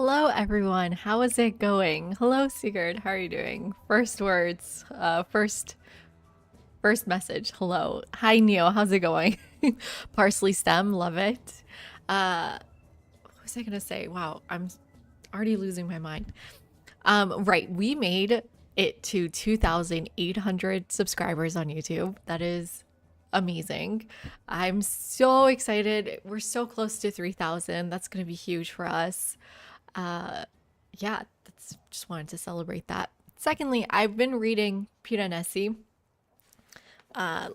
Hello, everyone. How is it going? Hello, Sigurd. How are you doing? First words. First message. Hello. Hi, Neo. How's it going? Parsley stem. Love it. Uh, what was I gonna say? Wow, I'm already losing my mind. Right. We made it to 2,800 subscribers on YouTube. That is amazing. I'm so excited. We're so close to 3,000. That's gonna be huge for us. Uh, yeah, that's just wanted to celebrate that. Secondly, I've been reading Piranesi. Uh,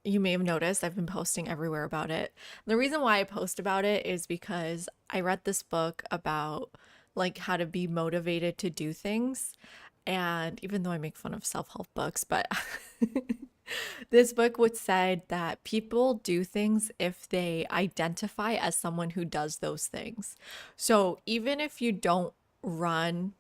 you may have noticed I've been posting everywhere about it. The reason why I post about it is because I read this book about like how to be motivated to do things. And even though I make fun of self-help books, but this book would said that people do things if they identify as someone who does those things. So even if you don't run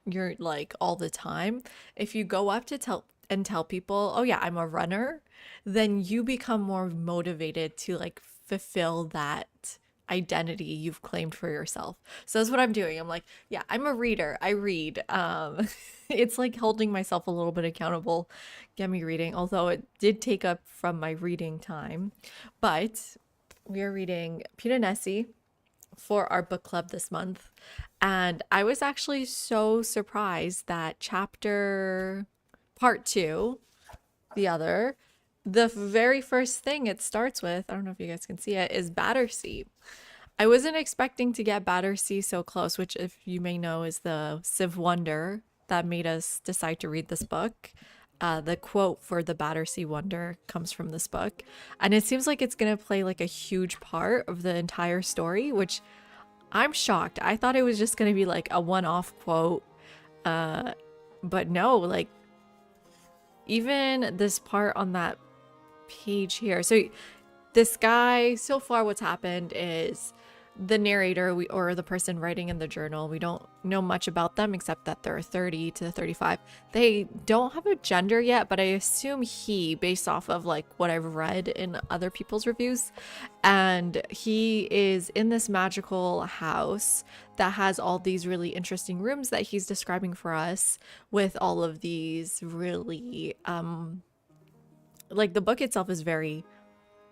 your like all the time, if you go up to tell people, "Oh yeah, I'm a runner," then you become more motivated to like fulfill that identity you've claimed for yourself. So that's what I'm doing. I'm like, yeah, I'm a reader. I read. It's like holding myself a little bit accountable, get me reading, although it did take up from my reading time. But we are reading Piranesi for our book club this month. And I was actually so surprised that chapter part two, the other, the very first thing it starts with, I don't know if you guys can see it, is Battersea. I wasn't expecting to get Battersea so close, which, if you may know, is the Civ Wonder that made us decide to read this book. The quote for the Battersea Wonder comes from this book. And it seems like it's going to play like a huge part of the entire story, which I'm shocked. I thought it was just going to be like a one off quote. But no, like even this part on that page here. So this guy, so far what's happened is the narrator or the person writing in the journal, we don't know much about them except that they're 30 to 35. They don't have a gender yet, but I assume he, based off of like what I've read in other people's reviews. And he is in this magical house that has all these really interesting rooms that he's describing for us, with all of these really like the book itself is very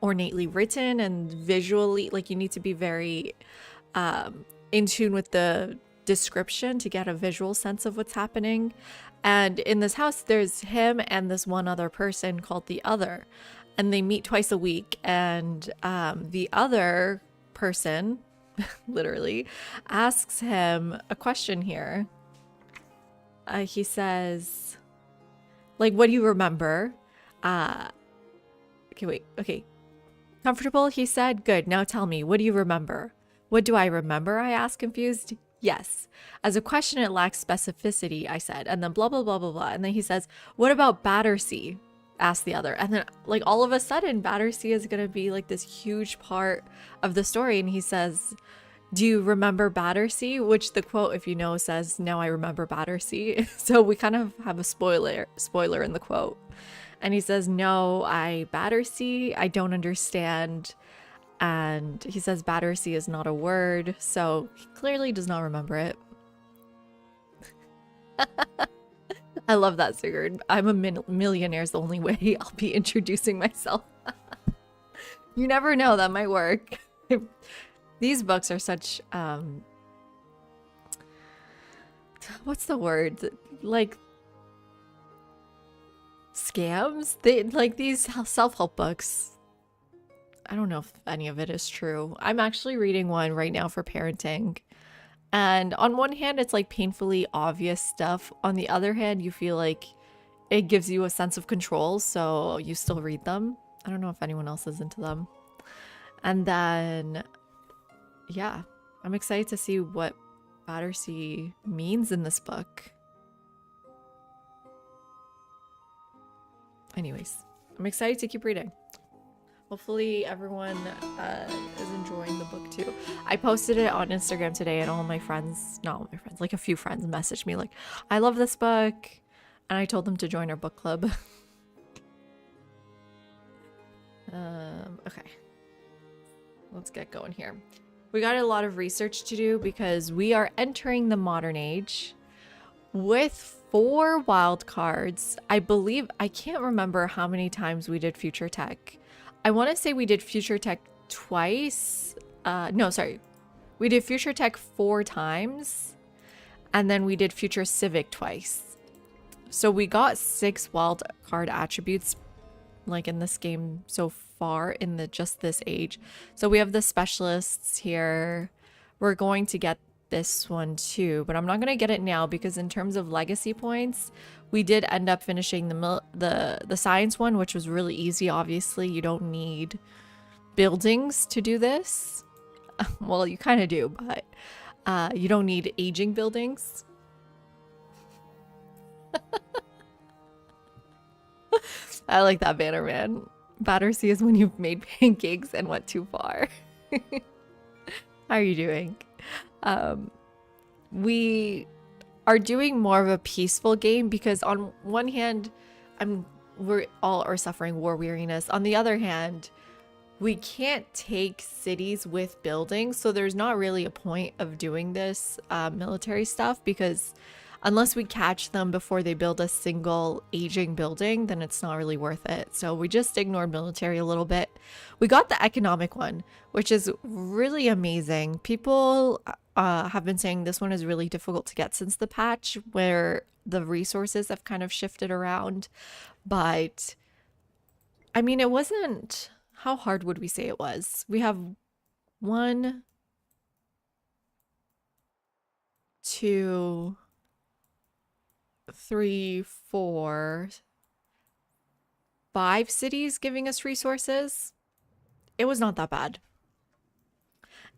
ornately written and visually, like you need to be very in tune with the description to get a visual sense of what's happening. And in this house there's him and this one other person called the Other, and they meet twice a week. And the other person literally asks him a question here. He says, like, what do you remember? Okay, wait, okay. Comfortable, he said. Good, now tell me, what do you remember? What do I remember? I asked, confused. Yes. As a question, it lacks specificity, I said. And then blah, blah, blah, blah, blah. And then he says, what about Battersea? Asked the Other. And then, like, all of a sudden, Battersea is going to be, like, this huge part of the story. And he says, do you remember Battersea? Which the quote, if you know, says, no, I remember Battersea. So we kind of have a spoiler in the quote. And he says, no, Battersea, I don't understand. And he says Battersea is not a word, so he clearly does not remember it. I love that, Sigurd. I'm a millionaire is the only way I'll be introducing myself. You never know, that might work. These books are such, what's the word? Like, scams? They like these self-help books. I don't know if any of it is true. I'm actually reading one right now for parenting. And on one hand, it's like painfully obvious stuff. On the other hand, you feel like it gives you a sense of control, so you still read them. I don't know if anyone else is into them. And then, yeah, I'm excited to see what Battersea means in this book. Anyways, I'm excited to keep reading. Hopefully everyone is enjoying the book too. I posted it on Instagram today, and all my friends, not all my friends, like a few friends messaged me like, I love this book. And I told them to join our book club. Okay. Let's get going here. We got a lot of research to do because we are entering the modern age with 4 wild cards. I believe, I can't remember how many times we did future tech. I want to say we did future tech twice. No, sorry. We did future tech 4 times, and then we did future civic twice. So we got 6 wild card attributes like in this game so far in the just this age. So we have the specialists here. We're going to get this one too, but I'm not going to get it now because in terms of legacy points, we did end up finishing the science one, which was really easy. Obviously, you don't need buildings to do this. Well, you kind of do, but you don't need aging buildings. I like that banner, man. Battersea is when you've made pancakes and went too far. How are you doing? We are doing more of a peaceful game because on one hand, we're all are suffering war weariness. On the other hand, we can't take cities with buildings, so there's not really a point of doing this military stuff because unless we catch them before they build a single aging building, then it's not really worth it. So we just ignored military a little bit. We got the economic one, which is really amazing. People have been saying this one is really difficult to get since the patch where the resources have kind of shifted around. But I mean, it wasn't, how hard would we say it was? We have 1, 2, 3, 4, 5 cities giving us resources. It was not that bad.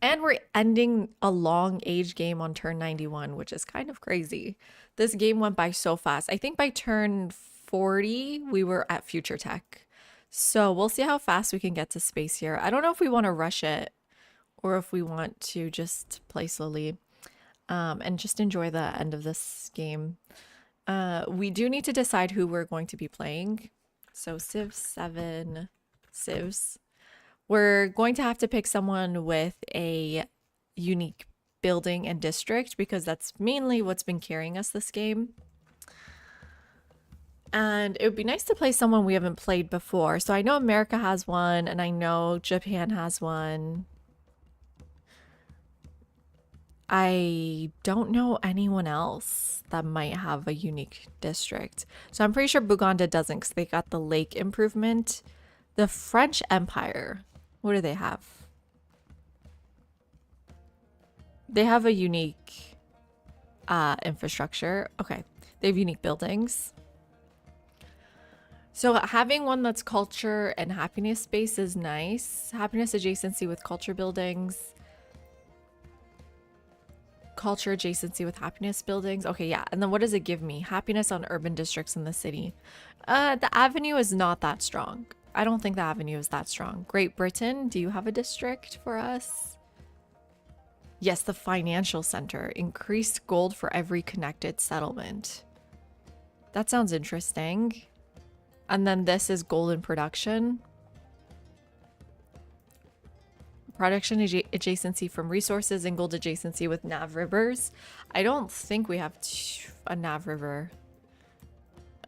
And we're ending a long age game on turn 91, which is kind of crazy. This game went by so fast. I think by turn 40, we were at future tech. So we'll see how fast we can get to space here. I don't know if we want to rush it or if we want to just play slowly and just enjoy the end of this game. We do need to decide who we're going to be playing. So Civ 7 civs. We're going to have to pick someone with a unique building and district because that's mainly what's been carrying us this game. And it would be nice to play someone we haven't played before. So I know America has one and I know Japan has one. I don't know anyone else that might have a unique district. So I'm pretty sure Buganda doesn't because they got the lake improvement. The French Empire, what do they have? They have a unique infrastructure. Okay, they have unique buildings. So having one that's culture and happiness space is nice. Happiness adjacency with culture buildings. Culture adjacency with happiness buildings. Okay, yeah. And then what does it give me? Happiness on urban districts in the city. The avenue is not that strong. I don't think the avenue is that strong. Great Britain, do you have a district for us? Yes, the financial center. Increased gold for every connected settlement. That sounds interesting. And then this is gold in production. Production adjacency from resources and gold adjacency with Nav Rivers. I don't think we have a Nav River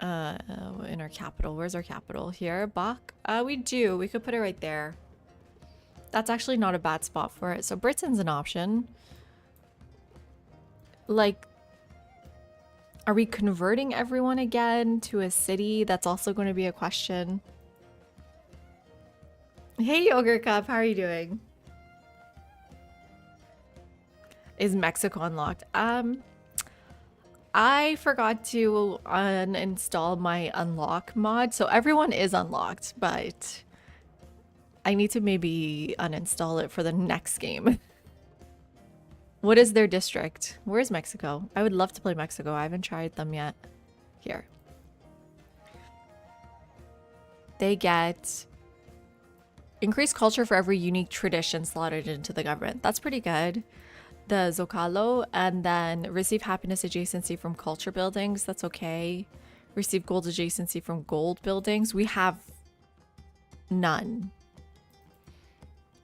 in our capital. Where's our capital? Here, Bach. We do. We could put it right there. That's actually not a bad spot for it. So Britain's an option. Like, are we converting everyone again to a city? That's also going to be a question. Hey, Yogurt Cup, how are you doing? Is Mexico unlocked? I forgot to uninstall my unlock mod, so everyone is unlocked, but I need to maybe uninstall it for the next game. What is their district? Where's Mexico? I would love to play Mexico. I haven't tried them yet. Here. They get increased culture for every unique tradition slotted into the government. That's pretty good. The Zocalo, and then receive happiness adjacency from culture buildings. That's okay. Receive gold adjacency from gold buildings. We have none.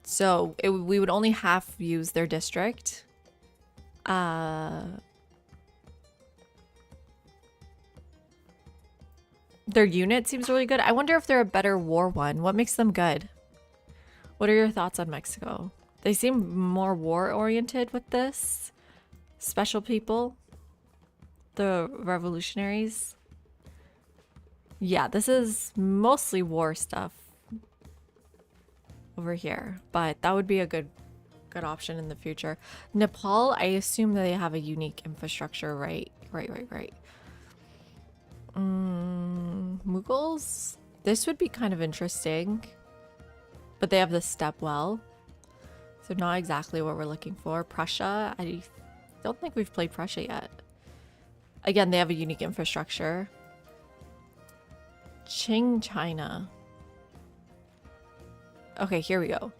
So we would only half use their district. Their unit seems really good. I wonder if they're a better war one. What makes them good? What are your thoughts on Mexico? They seem more war oriented with this. Special people. The revolutionaries. Yeah, this is mostly war stuff over here, but that would be a good option in the future. Nepal, I assume that they have a unique infrastructure, right? Right. Mughals? This would be kind of interesting, but they have the steppe well, so not exactly what we're looking for. Prussia, I don't think we've played Prussia yet. Again, they have a unique infrastructure. Qing China. Okay, here we go.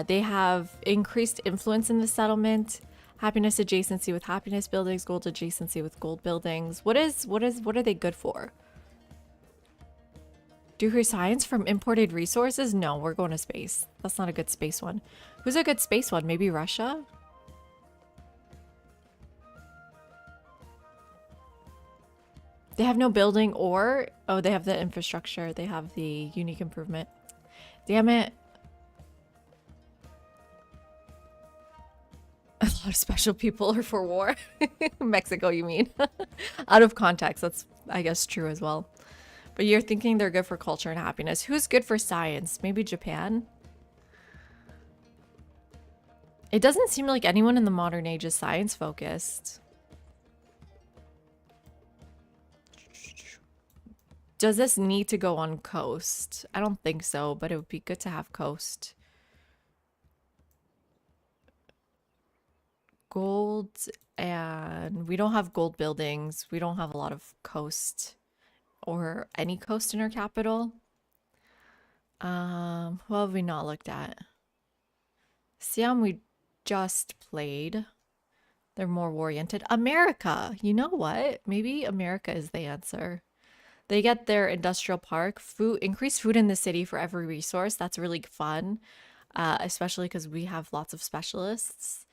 They have increased influence in the settlement, happiness adjacency with happiness buildings, gold adjacency with gold buildings. What are they good for? Do her science from imported resources? No, we're going to space. That's not a good space one. Who's a good space one? Maybe Russia? They have no building or... Oh, they have the infrastructure. They have the unique improvement. Damn it. A lot of special people are for war. Mexico, you mean? Out of context, that's, I guess, true as well. But you're thinking they're good for culture and happiness. Who's good for science? Maybe Japan? It doesn't seem like anyone in the modern age is science focused. Does this need to go on coast? I don't think so, but it would be good to have coast. Gold, and we don't have gold buildings. We don't have a lot of coast or any coast in our capital. What have we not looked at? Siam we just played. They're more oriented. America, you know what? Maybe America is the answer. They get their industrial park, food, increased food in the city for every resource. That's really fun, especially because we have lots of specialists.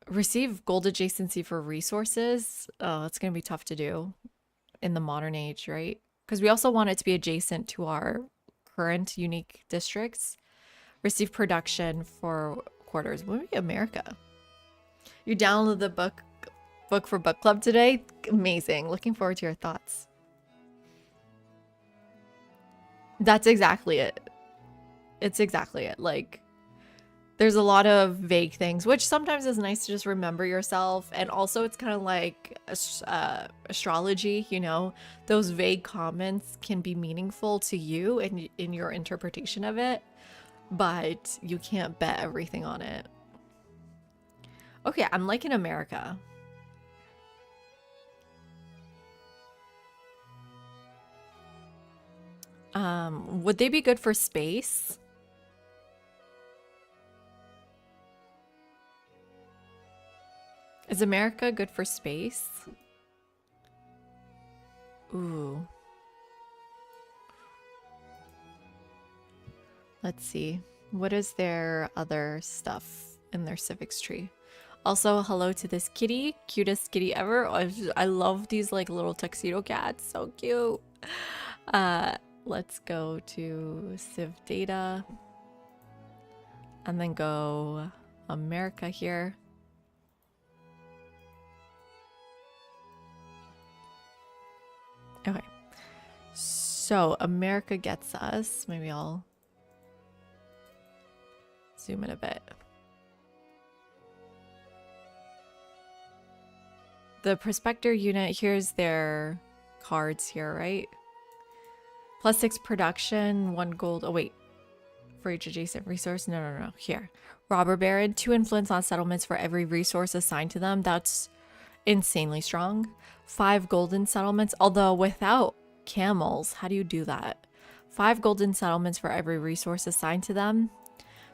Receive gold adjacency for resources. Oh, it's going to be tough to do in the modern age, right? Because we also want it to be adjacent to our current unique districts. Receive production for quarters. Maybe America. You downloaded the book for book club today? Amazing. Looking forward to your thoughts. That's exactly it. It's exactly it. Like, there's a lot of vague things, which sometimes is nice to just remember yourself. And also it's kind of like astrology, you know, those vague comments can be meaningful to you and in your interpretation of it, but you can't bet everything on it. Okay, I'm liking America. Would they be good for space? Is America good for space? Ooh. Let's see. What is their other stuff in their civics tree? Also, hello to this kitty. Cutest kitty ever. I love these like little tuxedo cats. So cute. Let's go to civ data. And then go America here. Okay. So America gets us. Maybe I'll zoom in a bit. The prospector unit, here's their cards here, right? +6 production, 1 gold. Oh, wait. For each adjacent resource? No. Here. Robber Baron, 2 influence on settlements for every resource assigned to them. That's insanely strong. 5 golden settlements, although without camels, how do you do that? 5 golden settlements for every resource assigned to them.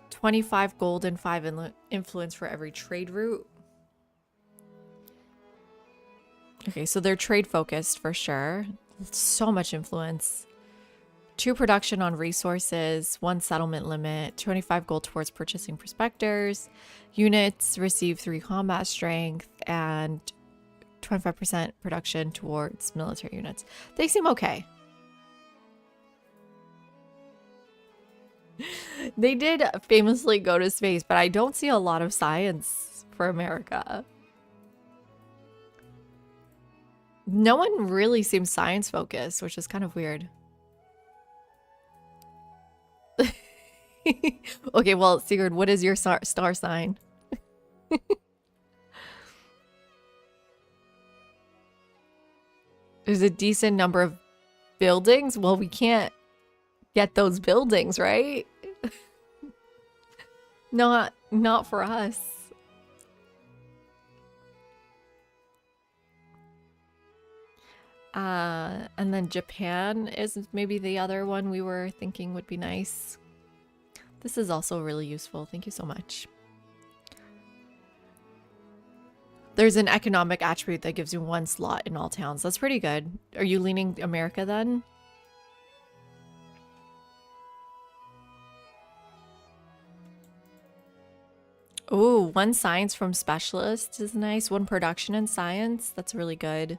25 gold and 5 influence for every trade route. Okay, so they're trade focused for sure. So much influence. 2 production on resources, 1 settlement limit, 25 gold towards purchasing prospectors. Units receive 3 combat strength and 25% production towards military units. They seem okay. They did famously go to space, but I don't see a lot of science for America. No one really seems science focused, which is kind of weird. Okay, well, Sigurd, what is your star sign? There's a decent number of buildings. Well, we can't get those buildings, right? Not for us. And then Japan is maybe the other one we were thinking would be nice. This is also really useful. Thank you so much. There's an economic attribute that gives you 1 slot in all towns. That's pretty good. Are you leaning America then? Ooh, 1 science from specialist is nice. 1 production in science. That's really good.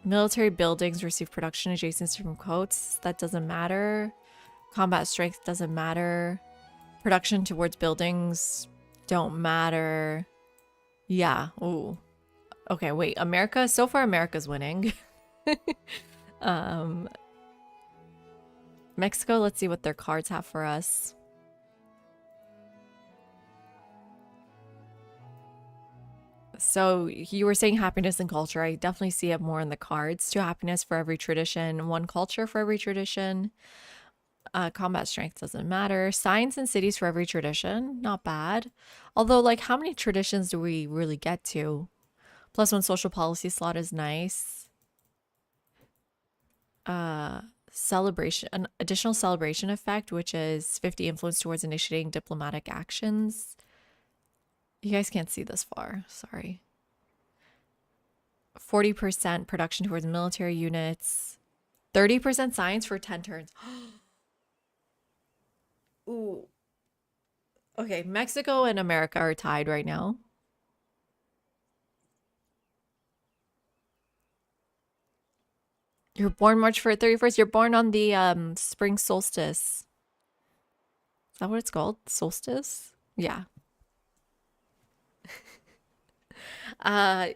Military buildings receive production adjacency from coats. That doesn't matter. Combat strength doesn't matter. Production towards buildings don't matter. Yeah. Ooh. Okay, wait. America? So far, America's winning. Mexico, let's see what their cards have for us. So you were saying happiness and culture. I definitely see it more in the cards. 2 happiness for every tradition, 1 culture for every tradition. Combat strength doesn't matter. Science and cities for every tradition. Not bad. Although, like, how many traditions do we really get to? +1 social policy slot is nice. Celebration, an additional celebration effect, which is 50 influence towards initiating diplomatic actions. You guys can't see this far. Sorry. 40% production towards military units. 30% science for 10 turns. Ooh. Okay, Mexico and America are tied right now. You're born March 31st. You're born on the spring solstice. Is that what it's called? Solstice? Yeah. I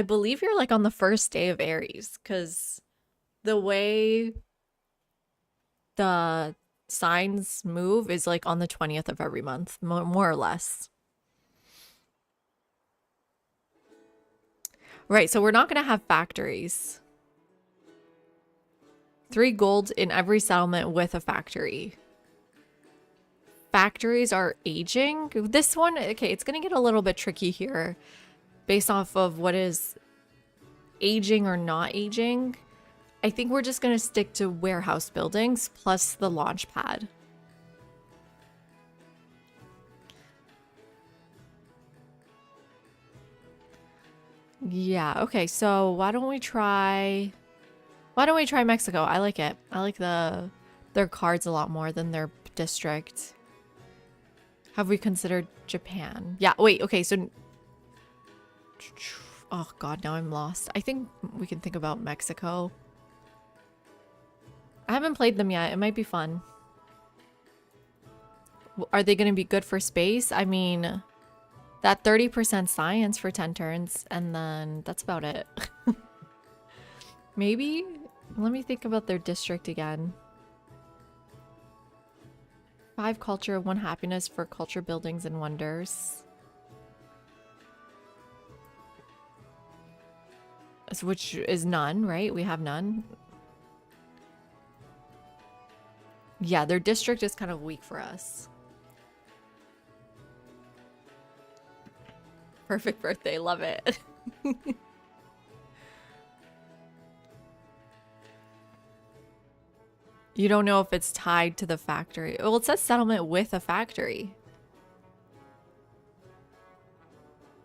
believe you're like on the first day of Aries, because the way the signs move is like on the 20th of every month, more or less. Right, so we're not going to have factories. 3 gold in every settlement with a factory. Factories are aging. This one, okay, it's going to get a little bit tricky here based off of what is aging or not aging. I think we're just going to stick to warehouse buildings plus the launch pad. Yeah, okay, so why don't we try Mexico? I like it. I like their cards a lot more than their district. Have we considered Japan? Yeah, wait, okay, so oh god, now I'm lost. I think we can think about Mexico. I haven't played them yet. It might be fun. Are they going to be good for space? I mean, that 30% science for 10 turns, and then that's about it. Maybe? Let me think about their district again. 5 culture, 1 happiness for culture, buildings, and wonders. Which is none, right? We have none. Yeah, their district is kind of weak for us. Perfect birthday, love it. You don't know if it's tied to the factory. Well, it says settlement with a factory.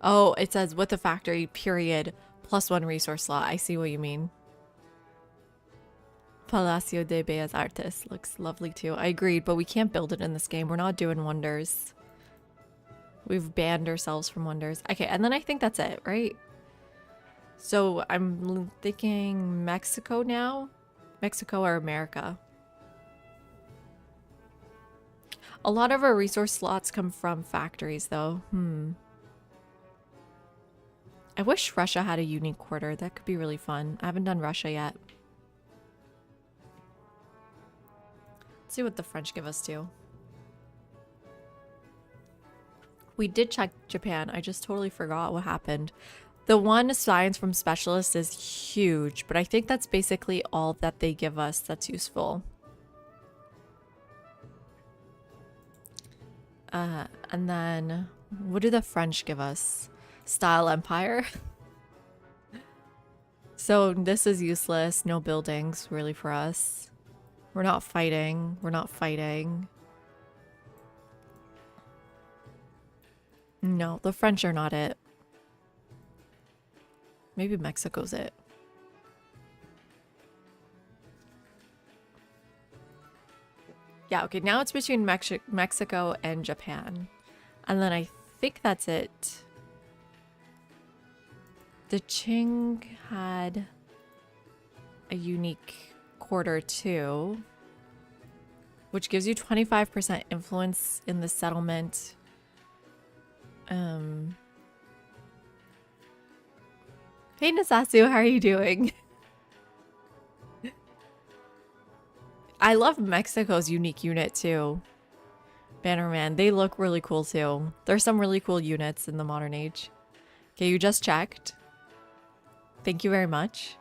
Oh, it says with a factory, period, +1 resource slot. I see what you mean. Palacio de Bellas Artes looks lovely too. I agreed, but we can't build it in this game. We're not doing wonders. We've banned ourselves from wonders. Okay, and then I think that's it, right? So I'm thinking Mexico now. Mexico or America. A lot of our resource slots come from factories though. I wish Russia had a unique quarter. That could be really fun. I haven't done Russia yet. Let's see what the French give us too. We did check Japan. I just totally forgot what happened. The one science from specialist is huge, but I think that's basically all that they give us that's useful. And then what do the French give us? Style Empire. So this is useless. No buildings really for us. We're not fighting. We're not fighting. No, the French are not it. Maybe Mexico's it. Yeah, okay, now it's between Mexico and Japan. And then I think that's it. The Qing had a unique quarter too, which gives you 25% influence in the settlement. Hey Nasasu, how are you doing? I love Mexico's unique unit too. Bannerman, they look really cool too. There's some really cool units in the modern age. Okay, you just checked. Thank you very much.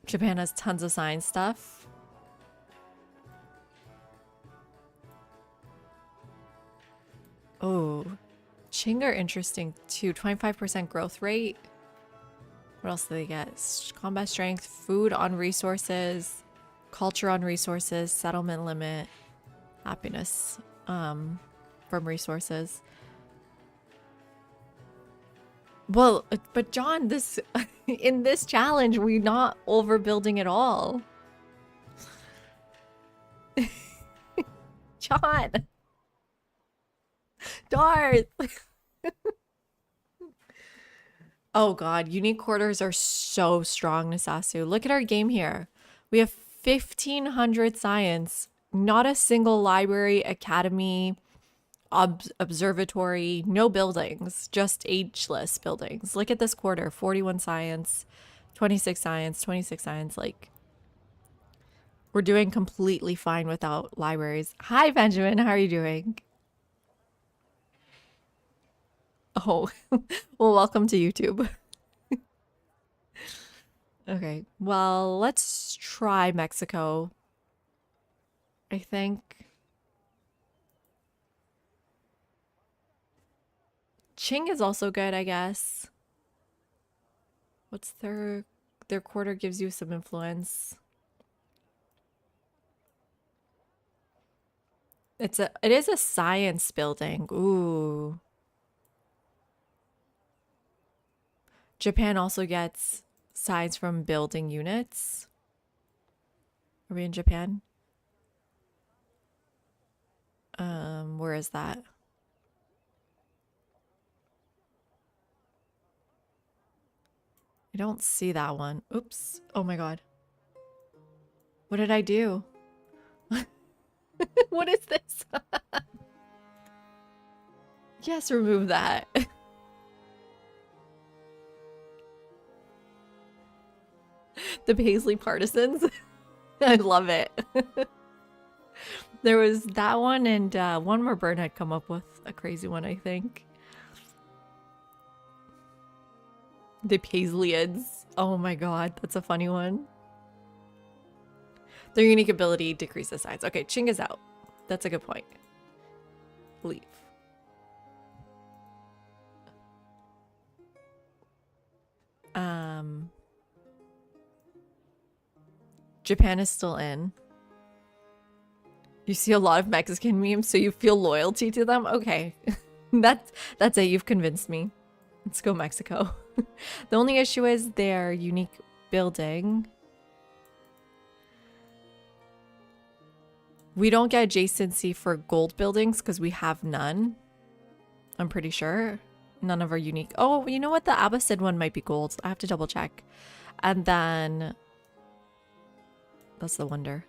Japan has tons of science stuff. Oh, Qing are interesting too. 25% growth rate. What else do they get? Combat strength, food on resources, culture on resources, settlement limit, happiness from resources. Well, but John, this in this challenge, we're not overbuilding at all. John. Darth. Oh god, unique quarters are so strong, Nasasu. Look at our game here. We have 1,500 science, not a single library, academy, observatory, no buildings, just ageless buildings. Look at this quarter, 41 science, 26 science, 26 science. Like, we're doing completely fine without libraries. Hi, Benjamin. How are you doing? Oh, well, welcome to YouTube. Okay, well, let's try Mexico. I think Qing is also good, I guess. What's their quarter gives you some influence. It is a science building. Ooh. Japan also gets science from building units. Are we in Japan? Where is that? I don't see that one. Oops. Oh my god. What did I do? What is this? Yes, remove that. The Paisley Partisans. I love it. There was that one and one more Burn had come up with a crazy one, I think. The Paisleyids. Oh my god, that's a funny one. Their unique ability decreases size. Okay, Qing is out. That's a good point. Leave. Japan is still in. You see a lot of Mexican memes, so you feel loyalty to them? Okay. That's it. You've convinced me. Let's go Mexico. The only issue is their unique building. We don't get adjacency for gold buildings because we have none. I'm pretty sure. None of our unique. Oh, you know what? The Abbasid one might be gold. I have to double check. And then that's the wonder.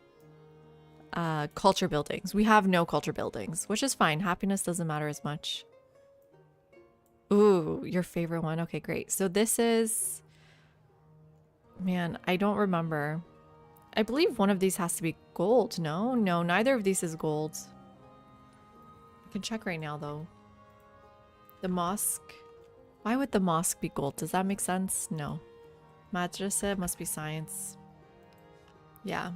Culture buildings. We have no culture buildings, which is fine. Happiness doesn't matter as much. Ooh, your favorite one. Okay, great. So this is... Man, I don't remember. I believe one of these has to be gold, no? No, neither of these is gold. I can check right now, though. The mosque. Why would the mosque be gold? Does that make sense? No. Madrasa must be science. Yeah.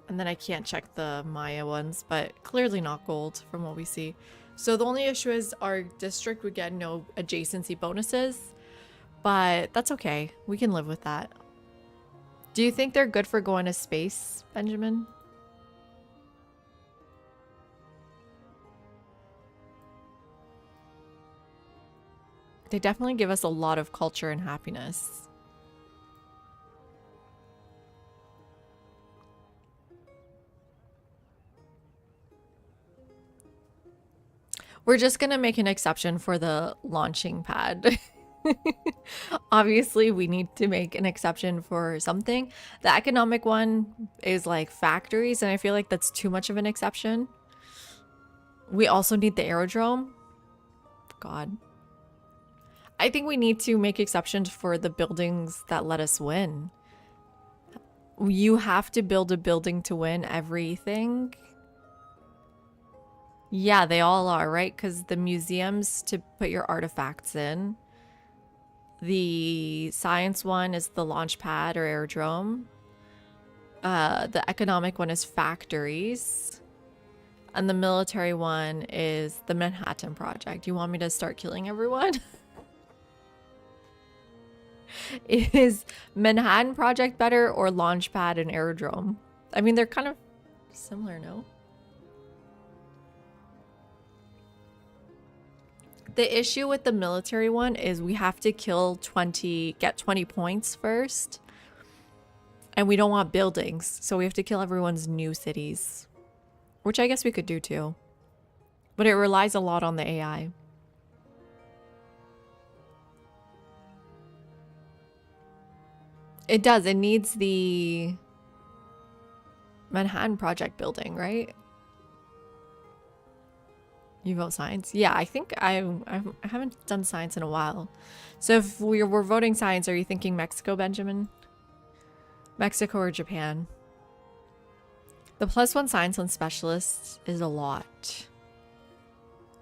And then I can't check the Maya ones, but clearly not gold from what we see. So the only issue is our district would get no adjacency bonuses, but that's okay. We can live with that. Do you think they're good for going to space, Benjamin? They definitely give us a lot of culture and happiness. We're just gonna make an exception for the launching pad. Obviously, we need to make an exception for something. The economic one is like factories, and I feel like that's too much of an exception. We also need the aerodrome. God. I think we need to make exceptions for the buildings that let us win. You have to build a building to win everything. Yeah, they all are, right? Because the museums to put your artifacts in. The science one is the launch pad or aerodrome. The economic one is factories. And the military one is the Manhattan Project. You want me to start killing everyone? Is Manhattan Project better or launch pad and aerodrome? I mean, they're kind of similar, no? The issue with the military one is we have to get 20 points first. And we don't want buildings, so we have to kill everyone's new cities. Which I guess we could do too. But it relies a lot on the AI. It does. It needs the Manhattan Project building, right? You vote science? Yeah, I think I haven't done science in a while. So if we're voting science, are you thinking Mexico, Benjamin? Mexico or Japan? The +1 science on specialists is a lot.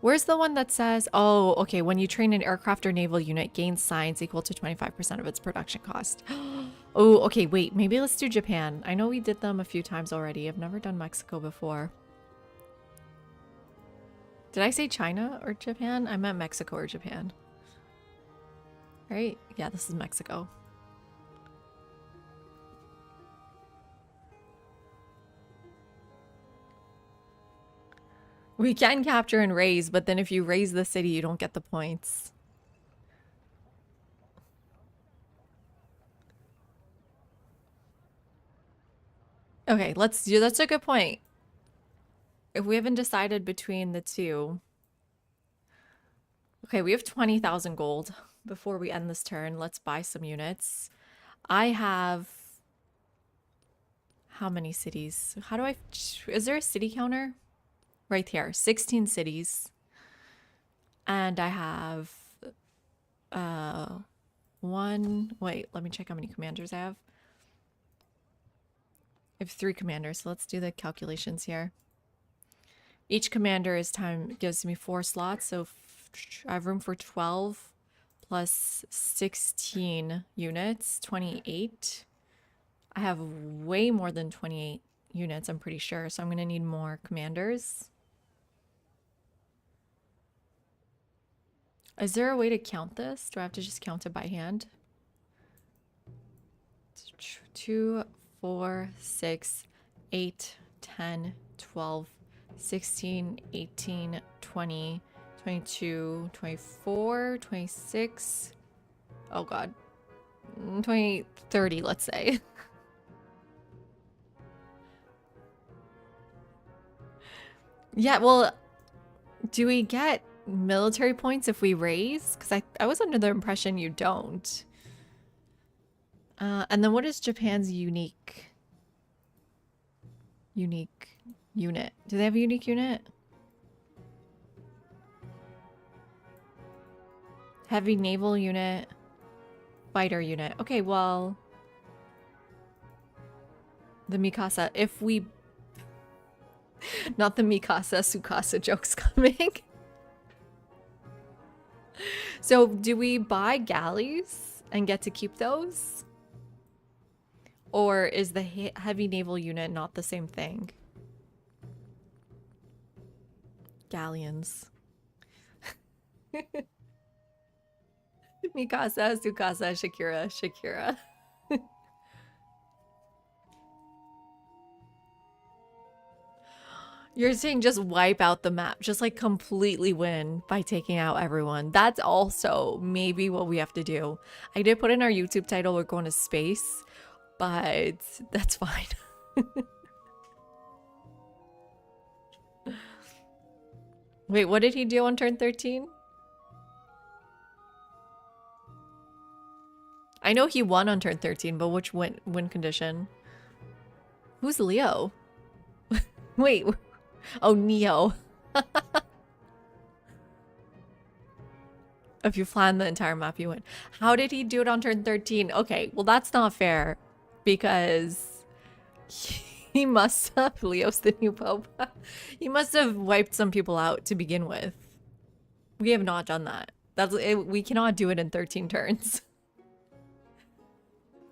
Where's the one that says, oh, okay, when you train an aircraft or naval unit, gains science equal to 25% of its production cost. Oh, okay, wait, maybe let's do Japan. I know we did them a few times already. I've never done Mexico before. Did I say China or Japan? I meant Mexico or Japan. Right? Yeah, this is Mexico. We can capture and raise, but then if you raise the city, you don't get the points. Okay, let's do, that's a good point. If we haven't decided between the two. Okay, we have 20,000 gold before we end this turn. Let's buy some units. I have... How many cities? How do I... Is there a city counter? Right here. 16 cities. And I have... one... Wait, let me check how many commanders I have. I have 3 commanders, so let's do the calculations here. Each commander gives me 4 slots, so I have room for 12 plus 16 units, 28. I have way more than 28 units, I'm pretty sure, so I'm going to need more commanders. Is there a way to count this? Do I have to just count it by hand? 2, 4, 6, 8, 10, 12, 16, 18, 20, 22, 24, 26. Oh god. 20, 30, let's say. Yeah, well, do we get military points if we raise? Because I was under the impression you don't. And then what is Japan's unique unit? Do they have a unique unit? Heavy naval unit, fighter unit. Okay, well, the Mikasa, if we, not the Mikasa Sukasa jokes coming. So do we buy galleys and get to keep those? Or is the heavy naval unit not the same thing? Galleons. Mikasa, Sukasa, Shakira. You're saying just wipe out the map, just like completely win by taking out everyone. That's also maybe what we have to do. I did put in our YouTube title, we're going to space, but that's fine. Wait, what did he do on turn 13? I know he won on turn 13, but which win condition? Who's Leo? Wait. Oh, Neo. If you plan the entire map, you win. How did he do it on turn 13? Okay, well, that's not fair because he must have, Leo's the new pope. He must have wiped some people out to begin with. We have not done that. We cannot do it in 13 turns.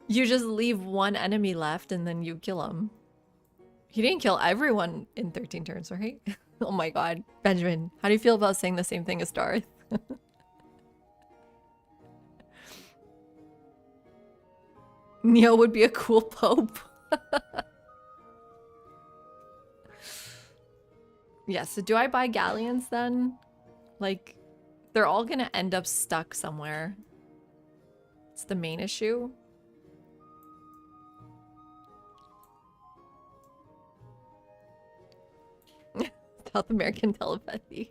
You just leave one enemy left and then you kill him. He didn't kill everyone in 13 turns, right? Oh my god. Benjamin, how do you feel about saying the same thing as Darth? Neo would be a cool pope. Yeah, so do I buy galleons then? Like, they're all gonna end up stuck somewhere. It's the main issue. South American telepathy.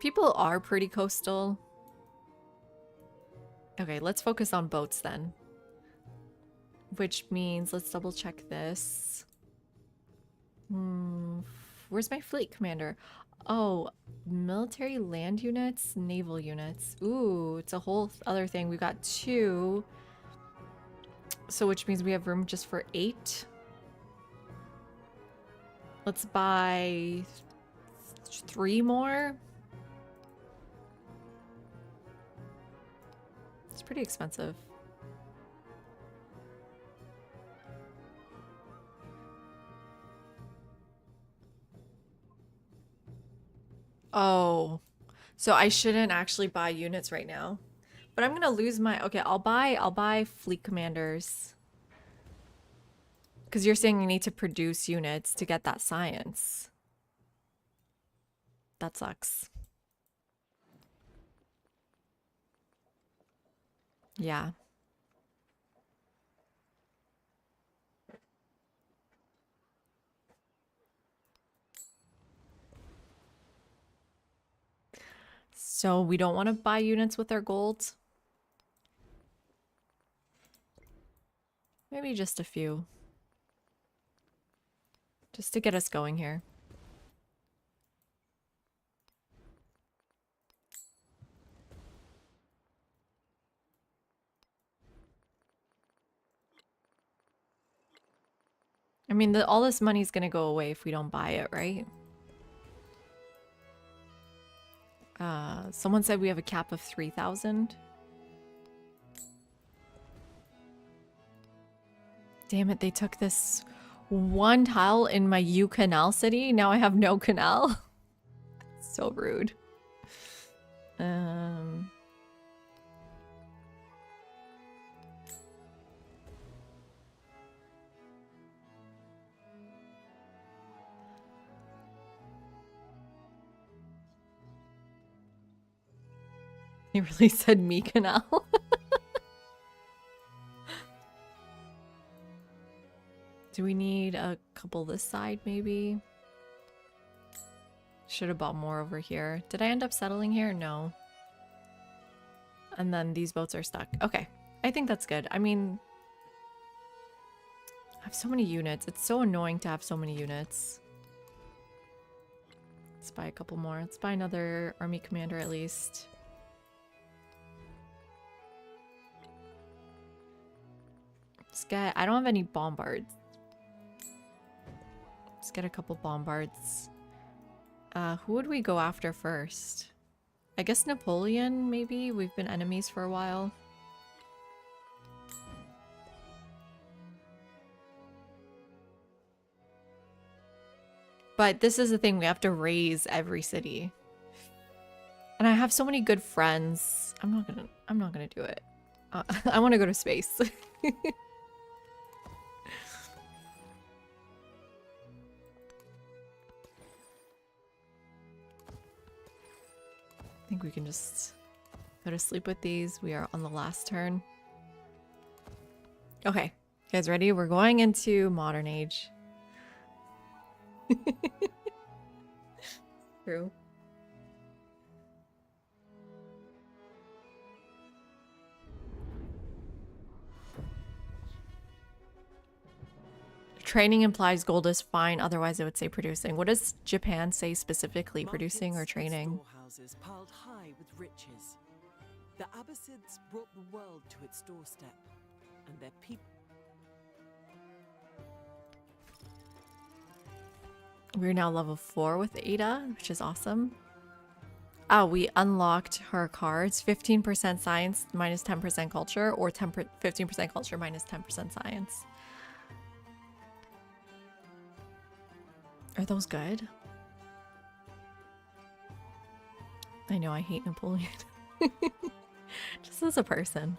People are pretty coastal. Okay, let's focus on boats then. Which means, let's double check this. Where's my fleet commander? Oh, military land units, naval units. Ooh, it's a whole other thing. We've got 2. So which means we have room just for 8. Let's buy 3 more. It's pretty expensive. Oh, so I shouldn't actually buy units right now. But I'm gonna lose my, okay, I'll buy fleet commanders. Because you're saying you need to produce units to get that science. That sucks. Yeah. So we don't want to buy units with our gold. Maybe just a few. Just to get us going here. I mean, all this money's gonna go away if we don't buy it, right? Someone said we have a cap of 3,000. Damn it, they took this one tile in my U canal city. Now I have no canal. So rude. He really said me canal. Do we need a couple this side, maybe? Should have bought more over here. Did I end up settling here? No. And then these boats are stuck. Okay. I think that's good. I mean, I have so many units. It's so annoying to have so many units. Let's buy a couple more. Let's buy another army commander at least. Let's get... I don't have any bombards. Let's get a couple bombards. Who would we go after first? I guess Napoleon, maybe? We've been enemies for a while. But this is the thing, we have to raise every city. And I have so many good friends. I'm not gonna do it. I want to go to space. I think we can just go to sleep with these. We are on the last turn. Okay, you guys ready? We're going into modern age. True. Training implies gold is fine, otherwise it would say producing. What does Japan say specifically, producing or training? Storehouses piled high with riches. The Abbasids brought the world to its doorstep, and their people. We're now level 4 with Ada, which is awesome. Oh, we unlocked her cards. 15% science minus 10% culture, or 15% culture minus 10% science. Are those good? I know I hate Napoleon. Just as a person.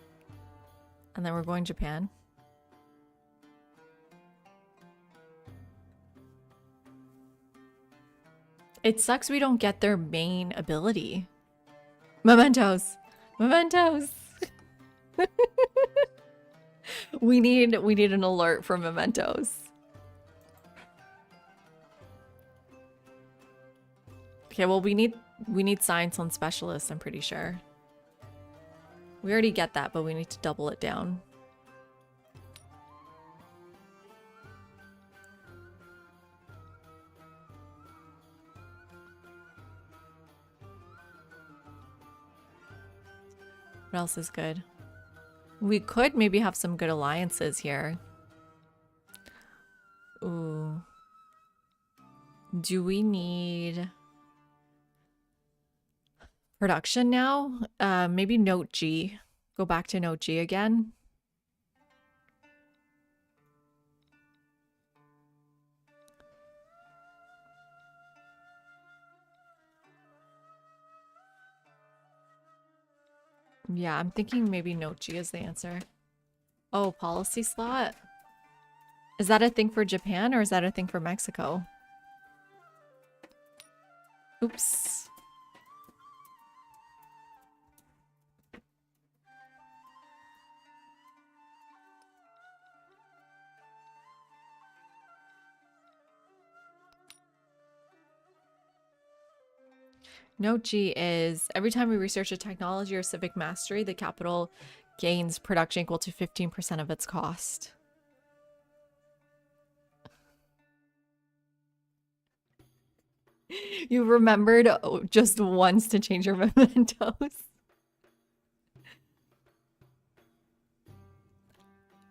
And then we're going Japan. It sucks we don't get their main ability. Mementos! Mementos! we need an alert for mementos. Okay, well we need science on specialists, I'm pretty sure. We already get that, but we need to double it down. What else is good? We could maybe have some good alliances here. Ooh. Do we need production now? Maybe Note G. Go back to Note G again. Yeah, I'm thinking maybe Note G is the answer. Oh, policy slot? Is that a thing for Japan or is that a thing for Mexico? Oops. Note G is every time we research a technology or civic mastery, the capital gains production equal to 15% of its cost. You remembered just once to change your mementos.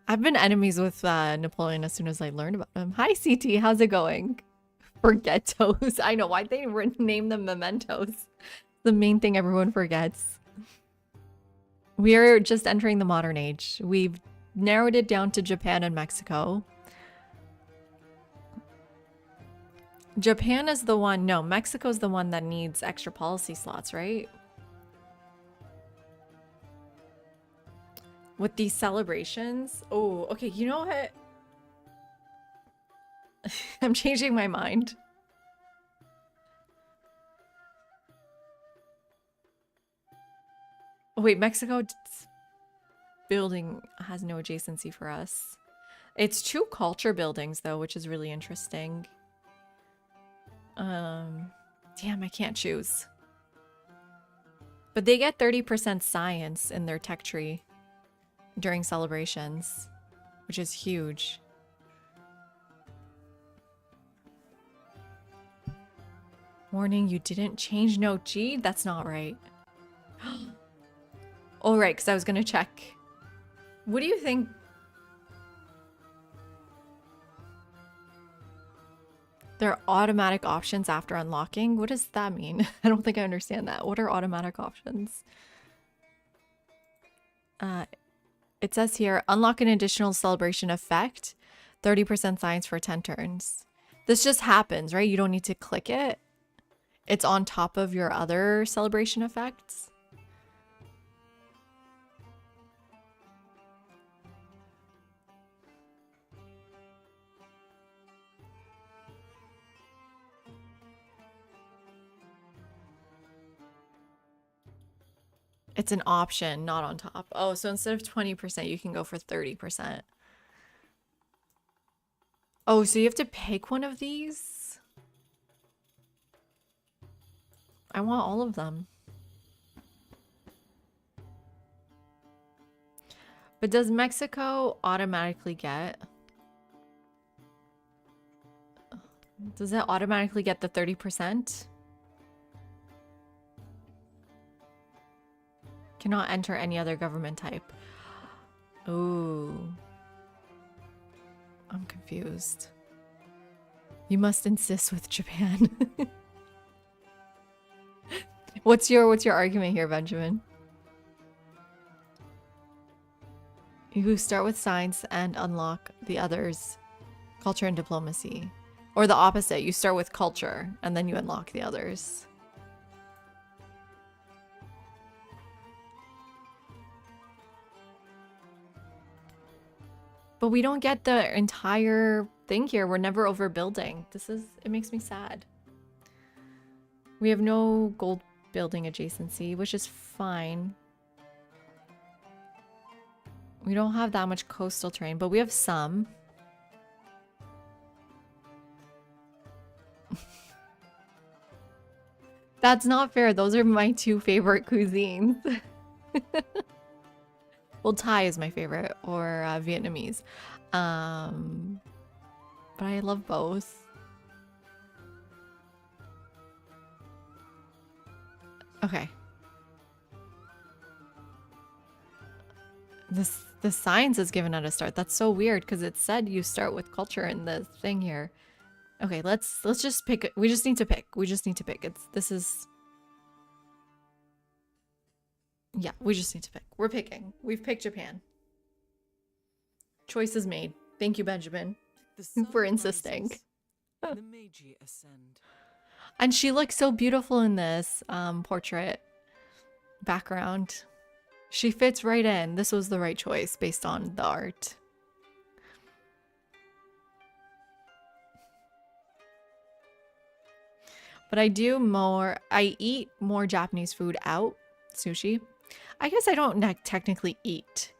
I've been enemies with Napoleon as soon as I learned about him. Hi, CT. How's it going? Forgetos. I know. Why'd they name them mementos? The main thing everyone forgets. We are just entering the modern age. We've narrowed it down to Japan and Mexico. Japan is the one... No, Mexico's the one that needs extra policy slots, right? With these celebrations... Oh, okay, you know what? I'm changing my mind. Wait, Mexico building has no adjacency for us. It's two culture buildings though, which is really interesting. Damn, I can't choose. But they get 30% science in their tech tree during celebrations, which is huge. Warning, you didn't change note G? That's not right. Oh, right, because I was going to check. What do you think? There are automatic options after unlocking? What does that mean? I don't think I understand that. What are automatic options? It says here, unlock an additional celebration effect, 30% science for 10 turns. This just happens, right? You don't need to click it. It's on top of your other celebration effects. It's an option, not on top. Oh, so instead of 20%, you can go for 30%. Oh, so you have to pick one of these? I want all of them. But does Mexico automatically get... Does it automatically get the 30%? Cannot enter any other government type. Ooh. I'm confused. You must insist with Japan. What's your argument here, Benjamin? You start with science and unlock the others. Culture and diplomacy. Or the opposite, you start with culture and then you unlock the others. But we don't get the entire thing here. We're never overbuilding. It makes me sad. We have no gold building adjacency, which is fine. We don't have that much coastal terrain, but we have some. That's not fair. Those are my two favorite cuisines. Well, Thai is my favorite, or Vietnamese. But I love both. Okay. The science is given at a start. That's so weird because it said you start with culture in the thing here. Okay, let's just pick. We just need to pick. We just need to pick. Yeah, we just need to pick. We're picking. We've picked Japan. Choice is made. Thank you, Benjamin, for insisting. The Meiji ascend. And she looks so beautiful in this portrait background. She fits right in. This was the right choice based on the art. But I eat more Japanese food out, sushi. I guess I don't technically eat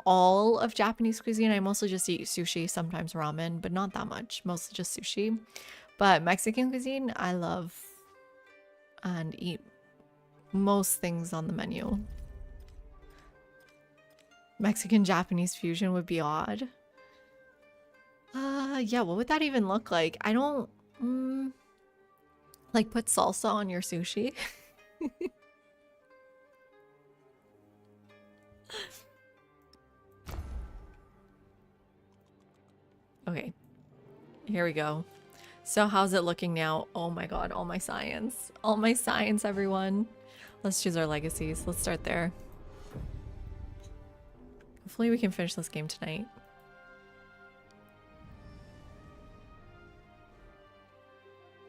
all of Japanese cuisine. I mostly just eat sushi, sometimes ramen, but not that much. Mostly just sushi. But Mexican cuisine, I love and eat most things on the menu. Mexican-Japanese fusion would be odd. Yeah, what would that even look like? I don't... like put salsa on your sushi? Okay, here we go. So how's it looking now? Oh my god, all my science. All my science, everyone. Let's choose our legacies. Let's start there. Hopefully we can finish this game tonight.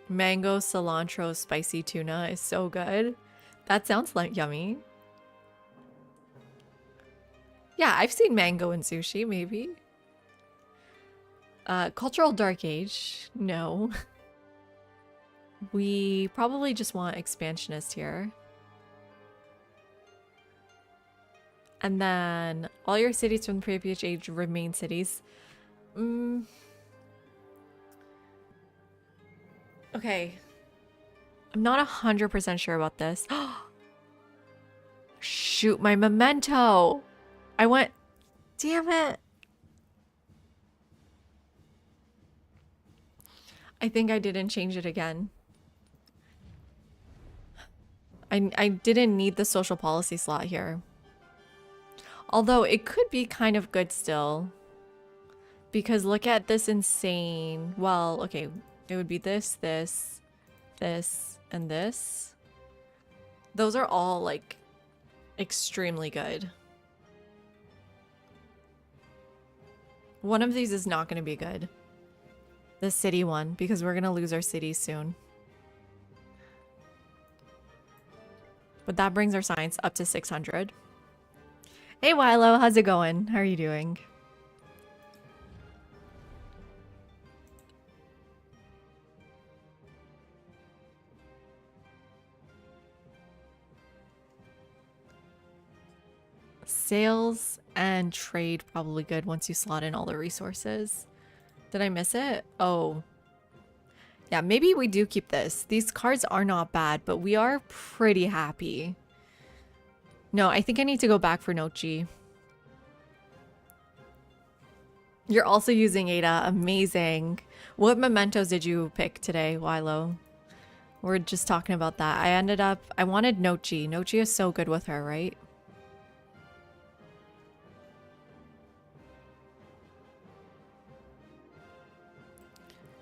Mango cilantro spicy tuna is so good. That sounds like yummy. Yeah, I've seen mango in sushi, maybe. Cultural Dark Age, no. We probably just want expansionist here. And then all your cities from the previous age remain cities. Okay. I'm not 100% sure about this. Shoot, my memento. I went... Damn it. I think I didn't change it again. I didn't need the social policy slot here. Although it could be kind of good still. Because look at this insane... Well, okay. It would be this, this, this, and this. Those are all, like, extremely good. One of these is not going to be good. The city one, because we're going to lose our city soon. But that brings our science up to 600. Hey, Wilo, how's it going? How are you doing? Sales and trade probably good once you slot in all the resources. Did I miss it? Oh. Yeah, maybe we do keep this. These cards are not bad, but we are pretty happy. No, I think I need to go back for Nochi. You're also using Ada. Amazing. What mementos did you pick today, Wilo? We're just talking about that. I wanted Nochi. Nochi is so good with her, right?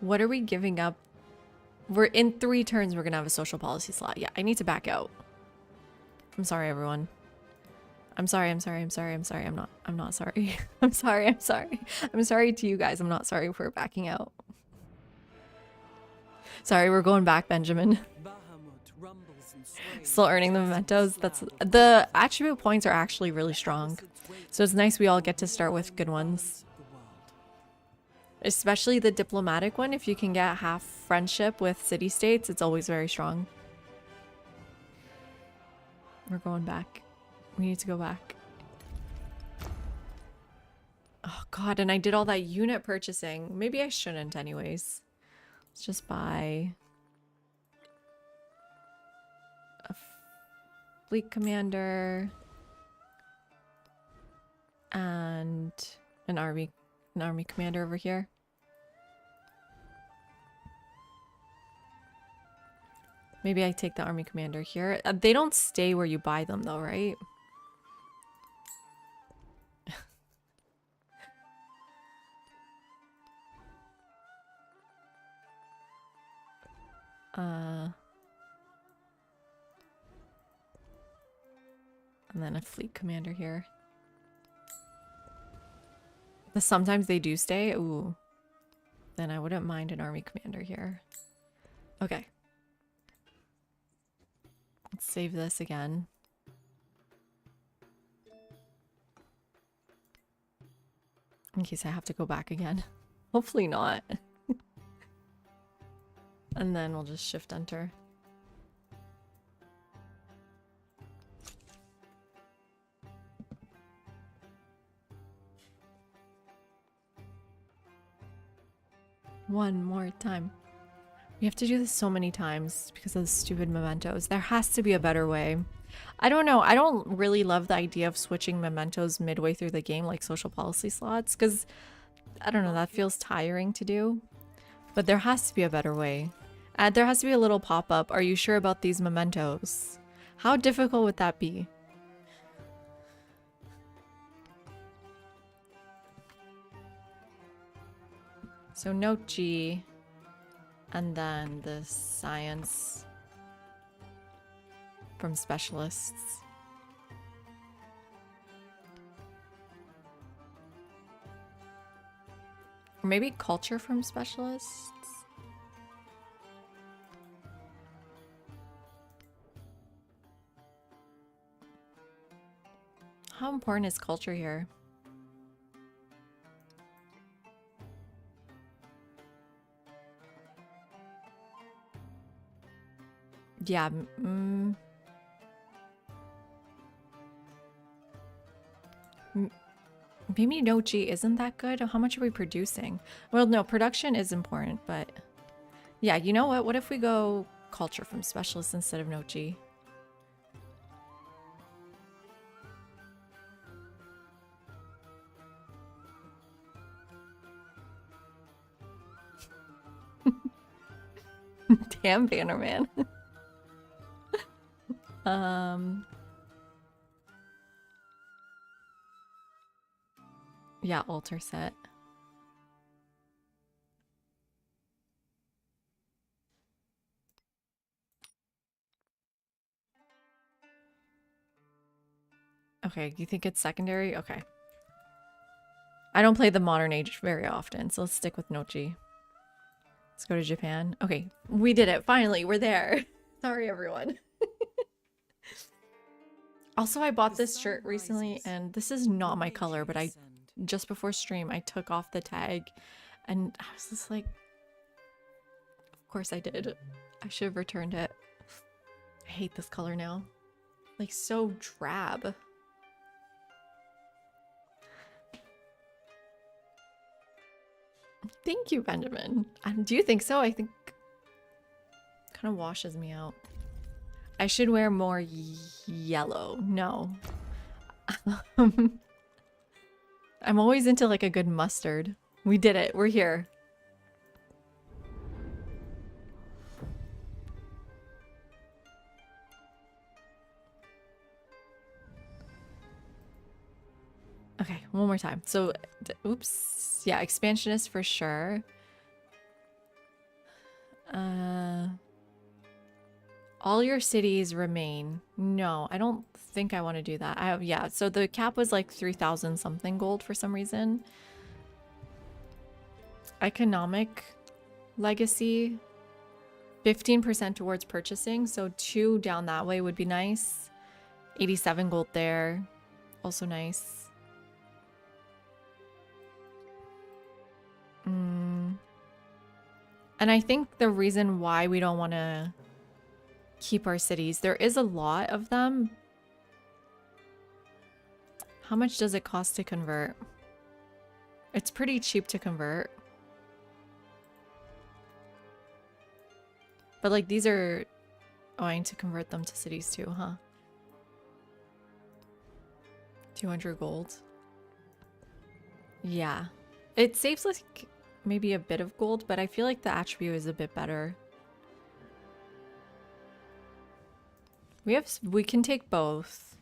What are we giving up? We're in 3 turns. We're gonna have a social policy slot. Yeah, I need to back out. I'm sorry, everyone. I'm sorry. I'm not sorry. I'm sorry. I'm sorry to you guys. I'm not sorry for backing out. Sorry, we're going back, Benjamin. Still earning the mementos. The attribute points are actually really strong. So it's nice we all get to start with good ones. Especially the diplomatic one. If you can get half friendship with city-states, it's always very strong. We're going back. We need to go back. Oh god, and I did all that unit purchasing. Maybe I shouldn't anyways. Let's just buy a fleet commander and an army commander over here. Maybe I take the army commander here. They don't stay where you buy them though, right? And then a fleet commander here. But sometimes they do stay. Ooh. Then I wouldn't mind an army commander here. Okay. Let's save this again. In case I have to go back again. Hopefully not. And then we'll just shift enter. One more time. We have to do this so many times because of the stupid mementos. There has to be a better way. I don't know. I don't really love the idea of switching mementos midway through the game like social policy slots because, I don't know, that feels tiring to do. But there has to be a better way. There has to be a little pop-up. Are you sure about these mementos? How difficult would that be? So note G, and then the science from specialists. Or maybe culture from specialists? How important is culture here? Yeah. Maybe Nochi isn't that good. How much are we producing? Well, no, production is important, but yeah, you know what? What if we go culture from specialist instead of Nochi? Damn, Bannerman. Yeah, altar set. Okay, you think it's secondary? Okay. I don't play the modern age very often, so let's stick with Nochi. Let's go to Japan. Okay, we did it. Finally, we're there. Sorry, everyone. Also, I bought this shirt recently, and this is not my color, but just before stream, I took off the tag, and I was just like, of course I did. I should have returned it. I hate this color now. Like, so drab. Thank you, Benjamin. Do you think so? I think kind of washes me out. I should wear more yellow. No. I'm always into like a good mustard. We did it. We're here. Okay, one more time. So, oops. Yeah, expansionist for sure. All your cities remain. No, I don't think I want to do that. Yeah, so the cap was like 3,000 something gold for some reason. Economic legacy, 15% towards purchasing. So 2 down that way would be nice. 87 gold there. Also nice. And I think the reason why we don't want to keep our cities, there is a lot of them. How much does it cost to convert? It's pretty cheap to convert. But like these are... Oh, I need to convert them to cities too, huh? 200 gold. Yeah. It saves like maybe a bit of gold, but I feel like the attribute is a bit better. We can take both.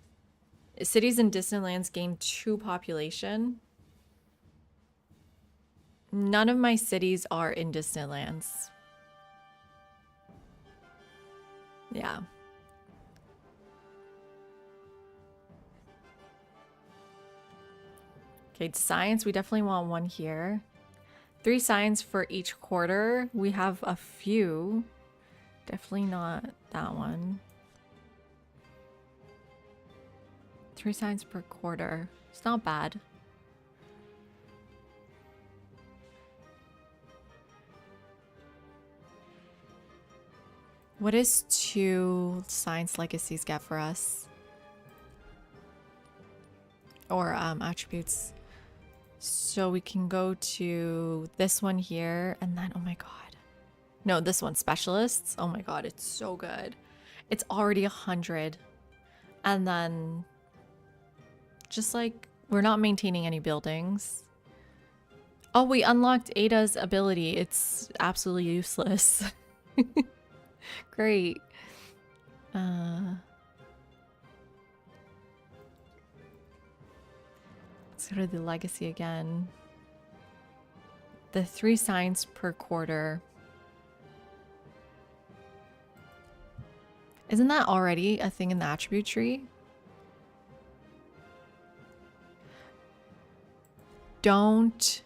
Cities in distant lands gain 2 population. None of my cities are in distant lands. Yeah. Okay, science, we definitely want 1 here. 3 science for each quarter. We have a few. Definitely not that one. 3 science per quarter. It's not bad. What does 2 science legacies get for us? Or attributes. So we can go to this one here and then, oh my god. No, this one, specialists. Oh my god, it's so good. It's already 100. And then just like, we're not maintaining any buildings. Oh, we unlocked Ada's ability. It's absolutely useless. Great. Let's go to the legacy again. The 3 science per quarter. Isn't that already a thing in the attribute tree? Don't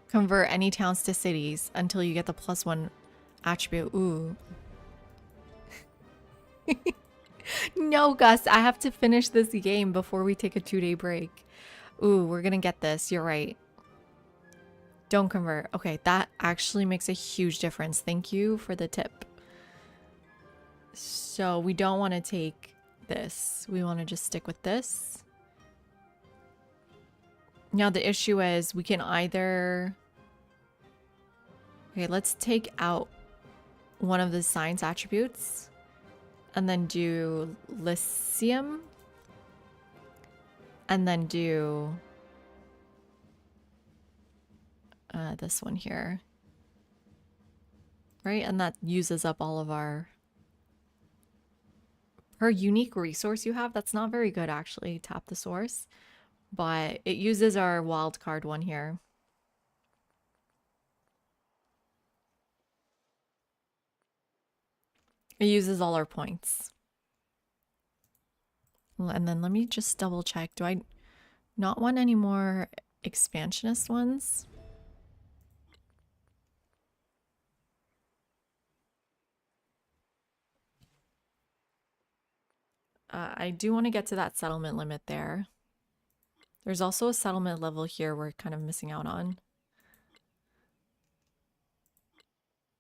convert any towns to cities until you get the +1 attribute. Ooh. No, Gus, I have to finish this game before we take a 2-day break. Ooh, we're gonna get this. You're right. Don't convert. Okay, that actually makes a huge difference. Thank you for the tip. So we don't want to take this. We want to just stick with this. Now the issue is we can either... Okay, let's take out one of the science attributes and then do Lyceum and then do this one here. Right? And that uses up all of our... Per unique resource you have, that's not very good actually, tap the source. But it uses our wildcard one here. It uses all our points. And then let me just double check. Do I not want any more expansionist ones? I do want to get to that settlement limit there. There's also a settlement level here we're kind of missing out on.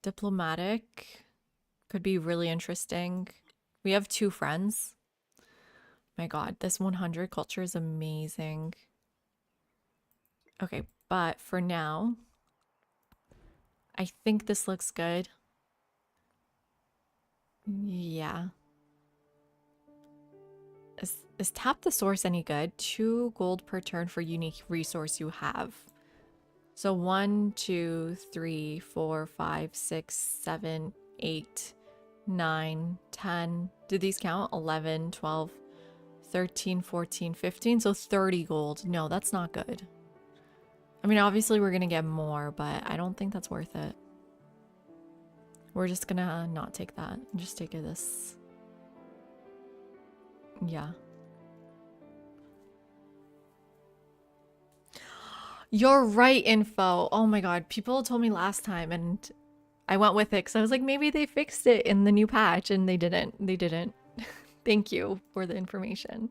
Diplomatic could be really interesting. We have 2 friends. My god, this 100 culture is amazing. Okay, but for now, I think this looks good. Yeah. Is tap the source any good? 2 gold per turn for unique resource you have. So 1, 2, 3, 4, 5, 6, 7, 8, 9, 10. Do these count? 11, 12, 13, 14, 15. So 30 gold. No, that's not good. I mean, obviously we're going to get more, but I don't think that's worth it. We're just going to not take that and just take this. Yeah. You're right, info. Oh my god, people told me last time and I went with it because I was like, maybe they fixed it in the new patch, and they didn't. They didn't. Thank you for the information.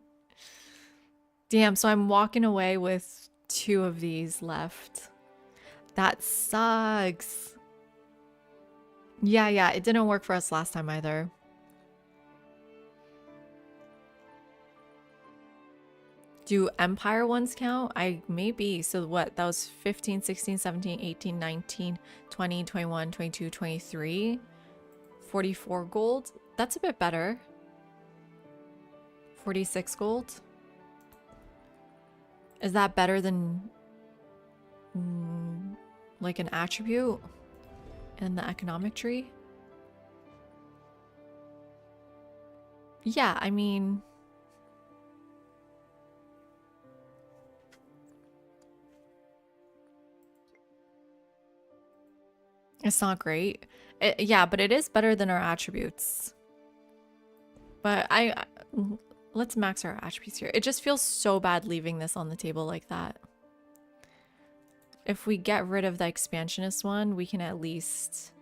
Damn, so I'm walking away with 2 of these left. That sucks. Yeah, it didn't work for us last time either. Do Empire ones count? Maybe. So what? That was 15, 16, 17, 18, 19, 20, 21, 22, 23. 44 gold. That's a bit better. 46 gold. Is that better than like an attribute in the economic tree? Yeah, I mean... It's not great. Yeah, but it is better than our attributes. But let's max our attributes here. It just feels so bad leaving this on the table like that. If we get rid of the expansionist one, we can at least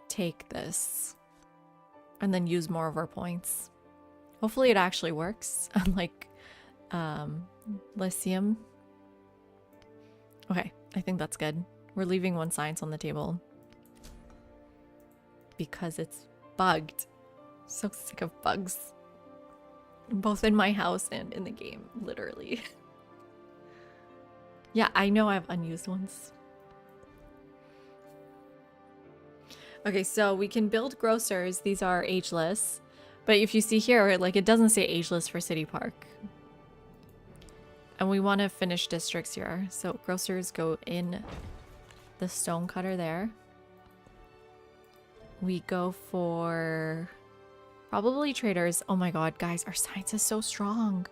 take this and then use more of our points. Hopefully it actually works, unlike Lyceum. Okay, I think that's good. We're leaving 1 science on the table because it's bugged. So sick of bugs. Both in my house and in the game, literally. Yeah, I know I have unused ones. Okay, so we can build grocers. These are ageless. But if you see here, like, it doesn't say ageless for City Park. And we want to finish districts here. So grocers go in the stone cutter there. We go for probably traders. Oh my god, guys, our science is so strong.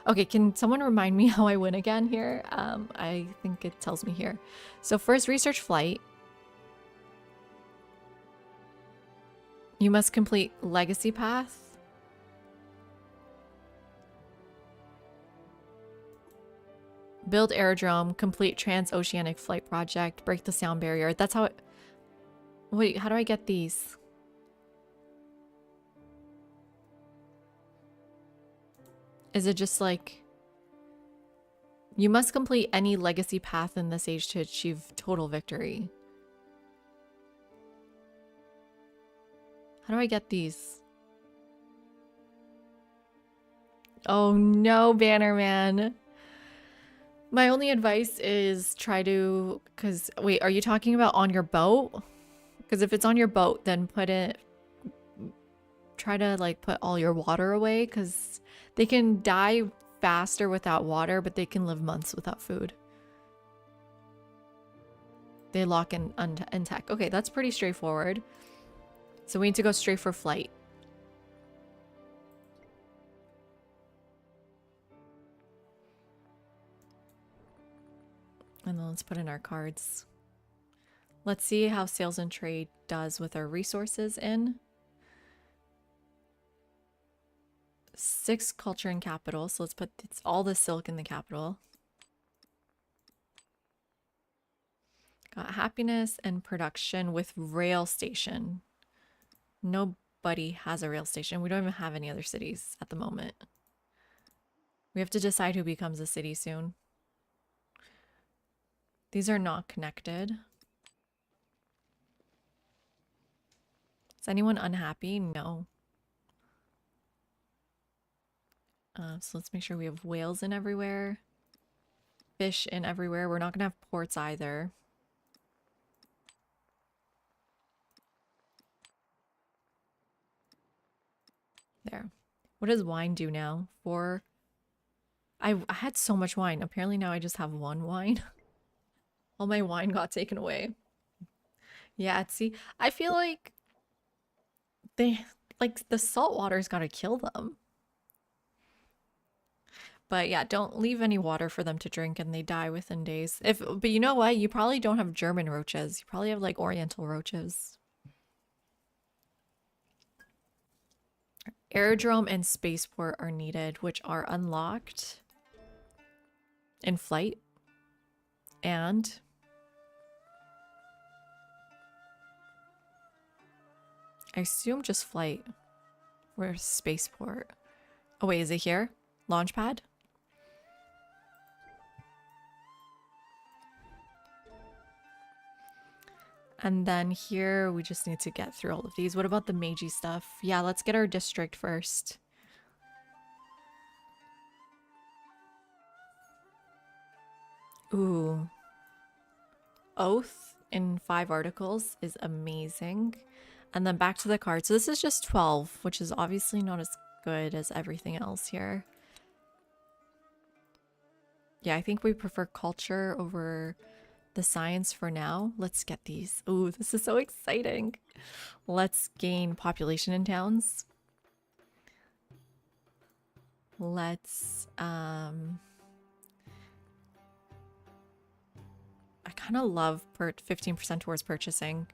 Okay, can someone remind me how I win again here? I think it tells me here. So first, research flight. You must complete legacy path. Build aerodrome, complete transoceanic flight project, break the sound barrier. That's how it... Wait, how do I get these? Is it just like... You must complete any legacy path in this age to achieve total victory. How do I get these? Oh no, Bannerman. My only advice is try to, because wait, are you talking about on your boat? Because if it's on your boat, then try to like put all your water away because they can die faster without water, but they can live months without food. They lock in intact. Okay, that's pretty straightforward. So we need to go straight for flight. And then let's put in our cards. Let's see how sales and trade does with our resources in. 6 culture and capital. So let's put all the silk in the capital. Got happiness and production with rail station. Nobody has a rail station. We don't even have any other cities at the moment. We have to decide who becomes a city soon. These are not connected. Is anyone unhappy? No. So let's make sure we have whales in everywhere. Fish in everywhere. We're not going to have ports either. There. What does wine do now? I had so much wine. Apparently now I just have 1 wine. All my wine got taken away. Yeah, see, I feel like the salt water's got to kill them. But yeah, don't leave any water for them to drink and they die within days. But you know what? You probably don't have German roaches. You probably have like Oriental roaches. Aerodrome and spaceport are needed, which are unlocked in flight. And I assume just flight. Where's spaceport? Oh wait, is it here? Launchpad? And then here, we just need to get through all of these. What about the Meiji stuff? Yeah, let's get our district first. Ooh. Oath in 5 articles is amazing. And then back to the card. So this is just 12, which is obviously not as good as everything else here. Yeah, I think we prefer culture over the science for now. Let's get these. Ooh, this is so exciting. Let's gain population in towns. Let's I kind of love 15% towards purchasing.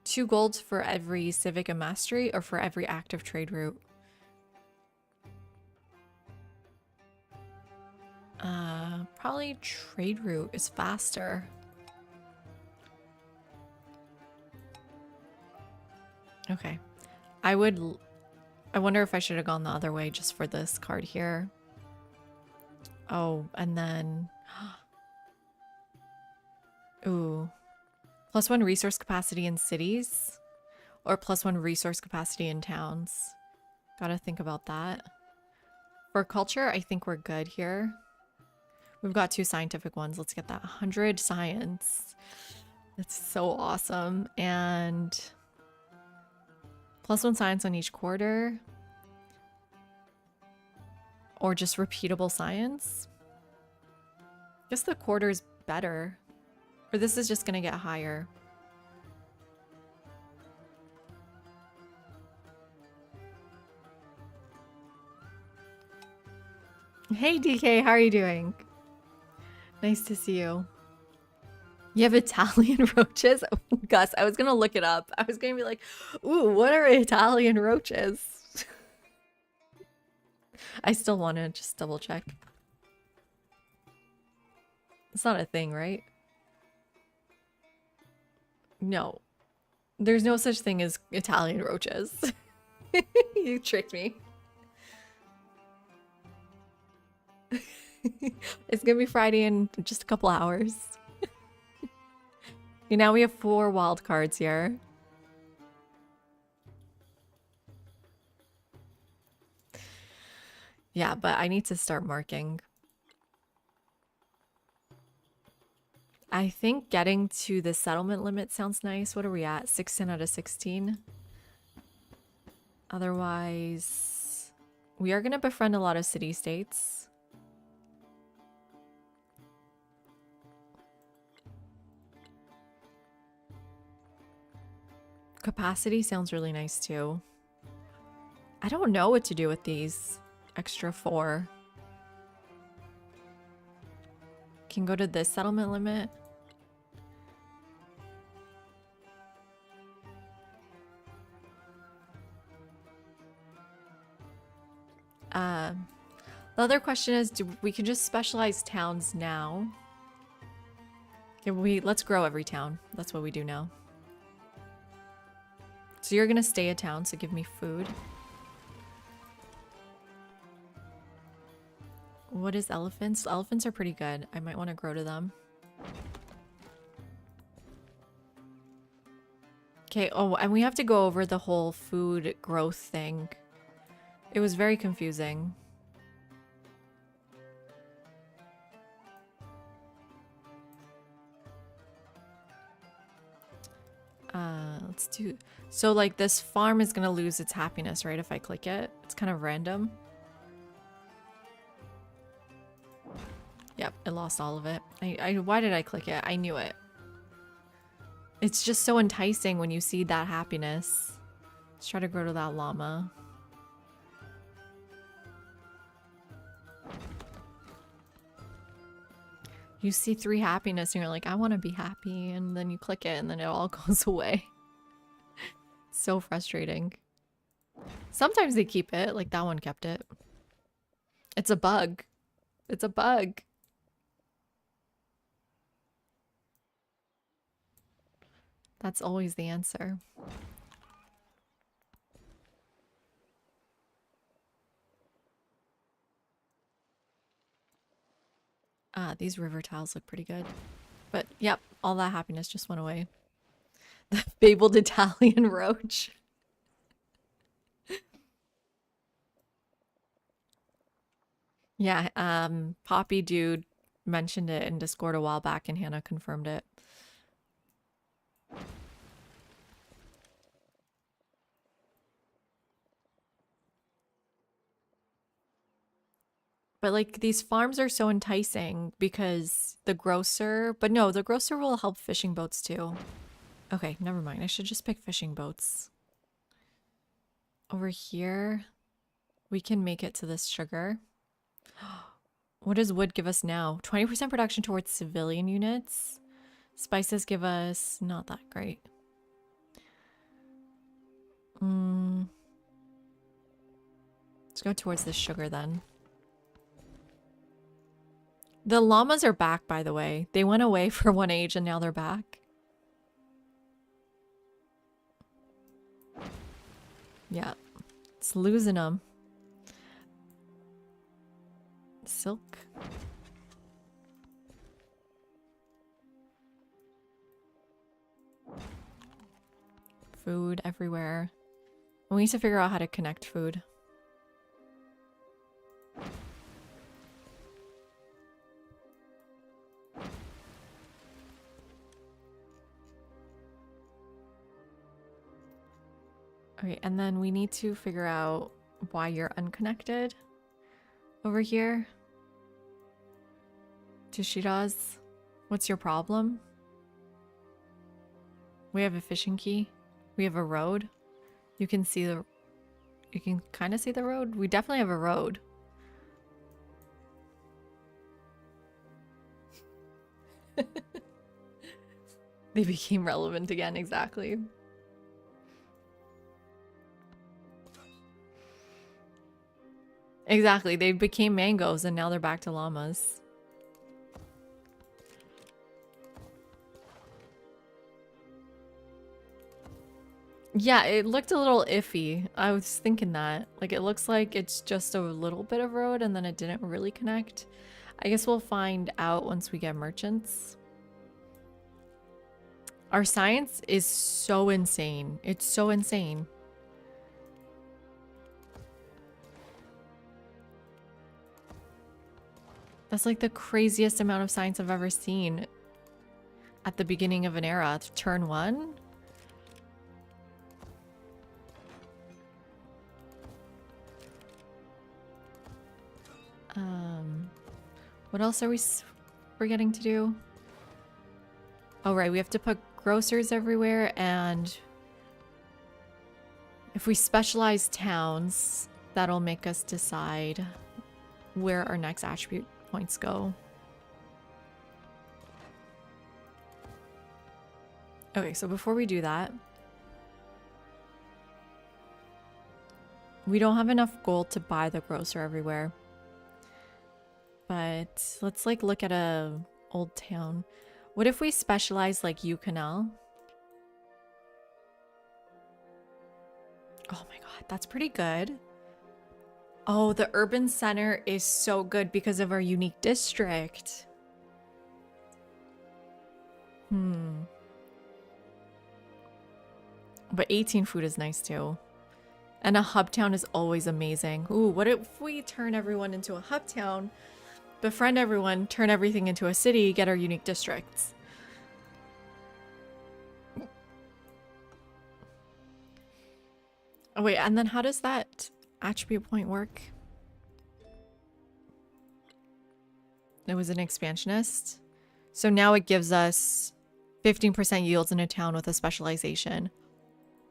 2 golds for every civic and mastery or for every active trade route. Probably trade route is faster. Okay. I wonder if I should have gone the other way just for this card here. Oh, and then ooh. +1 resource capacity in cities or +1 resource capacity in towns. Gotta think about that. For culture, I think we're good here. We've got 2 scientific ones. Let's get that. 100 science. That's so awesome. And +1 science on each quarter. Or just repeatable science. I guess the quarter's better. Or this is just gonna get higher. Hey DK, how are you doing? Nice to see you. You have Italian roaches? Oh, Gus, I was gonna look it up. I was gonna be like, ooh, what are Italian roaches? I still want to just double check. It's not a thing, right? No. There's no such thing as Italian roaches. You tricked me. It's gonna be Friday in just a couple hours. Okay, now we have 4 wild cards here. Yeah, but I need to start marking. I think getting to the settlement limit sounds nice. What are we at? 16 out of 16. Otherwise, we are going to befriend a lot of city-states. Capacity sounds really nice too. I don't know what to do with these extra 4. Can go to this settlement limit. The other question is, we can just specialize towns now. Okay, let's grow every town. That's what we do now. So you're gonna stay a town, so give me food. What is elephants? Elephants are pretty good. I might want to grow to them. Okay, oh, and we have to go over the whole food growth thing. It was very confusing. Let's do... So, like, this farm is gonna lose its happiness, right, if I click it? It's kind of random. Yep, it lost all of it. Why did I click it? I knew it. It's just so enticing when you see that happiness. Let's try to grow to that llama. You see 3 happiness and you're like, I want to be happy, and then you click it and then it all goes away. So frustrating. Sometimes they keep it, like that one kept it. It's a bug. It's a bug. That's always the answer. Ah, these river tiles look pretty good. But yep, all that happiness just went away. The fabled Italian roach. Yeah, Poppy Dude mentioned it in Discord a while back and Hannah confirmed it. But like these farms are so enticing because the grocer, but no, the grocer will help fishing boats too. Okay, never mind. I should just pick fishing boats. Over here, we can make it to this sugar. What does wood give us now? 20% production towards civilian units. Spices give us not that great. Let's go towards this sugar then. The llamas are back, by the way. They went away for one age and now they're back. Yeah, it's losing them. Silk. Food everywhere. We need to figure out how to connect food. Okay, and then we need to figure out why you're unconnected over here to Shiraz. What's your problem? We have a fishing key. We have a road. You can see the... You can kind of see the road. We definitely have a road. They became relevant again, exactly. Exactly, they became mangoes and now they're back to llamas. Yeah, it looked a little iffy. I was thinking that. Like, it looks like it's just a little bit of road and then it didn't really connect. I guess we'll find out once we get merchants. Our science is so insane. It's so insane. That's like the craziest amount of science I've ever seen. at the beginning of an era. Turn 1. What else are we forgetting to do? Oh, right. We have to put grocers everywhere, and if we specialize towns, that'll make us decide where our next attribute points go. Okay, so before we do that, we don't have enough gold to buy the grocer everywhere. But let's like look at a old town. What if we specialize like Ucanal? Oh my god, that's pretty good. Oh, the urban center is so good because of our unique district. But 18 food is nice too. And a hub town is always amazing. Ooh, what if we turn everyone into a hub town? Befriend everyone, turn everything into a city, get our unique districts. Oh wait, and then how does that attribute point work? It was an expansionist. So now it gives us 15% yields in a town with a specialization.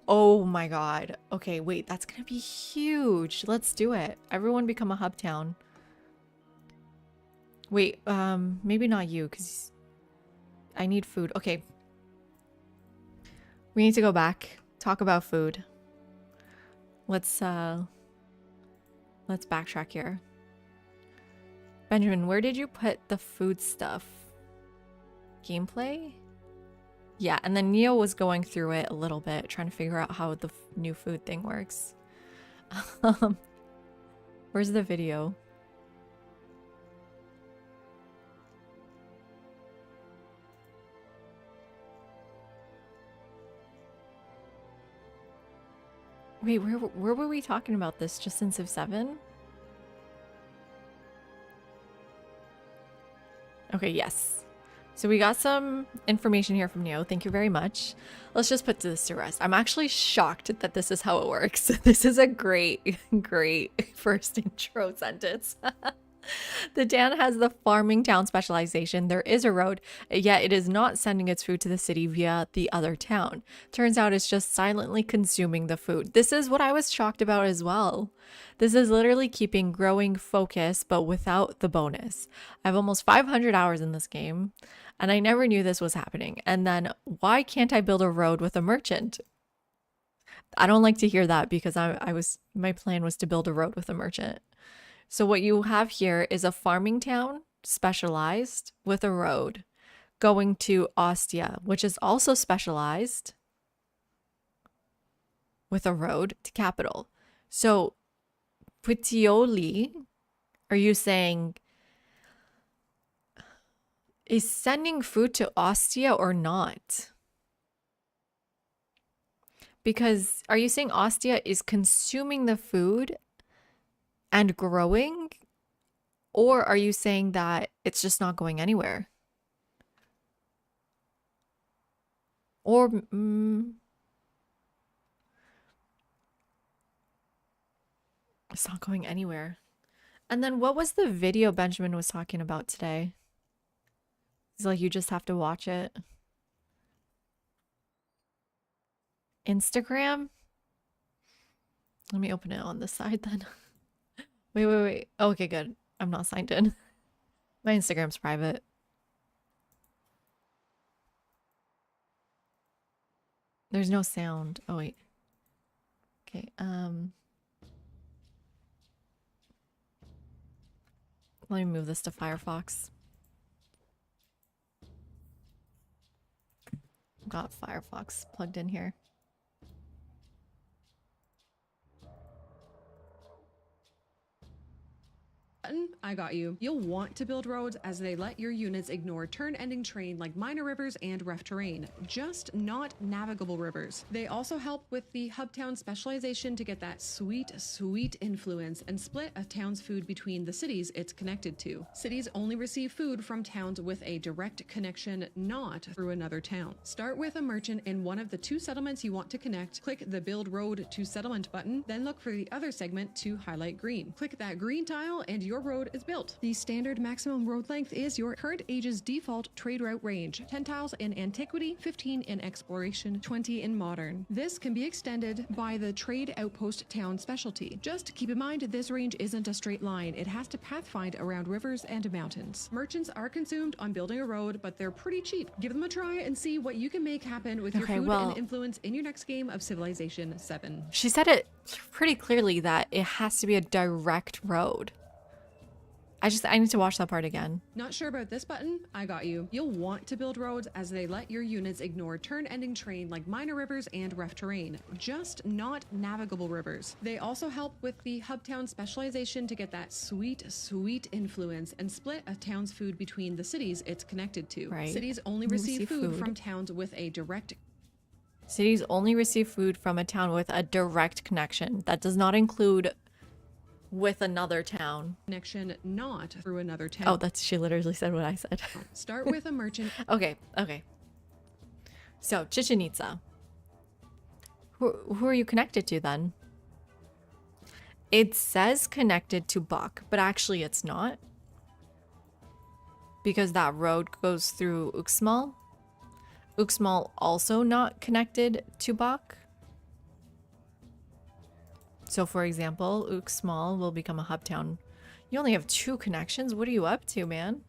Oh my god. Okay, wait, that's gonna be huge. Let's do it. Everyone become a hub town. Wait, maybe not you, because I need food. Okay. We need to go back. Talk about food. Let's backtrack here. Benjamin, where did you put the food stuff? Gameplay? Yeah, and then Neo was going through it a little bit, trying to figure out how the new food thing works. Where's the video? Wait, where were we talking about this? Just in Civ 7? Okay, yes. So we got some information here from Neo. Thank you very much. Let's just put this to rest. I'm actually shocked that this is how it works. This is a great first intro sentence. The Dan has the farming town specialization. There is a road, yet it is not sending its food to the city via the other town. Turns out it's just silently consuming the food. This is what I was shocked about as well. This is literally keeping growing focus, but without the bonus. I have almost 500 hours in this game, and I never knew this was happening. And then why can't I build a road with a merchant? I don't like to hear that because my plan was to build a road with a merchant. So what you have here is a farming town specialized with a road going to Ostia, which is also specialized with a road to capital. So Puteoli, are you saying is sending food to Ostia or not? Because are you saying Ostia is consuming the food and growing, or are you saying that it's just not going anywhere? Or it's not going anywhere. And then what was the video Benjamin was talking about today? He's like, you just have to watch it. Instagram? Let me open it on this side then. Wait. Okay, good. I'm not signed in. My Instagram's private. There's no sound. Oh, wait. Okay, let me move this to Firefox. Got Firefox plugged in here. button, I got you. You'll want to build roads as they let your units ignore turn-ending terrain like minor rivers and rough terrain, just not navigable rivers. They also help with the hub town specialization to get that sweet influence and split a town's food between the cities it's connected to. Cities only receive food from towns with a direct connection, not through another town. Start with a merchant in one of the 2 settlements you want to connect, click the Build Road to Settlement button, then look for the other segment to highlight green. Click that green tile and your road is built. The standard maximum road length is your current age's default trade route range, 10 tiles in antiquity, 15 in exploration, 20 in modern. This can be extended by the trade outpost town specialty. Just keep in mind this range isn't a straight line, it has to pathfind around rivers and mountains. Merchants are consumed on building a road, but they're pretty cheap. Give them a try and see what you can make happen with your food and influence in your next game of Civilization 7. She said it pretty clearly that it has to be a direct road. I need to watch that part again. Not sure about this button? I got you. You'll want to build roads as they let your units ignore turn-ending terrain like minor rivers and rough terrain, just not navigable rivers. They also help with the hub town specialization to get that sweet influence and split a town's food between the cities it's connected to. Right. Cities only receive food from towns with a direct Cities only receive food from a town with a direct connection. That does not include with another town. connection, not through another town. Oh, she literally said what I said. Start with a merchant. Okay. So, Chichen Itza. Who are you connected to then? It says connected to Buck, but actually it's not. Because that road goes through Uxmal. Uxmal also not connected to Buck. So for example, Uxmal will become a hub town. You only have 2 connections? What are you up to, man?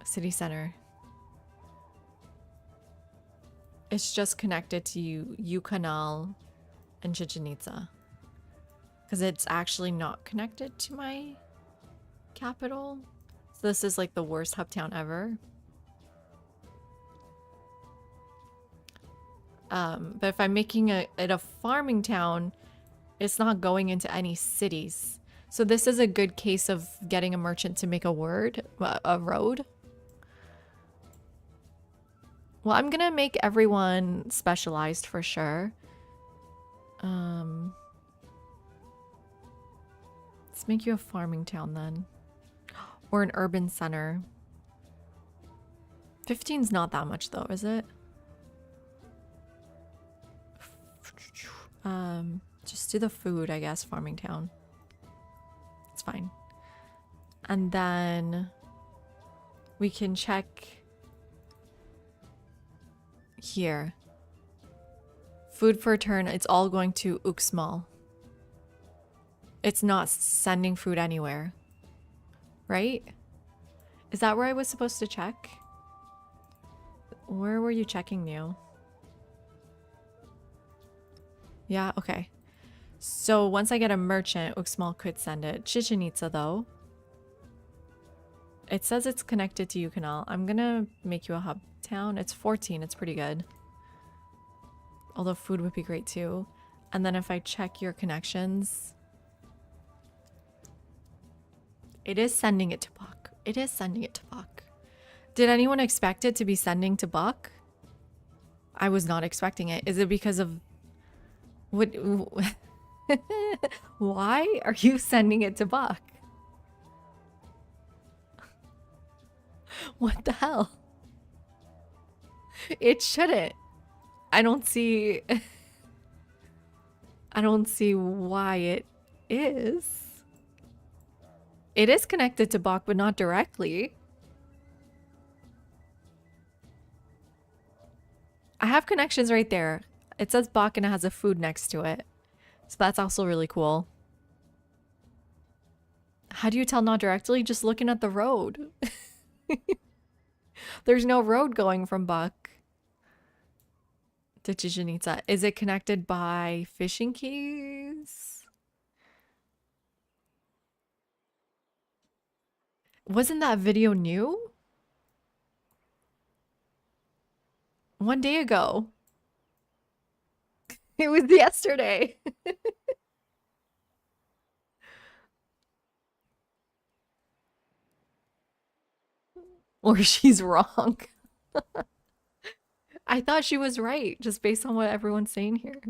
City center. It's just connected to Ucanal and Chichen Itza. Because it's actually not connected to my capital. So this is like the worst hub town ever. But if I'm making it a farming town, it's not going into any cities. So this is a good case of getting a merchant to make a road. Well, I'm gonna make everyone specialized for sure. Let's make you a farming town then. Or an urban center. 15's not that much though, is it? Just do the food, I guess, farming town. It's fine. And then we can check here. Food for a turn, it's all going to Uxmal. It's not sending food anywhere. Right? Is that where I was supposed to check? Where were you checking, Neo? Yeah, okay. So once I get a merchant, Uxmal could send it. Chichen Itza, though. It says it's connected to Ucanal. I'm gonna make you a hub town. It's 14. It's pretty good. Although food would be great too. And then if I check your connections... It is sending it to Buck. It is sending it to Buck. Did anyone expect it to be sending to Buck? I was not expecting it. Is it because of... What? Why are you sending it to Buck? What the hell? It shouldn't. I don't see why it is. It is connected to Buck, but not directly. I have connections right there. It says Buck and it has a food next to it. So that's also really cool. How do you tell not directly? Just looking at the road. There's no road going from Buck to Chichen Itza. Is it connected by fishing keys? Wasn't that video new? 1 day ago. It was yesterday. Or she's wrong. I thought she was right, just based on what everyone's saying here.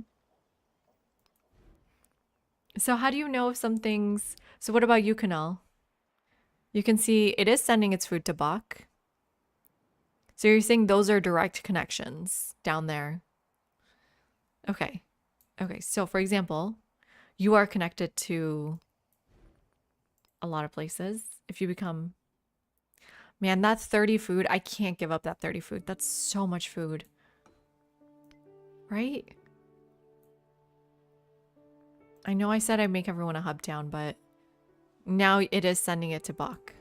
So how do you know if something's... So what about you, Canal? You can see it is sending its food to Bach. So you're saying those are direct connections down there. Okay. Okay, so for example, you are connected to a lot of places. If you become... Man, that's 30 food. I can't give up that 30 food. That's so much food. Right? I know I said I'd make everyone a hub town, but now it is sending it to Bach.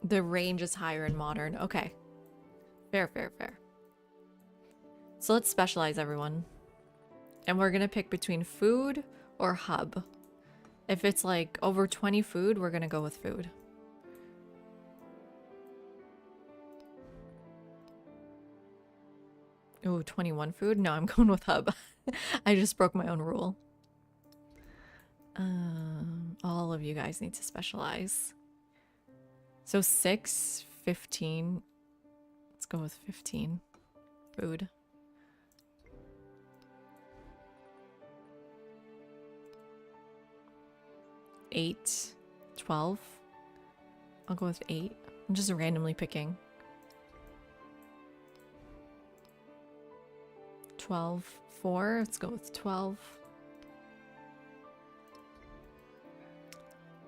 The range is higher in modern. Okay. Fair, fair, fair. So let's specialize everyone. And we're going to pick between food or hub. If it's like over 20 food, we're going to go with food. Ooh, 21 food? No, I'm going with hub. I just broke my own rule. All of you guys need to specialize. So 6, 15. Let's go with 15. Food. Eight, 12. I'll go with 8. I'm just randomly picking. 12, 4. Let's go with 12.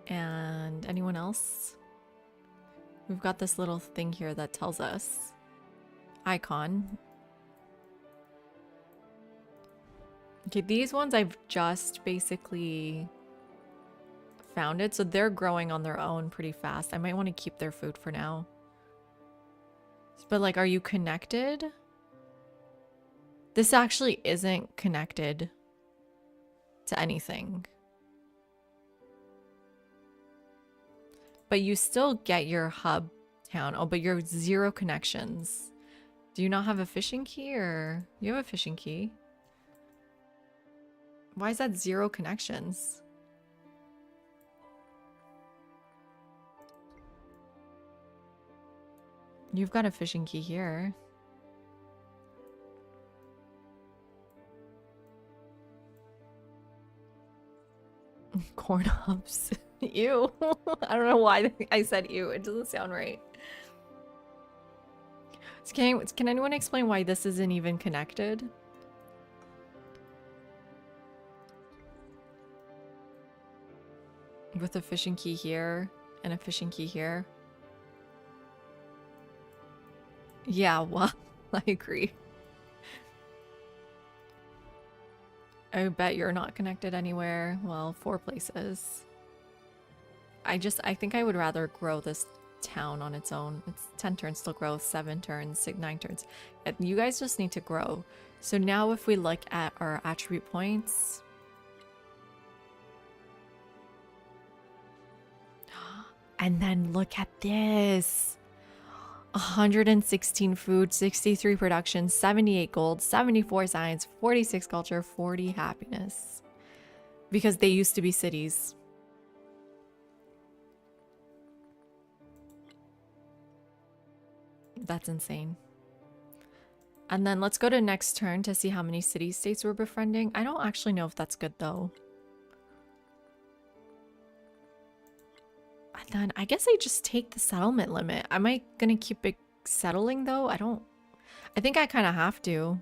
And anyone else? We've got this little thing here that tells us. Icon. Okay, these ones I've just basically founded, so they're growing on their own pretty fast. I might want to keep their food for now. But like, are you connected? This actually isn't connected to anything. But you still get your hub town. Oh, but you're 0 connections. Do you not have a fishing key, or you have a fishing key? Why is that 0 connections? You've got a fishing key here. Corn hubs. Ew. I don't know why I said ew. It doesn't sound right. So can anyone explain why this isn't even connected? With a fishing key here and a fishing key here. Yeah, well, I agree. I bet you're not connected anywhere. Well, 4 places. I think I would rather grow this town on its own. It's 10 turns to grow, 7 turns, 6, 9 turns. You guys just need to grow. So now if we look at our attribute points. And then look at this. 116 food, 63 production, 78 gold, 74 science, 46 culture, 40 happiness. Because they used to be cities. That's insane. And then let's go to next turn to see how many city-states we're befriending. I don't actually know if that's good though. And then I guess I just take the settlement limit. Am I gonna keep it settling though? I think I kind of have to.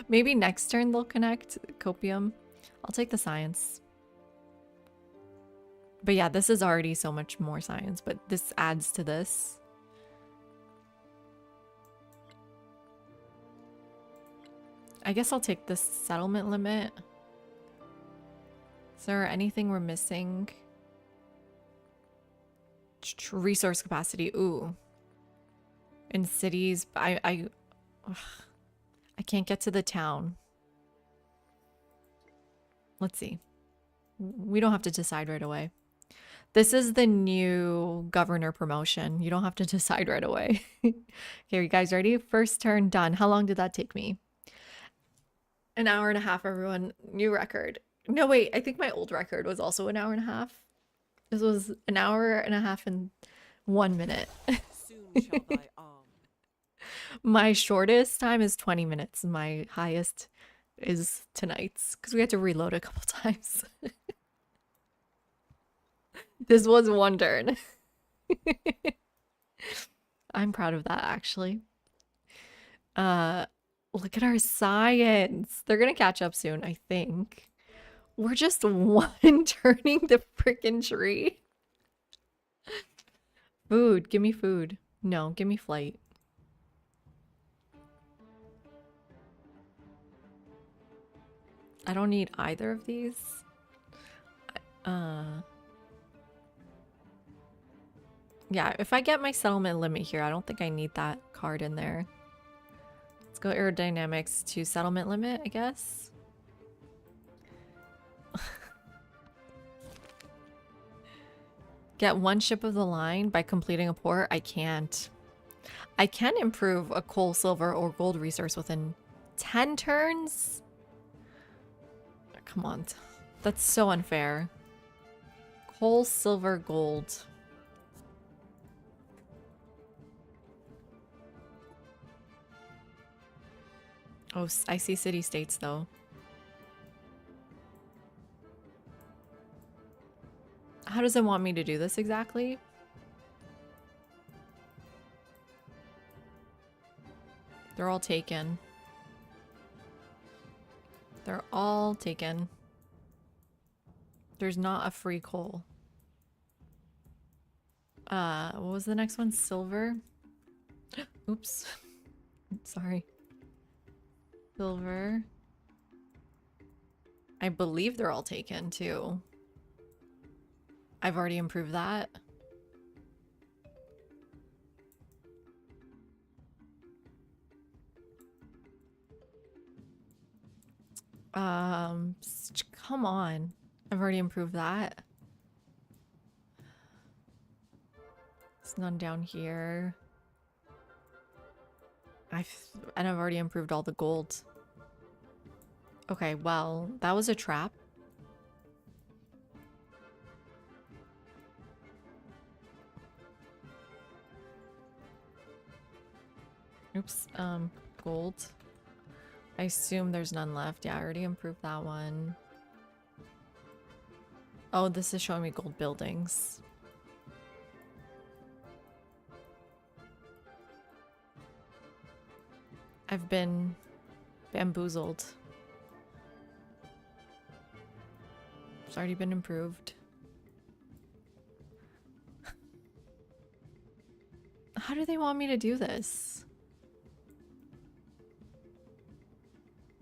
Maybe next turn they'll connect copium. I'll take the science. But yeah, this is already so much more science, but this adds to this. I guess I'll take this settlement limit. Is there anything we're missing? Resource capacity. Ooh. In cities, I can't get to the town. Let's see. We don't have to decide right away. This is the new governor promotion. You don't have to decide right away. Okay, are you guys ready? First turn done. How long did that take me? An hour and a half, everyone. New record. No, wait, I think my old record was also an hour and a half. This was an hour and a half and 1 minute. Soon shall thy arm. My shortest time is 20 minutes. My highest is tonight's because we had to reload a couple times. This was one turn. I'm proud of that, actually. Look at our science. They're gonna catch up soon, I think. We're just one turning the freaking tree. Food. Give me food. No, give me flight. I don't need either of these. Yeah, if I get my settlement limit here, I don't think I need that card in there. Let's go aerodynamics to settlement limit, I guess. Get one ship of the line by completing a port? I can't. I can improve a coal, silver, or gold resource within 10 turns? Come on. That's so unfair. Coal, silver, gold. Oh, I see city-states, though. How does it want me to do this exactly? They're all taken. They're all taken. There's not a free coal. What was the next one? Silver? Oops. Sorry. Silver. I believe they're all taken too. I've already improved that. Come on. I've already improved that. There's none down here. And I've already improved all the gold. Okay, well, that was a trap. Oops, gold. I assume there's none left. Yeah, I already improved that one. Oh, this is showing me gold buildings. I've been bamboozled. It's already been improved. How do they want me to do this?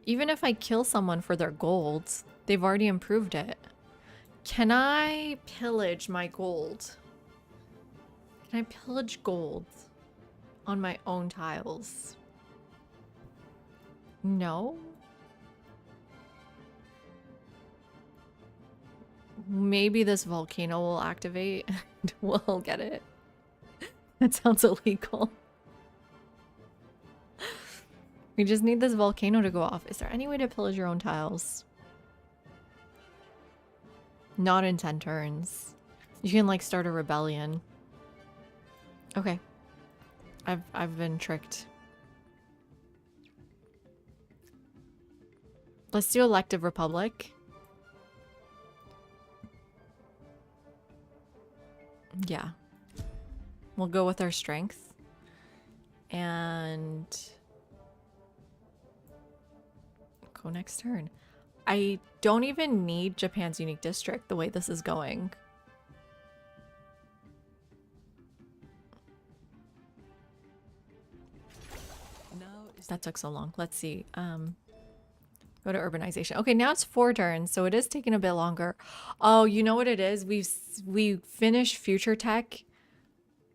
Even if I kill someone for their gold, they've already improved it. Can I pillage my gold? Can I pillage gold on my own tiles? No. Maybe this volcano will activate and we'll get it. That sounds illegal. We just need this volcano to go off. Is there any way to pillage your own tiles? Not in 10 turns. You can like start a rebellion. Okay. I've been tricked. Let's do elective republic. Yeah. We'll go with our strength. And go next turn. I don't even need Japan's unique district the way this is going. That took so long. Let's see. Go to urbanization. Okay, now it's 4 turns, so it is taking a bit longer. Oh, you know what it is? We finished future tech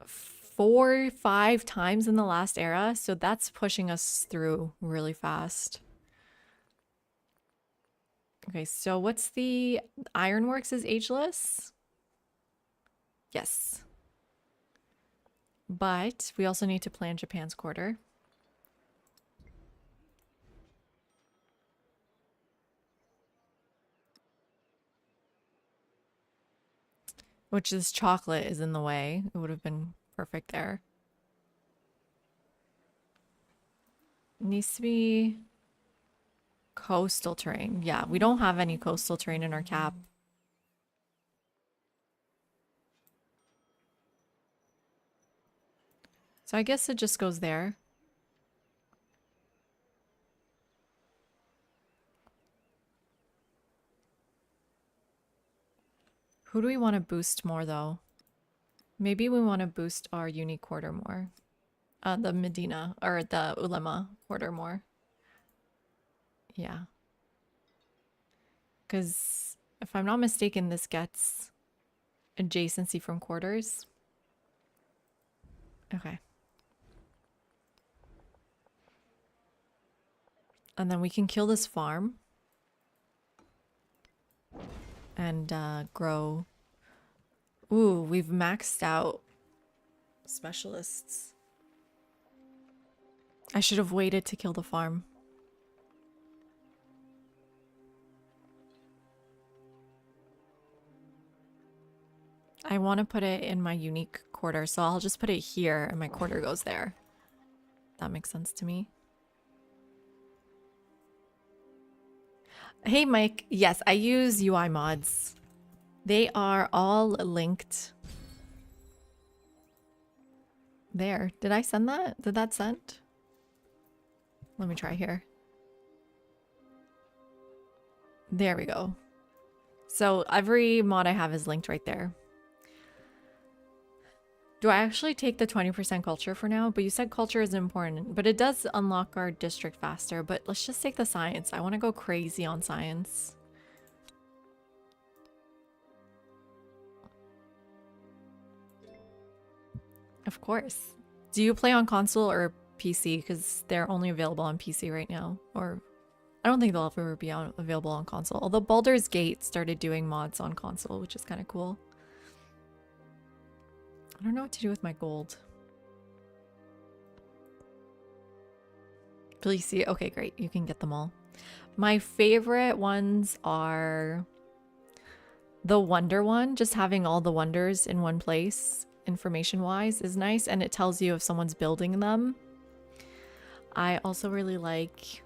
4, 5 times in the last era, so that's pushing us through really fast. Okay, so what's the Ironworks is ageless? Yes. But we also need to plan Japan's quarter. Which is chocolate is in the way. It would have been perfect there. Needs to be coastal terrain. Yeah, we don't have any coastal terrain in our cap. So I guess it just goes there. Who do we want to boost more though? Maybe we want to boost our unique quarter more. The Medina or the Ulema quarter more. Yeah. Because if I'm not mistaken, this gets adjacency from quarters. Okay. And then we can kill this farm. And grow. Ooh, we've maxed out specialists. I should have waited to kill the farm. I want to put it in my unique quarter, so I'll just put it here and my quarter goes there. That makes sense to me. Hey Mike, yes, I use UI mods. They are all linked. There, did I send that? Did that send? Let me try here. There we go. So every mod I have is linked right there. Do I actually take the 20% culture for now? But you said culture is important, but it does unlock our district faster. But let's just take the science. I want to go crazy on science. Of course. Do you play on console or PC? Because they're only available on PC right now. Or I don't think they'll ever be available on console. Although Baldur's Gate started doing mods on console, which is kind of cool. I don't know what to do with my gold. Please see. Okay, great. You can get them all. My favorite ones are the wonder one. Just having all the wonders in one place, information-wise, is nice. And it tells you if someone's building them. I also really like...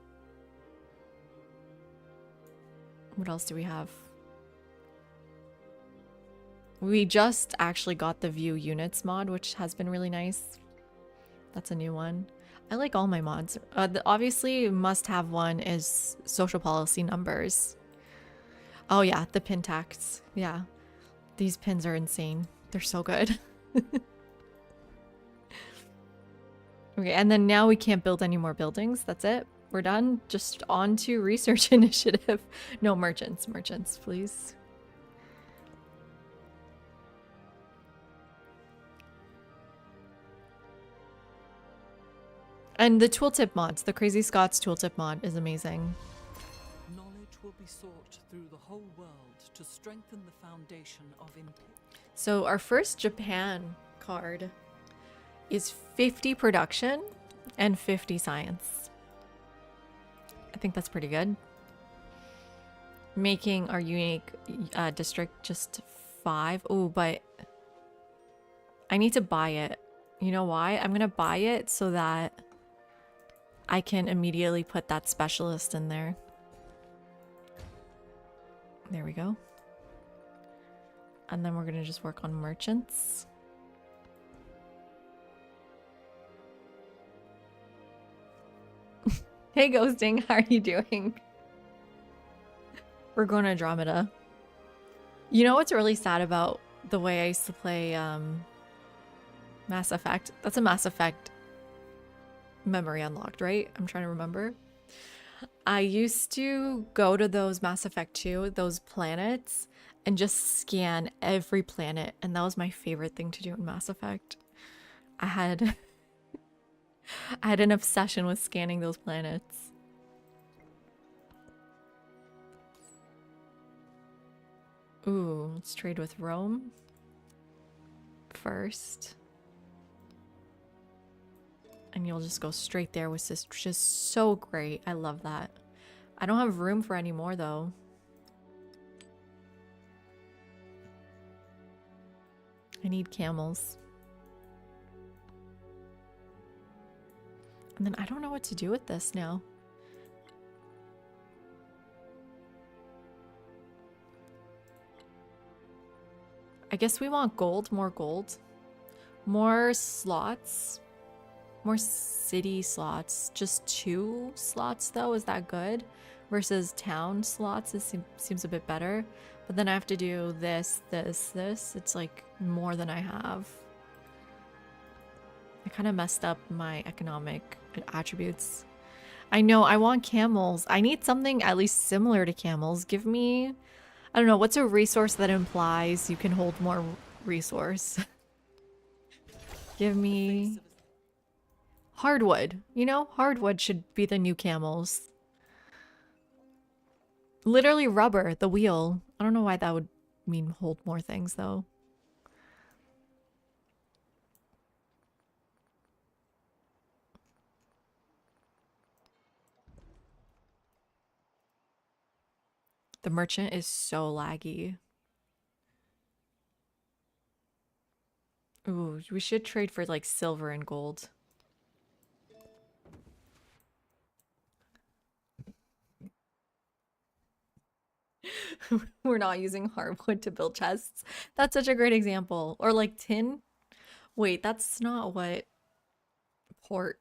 What else do we have? We just actually got the view units mod, which has been really nice. That's a new one. I like all my mods. Obviously, must-have one is social policy numbers. Oh yeah, the pin tax. Yeah. These pins are insane. They're so good. Okay, and then now we can't build any more buildings. That's it. We're done. Just on to research initiative. No, merchants. Merchants, please. And the tooltip mods, the Crazy Scots tooltip mod is amazing. Knowledge will be sought through the whole world to strengthen the foundation of input. So our first Japan card is 50 production and 50 science. I think that's pretty good. Making our unique district just 5. Oh, but I need to buy it. You know why? I'm gonna buy it so that I can immediately put that specialist in there. There we go. And then we're gonna just work on merchants. Hey Ghosting, how are you doing? We're going to Andromeda. You know what's really sad about the way I used to play Mass Effect? That's a Mass Effect memory unlocked, right? I'm trying to remember. I used to go to those Mass Effect 2, those planets, and just scan every planet. And that was my favorite thing to do in Mass Effect. I had an obsession with scanning those planets. Ooh, let's trade with Rome. first. And you'll just go straight there, which is just so great. I love that. I don't have room for any more though. I need camels. And then I don't know what to do with this now. I guess we want gold, more slots, more city slots. Just 2 slots though, is that good? Versus town slots, it seems a bit better. But then I have to do this. It's like more than I have. I kind of messed up my economic attributes. I know, I want camels. I need something at least similar to camels. Give me... I don't know, what's a resource that implies you can hold more resource? Give me... hardwood. You know, hardwood should be the new camels. Literally rubber, the wheel. I don't know why that would mean hold more things, though. The merchant is so laggy. Ooh, we should trade for like silver and gold. We're not using hardwood to build chests. That's such a great example. Or like tin. Wait, that's not what port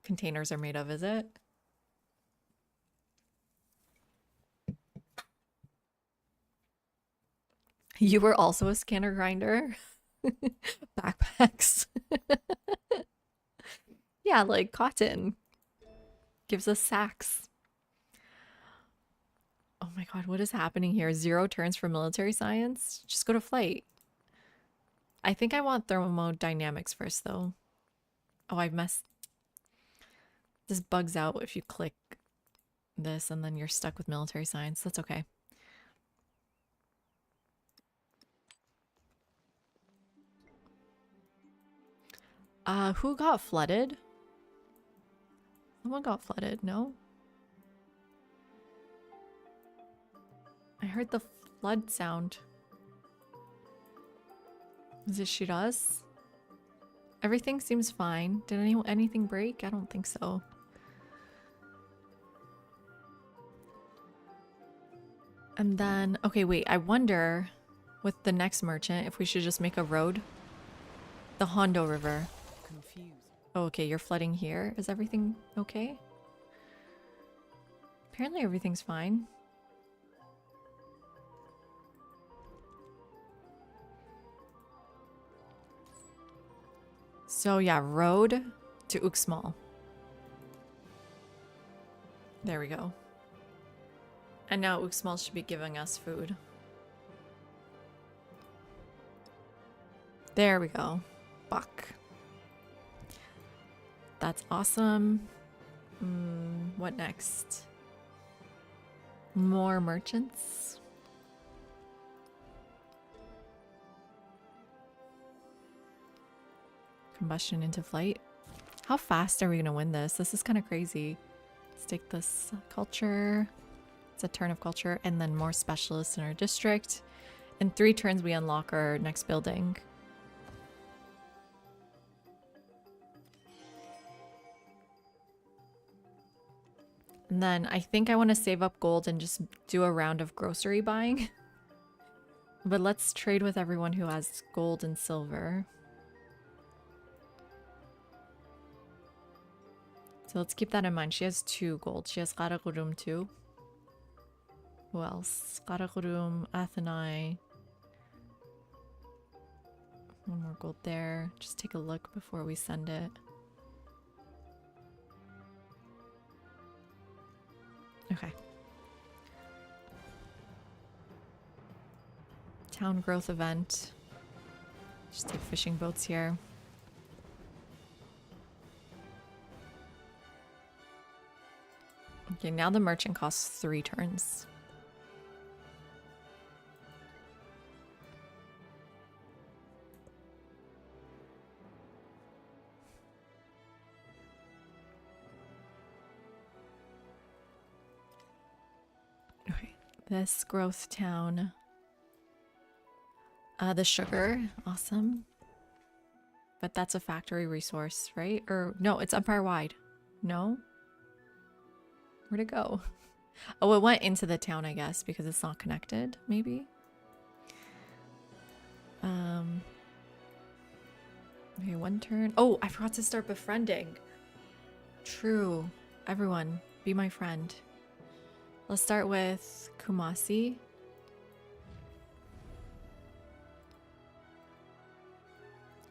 containers are made of, is it? You were also a scanner grinder? Backpacks. Yeah, like cotton. Gives us sacks. Oh my god, what is happening here? 0 turns for military science? Just go to flight. I think I want thermodynamics first, though. Oh, I've messed... This bugs out if you click this and then you're stuck with military science. That's okay. Who got flooded? Someone got flooded, no? I heard the flood sound. Is it Shiraz? Everything seems fine. Did anything break? I don't think so. And then, okay, wait, I wonder with the next merchant if we should just make a road. The Hondo River. Confused. Oh, okay, you're flooding here. Is everything okay? Apparently everything's fine. So yeah, road to Uxmal. There we go. And now Uxmal should be giving us food. There we go. Buck. That's awesome. What next? More merchants. Combustion into flight. How fast are we gonna win this? This is kind of crazy. Let's take this culture. It's a turn of culture, and then more specialists in our district. In 3 turns, we unlock our next building. And then I think I want to save up gold and just do a round of grocery buying. But let's trade with everyone who has gold and silver. So let's keep that in mind. She has 2 gold. She has Karakurum too. Who else? Karakurum, Athenai. 1 more gold there. Just take a look before we send it. Okay. Town growth event. Just take fishing boats here. Okay, now the merchant costs 3 turns. This growth town. The sugar, awesome. But that's a factory resource, right? Or no, it's Empire wide. No? Where'd it go? Oh, it went into the town, I guess, because it's not connected, maybe? Okay, one turn. Oh, I forgot to start befriending. True. Everyone, be my friend. Let's start with Kumasi.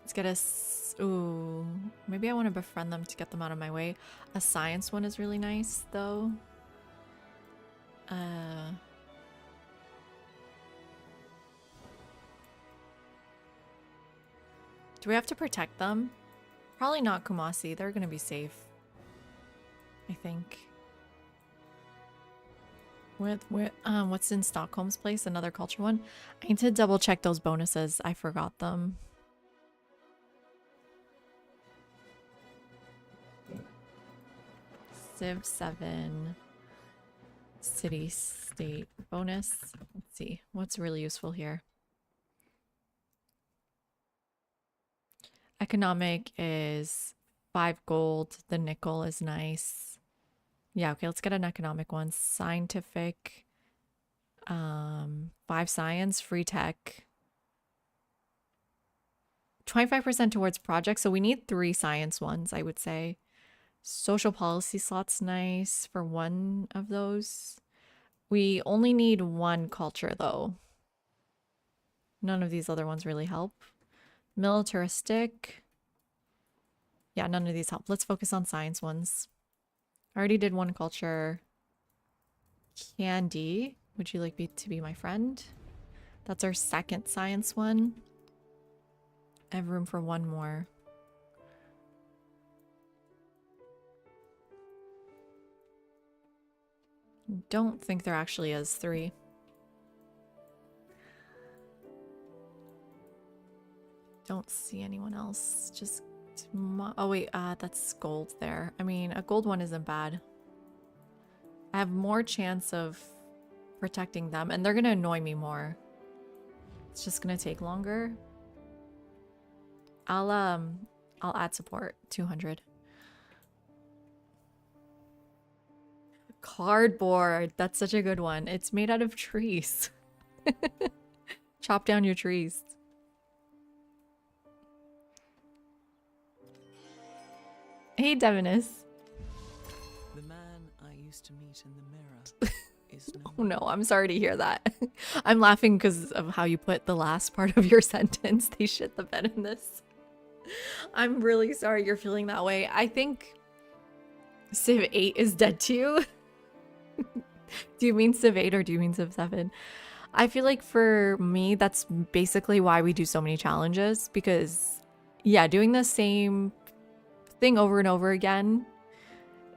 Let's get us. Ooh, maybe I want to befriend them to get them out of my way. A science one is really nice, though. Do we have to protect them? Probably not Kumasi. They're gonna be safe, I think. What's in Stockholm's place? Another culture one? I need to double check those bonuses. I forgot them. Civ 7 city state bonus. Let's see what's really useful here. Economic is 5 gold. The nickel is nice. Yeah, okay, let's get an economic one. Scientific, 5 science, free tech, 25% towards projects. So we need 3 science ones, I would say. Social policy slot's nice for one of those. We only need 1 culture though. None of these other ones really help. Militaristic. Yeah, none of these help. Let's focus on science ones. I already did 1 culture. Candy. Would you like me to be my friend? That's our 2nd science one. I have room for 1 more. Don't think there actually is 3. Don't see anyone else. Just oh wait, that's gold there. I mean, a gold one isn't bad. I have more chance of protecting them, and they're gonna annoy me more. It's just gonna take longer. I'll add support 200. Cardboard. That's such a good one. It's made out of trees. Chop down your trees. Hey, Devinus. The man I used to meet in the mirror is no Oh no, I'm sorry to hear that. I'm laughing because of how you put the last part of your sentence. They shit the bed in this. I'm really sorry you're feeling that way. I think Civ 8 is dead to you. Do you mean Civ 8 or do you mean Civ 7? I feel like for me, that's basically why we do so many challenges. Because, yeah, doing the same thing over and over again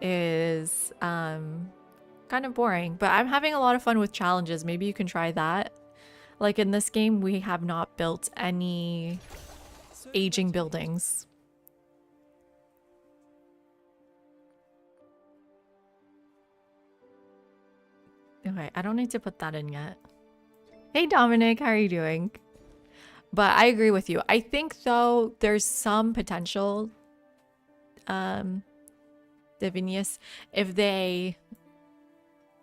is kind of boring. But I'm having a lot of fun with challenges. Maybe you can try that. Like in this game, we have not built any aging buildings. Okay, I don't need to put that in yet. Hey Dominic, how are you doing? But I agree with you. I think though there's some potential, Divinius, if they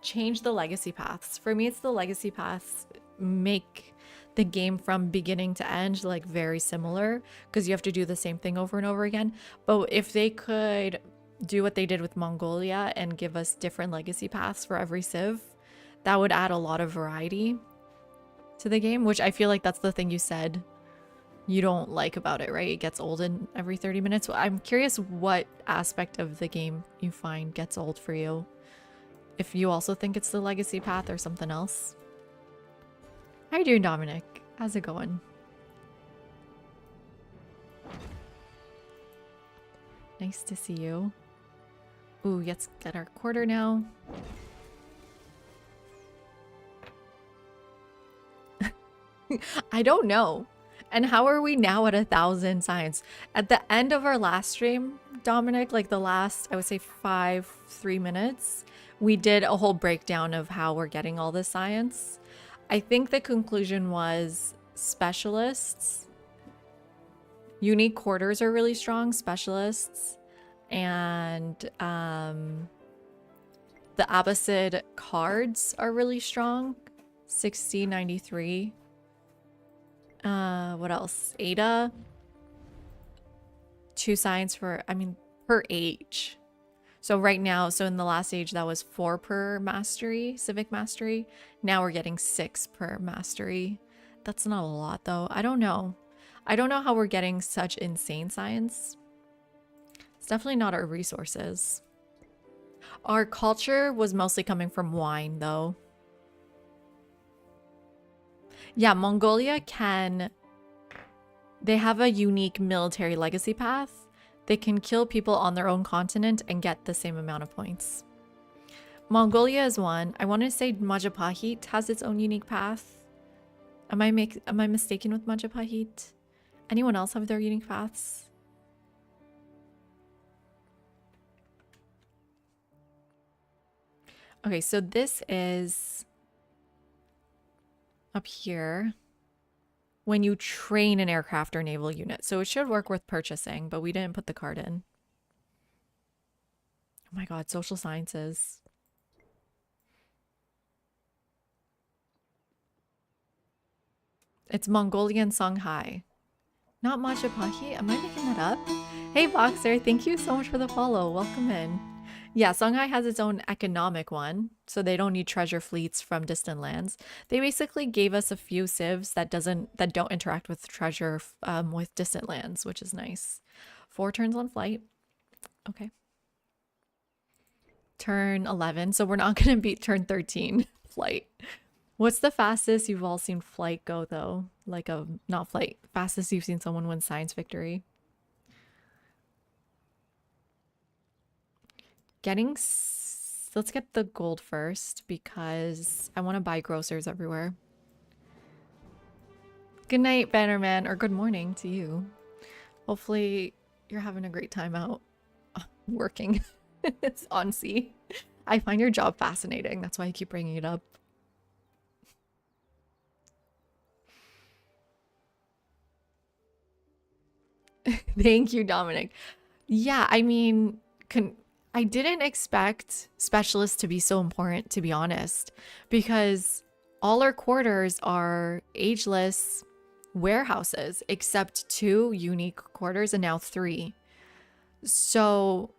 change the legacy paths. For me, it's the legacy paths make the game from beginning to end like very similar because you have to do the same thing over and over again. But if they could do what they did with Mongolia and give us different legacy paths for every civ, that would add a lot of variety to the game, which I feel like that's the thing you said you don't like about it, right? It gets old in every 30 minutes. I'm curious what aspect of the game you find gets old for you. If you also think it's the legacy path or something else. How you doing, Dominic? How's it going? Nice to see you. Ooh, let's get our quarter now. I don't know. And how are we now at 1,000 science? At the end of our last stream, Dominic, like the last, I would say 3 minutes, we did a whole breakdown of how we're getting all this science. I think the conclusion was specialists. Unique quarters are really strong, specialists. And the Abbasid cards are really strong. 60, 93. What else? Ada. 2 science for, I mean, per age. So right now, so in the last age, that was 4 per mastery, civic mastery. Now we're getting 6 per mastery. That's not a lot though. I don't know. I don't know how we're getting such insane science. It's definitely not our resources. Our culture was mostly coming from wine though. Yeah, Mongolia can... They have a unique military legacy path. They can kill people on their own continent and get the same amount of points. Mongolia is one. I want to say Majapahit has its own unique path. Am I mistaken with Majapahit? Anyone else have their unique paths? Okay, so this is up here. When you train an aircraft or naval unit. So it should work with purchasing, but we didn't put the card in. Oh my god, social sciences. It's Mongolian Songhai. Not Majapahit? Am I making that up? Hey Boxer, thank you so much for the follow. Welcome in. Yeah, Songhai has its own economic one, so they don't need treasure fleets from distant lands. They basically gave us a few civs that don't interact with treasure with distant lands, which is nice. 4 turns on flight. Okay. Turn 11, so we're not going to beat turn 13 flight. What's the fastest you've all seen flight go though? Like not flight, fastest you've seen someone win science victory? Let's get the gold first because I want to buy grocers everywhere. Good night, Bannerman, or good morning to you. Hopefully you're having a great time out working. It's on sea. I find your job fascinating. That's why I keep bringing it up. Thank you, Dominic. Yeah, I mean, I didn't expect specialists to be so important, to be honest, because all our quarters are ageless warehouses, except 2 unique quarters and now 3. So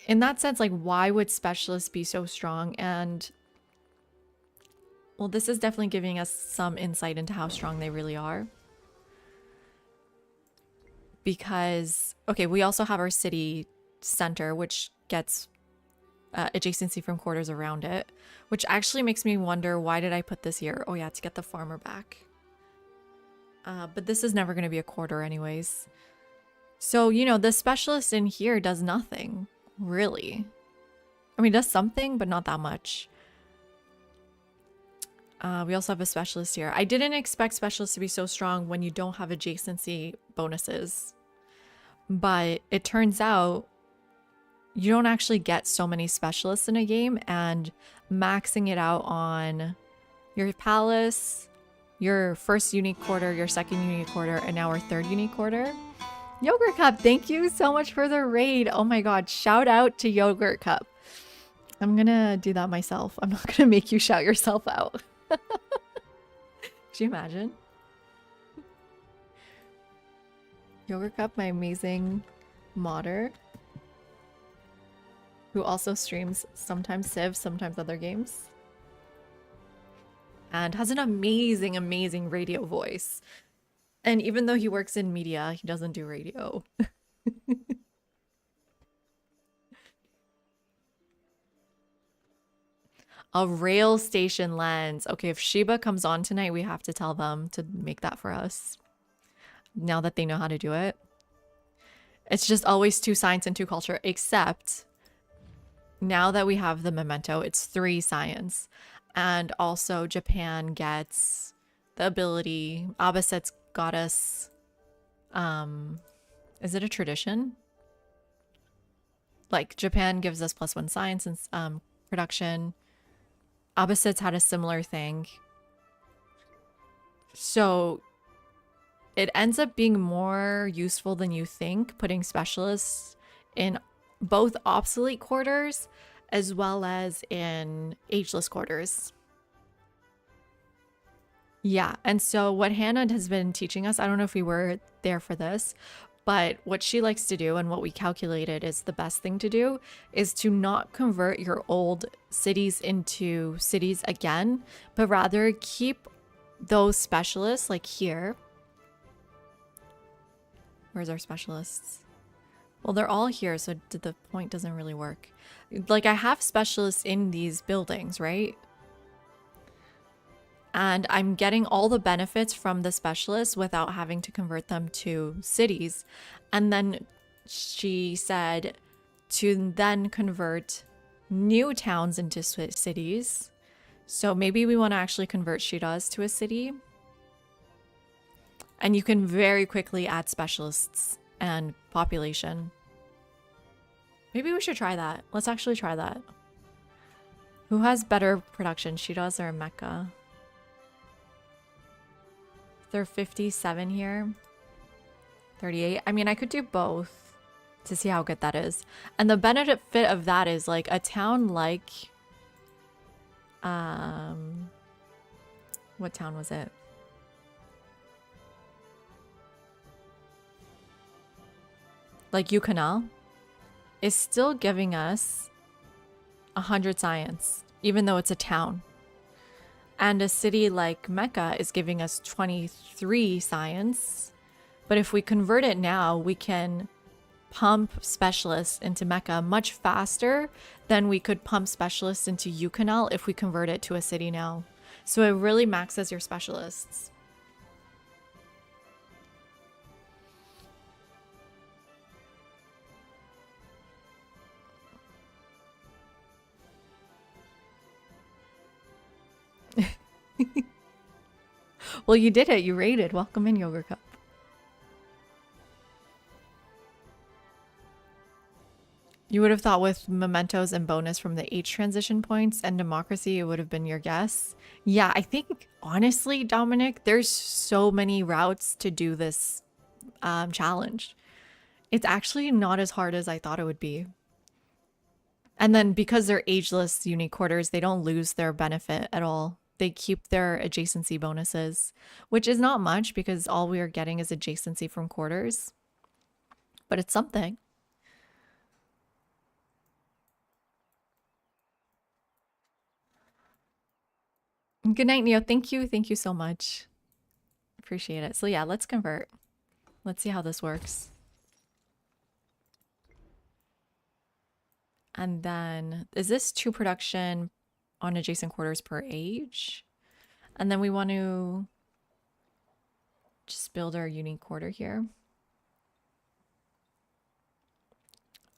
in that sense, like, why would specialists be so strong? And well, this is definitely giving us some insight into how strong they really are. Because, okay, we also have our city center, which gets adjacency from quarters around it, which actually makes me wonder, why did I put this here? Oh yeah, to get the farmer back. But this is never going to be a quarter anyways. So, you know, the specialist in here does nothing, really. I mean, does something, but not that much. We also have a specialist here. I didn't expect specialists to be so strong when you don't have adjacency bonuses. But it turns out you don't actually get so many specialists in a game, and maxing it out on your palace, your first unique quarter, your second unique quarter, and now our third unique quarter. Yogurt Cup, thank you so much for the raid. Oh my god, shout out to Yogurt Cup. I'm gonna do that myself. I'm not gonna make you shout yourself out. Could you imagine? Yogurt Cup, my amazing modder, who also streams sometimes Civ, sometimes other games, and has an amazing, amazing radio voice. And even though he works in media, he doesn't do radio. A rail station lens. Okay, if Shiba comes on tonight, we have to tell them to make that for us. Now that they know how to do it. It's just always 2 science and 2 culture, except now that we have the memento, it's 3 science. And also Japan gets the ability, Abbasid's got us, is it a tradition? like Japan gives us +1 science and production. Abbasids had a similar thing. So it ends up being more useful than you think, putting specialists in both obsolete quarters as well as in ageless quarters. Yeah, and so what Hannah has been teaching us, I don't know if we were there for this, but what she likes to do and what we calculated is the best thing to do is to not convert your old cities into cities again, but rather keep those specialists like here. Where's our specialists? Well, they're all here, so the point doesn't really work. Like I have specialists in these buildings, right? And I'm getting all the benefits from the specialists without having to convert them to cities. And then she said to then convert new towns into cities. So maybe we want to actually convert Shiraz to a city. And you can very quickly add specialists and population. Maybe we should try that. Let's actually try that. Who has better production, Shiraz or Mecca? They're 57 here. 38. I mean, I could do both to see how good that is. And the benefit of that is like a town like what town was it? Like Yukonal is still giving us 100 science, even though it's a town. And a city like Mecca is giving us 23 science. But if we convert it now, we can pump specialists into Mecca much faster than we could pump specialists into Yukonal if we convert it to a city now. So it really maxes your specialists. Well, you did it. You rated. Welcome in, Yogurt Cup. You would have thought with mementos and bonus from the H transition points and democracy, it would have been your guess. Yeah, I think, honestly, Dominic, there's so many routes to do this challenge. It's actually not as hard as I thought it would be. And then because they're ageless unique quarters, they don't lose their benefit at all. They keep their adjacency bonuses, which is not much because all we are getting is adjacency from quarters. But it's something. Good night, Neo. Thank you. Thank you so much. Appreciate it. So yeah, let's convert. Let's see how this works. And then, is this 2 production on adjacent quarters per age? And then we want to just build our unique quarter here.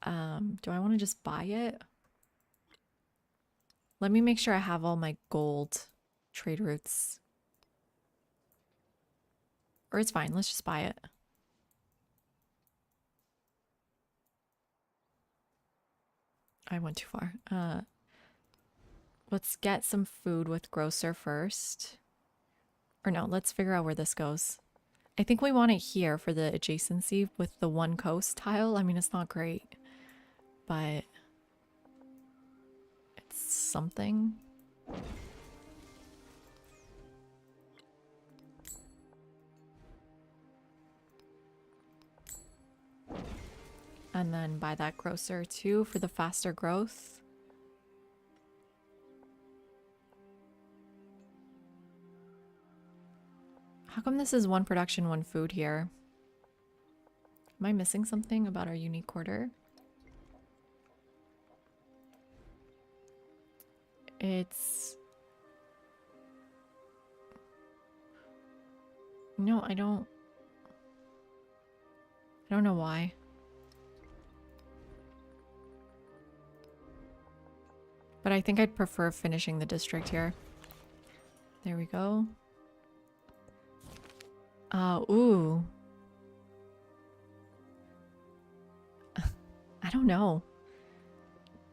Do I want to just buy it? Let me make sure I have all my gold trade routes. Or it's fine. Let's just buy it. I went too far. Let's get some food with grocer first. Or no, let's figure out where this goes. I think we want it here for the adjacency with the one coast tile. I mean, it's not great, but it's something. And then buy that grocer too for the faster growth. How come this is 1 production, 1 food here? Am I missing something about our unique quarter? It's... No, I don't know why. But I think I'd prefer finishing the district here. There we go. Ooh. I don't know.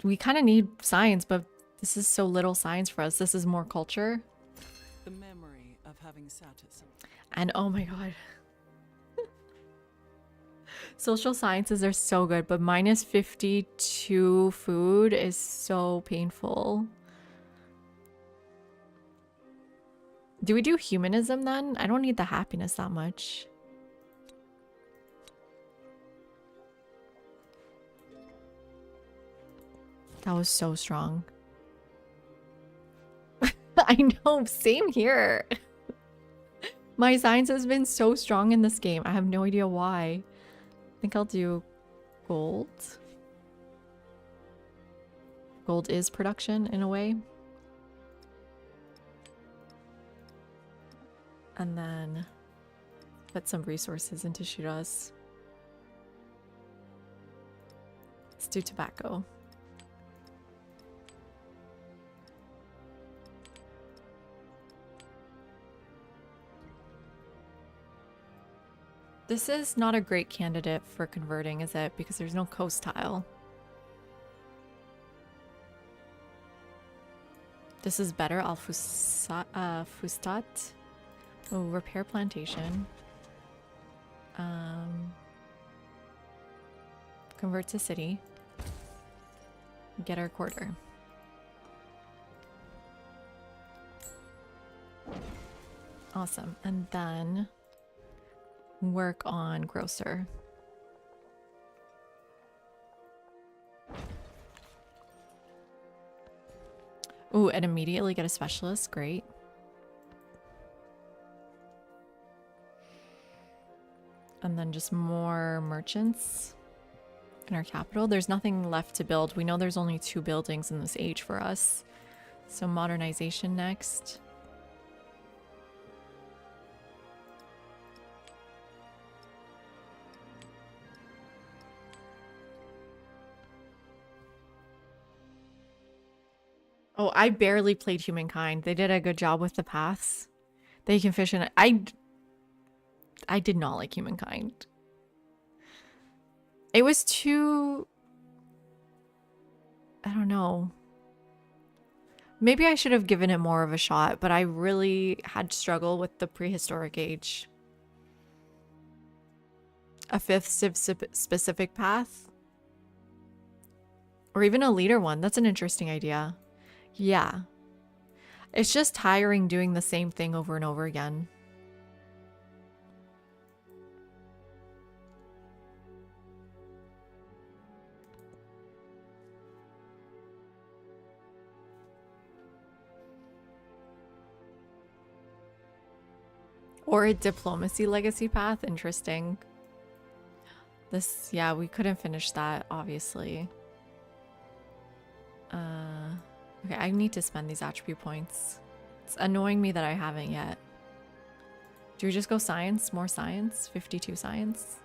we kind of need science, but this is so little science for us. This is more culture. The memory of having sat at some And oh my god. Social sciences are so good, but minus 52 food is so painful. Do we do humanism then? I don't need the happiness that much. That was so strong. I know, same here. My science has been so strong in this game. I have no idea why. I think I'll do gold. Gold is production in a way. And then put some resources into Shiraz. Let's do tobacco. This is not a great candidate for converting, is it? Because there's no coast tile. This is better. Fustat. Oh, repair plantation. Convert to city. Get our quarter. Awesome. And then work on grocer. Ooh, and immediately get a specialist. Great. And then just more merchants in our capital. There's nothing left to build. We know there's only 2 buildings in this age for us. So modernization next. Oh, I barely played Humankind. They did a good job with the paths. They can fish in it. I did not like Humankind. It was too... I don't know. Maybe I should have given it more of a shot, but I really had struggle with the prehistoric age. A 5th specific path? Or even a leader one. That's an interesting idea. Yeah. It's just tiring doing the same thing over and over again. Or a diplomacy legacy path. Interesting. This, yeah, we couldn't finish that, obviously. Okay, I need to spend these attribute points. It's annoying me that I haven't yet. Do we just go science? More science? 52 science?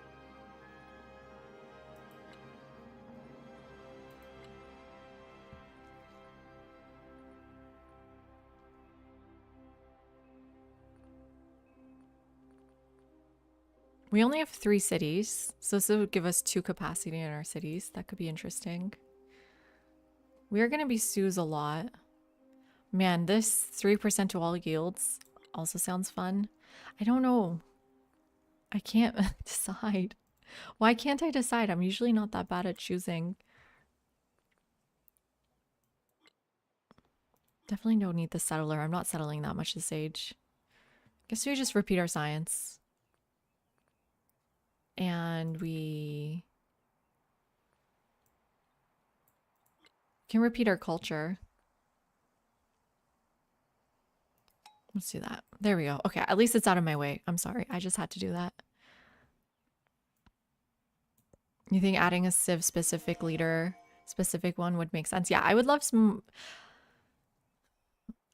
We only have 3 cities, so this would give us 2 capacity in our cities. That could be interesting. We are going to be Sues a lot. Man, this 3% to all yields also sounds fun. I don't know. I can't decide. Why can't I decide? I'm usually not that bad at choosing. Definitely don't need the settler. I'm not settling that much this age. Guess we just repeat our science. And we can repeat our culture. Let's do that. There we go. Okay, at least it's out of my way. I'm sorry. I just had to do that. You think adding a Civ specific leader, specific one would make sense? Yeah, I would love some...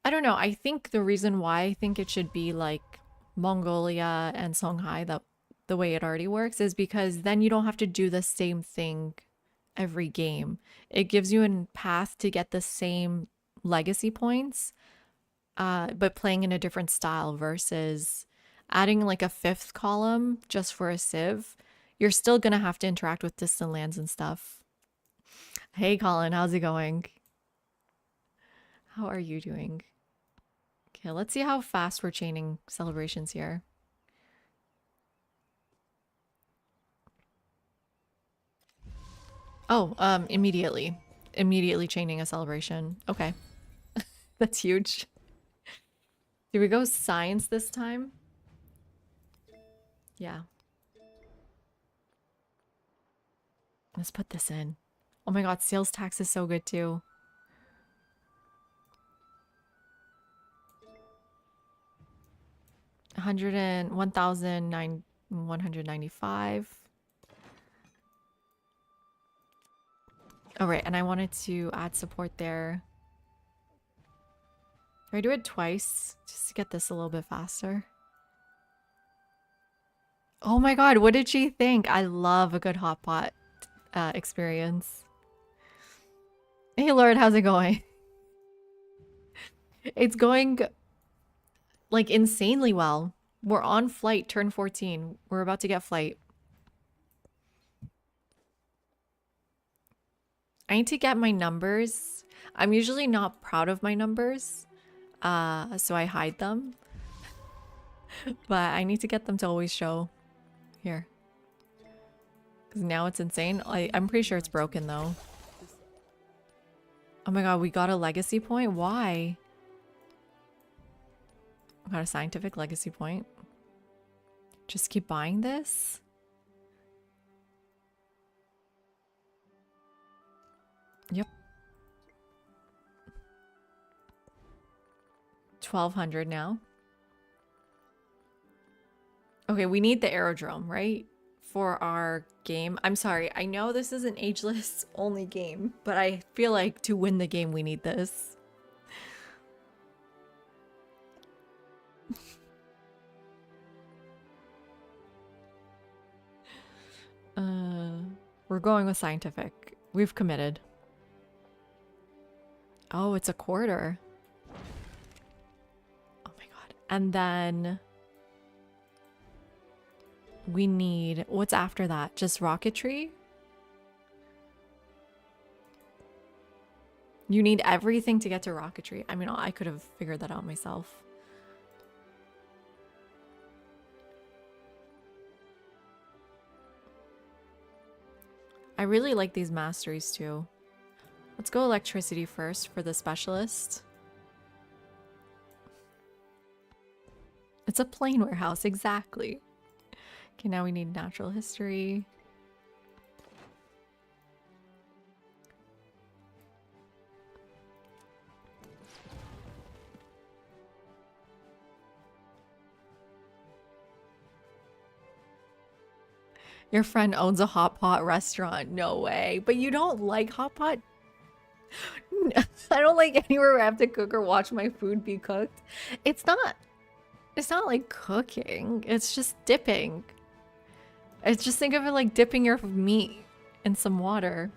I don't know. I think the reason why I think it should be like Mongolia and Songhai, that the way it already works, is because then you don't have to do the same thing every game. It gives you a path to get the same legacy points, but playing in a different style versus adding like a 5th column just for a Civ. You're still gonna have to interact with distant lands and stuff. Hey, Colin, how's it going? How are you doing? Okay, let's see how fast we're chaining celebrations here. Oh, immediately. Immediately chaining a celebration. Okay. That's huge. Do we go science this time? Yeah. Let's put this in. Oh my god, sales tax is so good too. $101,195. All right, and I wanted to add support there. Do I do it twice just to get this a little bit faster? Oh my god, what did she think? I love a good hot pot experience. Hey Lord, how's it going? It's going like insanely well. We're on flight, turn 14. We're about to get flight. I need to get my numbers. I'm usually not proud of my numbers, so I hide them. But I need to get them to always show here. Because now it's insane. I'm pretty sure it's broken though. Oh my god, we got a legacy point? Why? We got a scientific legacy point. Just keep buying this? Yep. 1,200 now. Okay, we need the aerodrome, right? For our game. I'm sorry, I know this is an ageless only game, but I feel like to win the game we need this. We're going with scientific. We've committed. Oh, it's a quarter. Oh my god. And then we need, what's after that? Just rocketry? You need everything to get to rocketry. I mean, I could have figured that out myself. I really like these masteries too. Let's go electricity first for the specialist. It's a plane warehouse, exactly. Okay, now we need natural history. Your friend owns a hot pot restaurant. No way. But you don't like hot pot? I don't like anywhere where I have to cook or watch my food be cooked. It's not like cooking. It's just dipping. It's just think of it like dipping your meat in some water.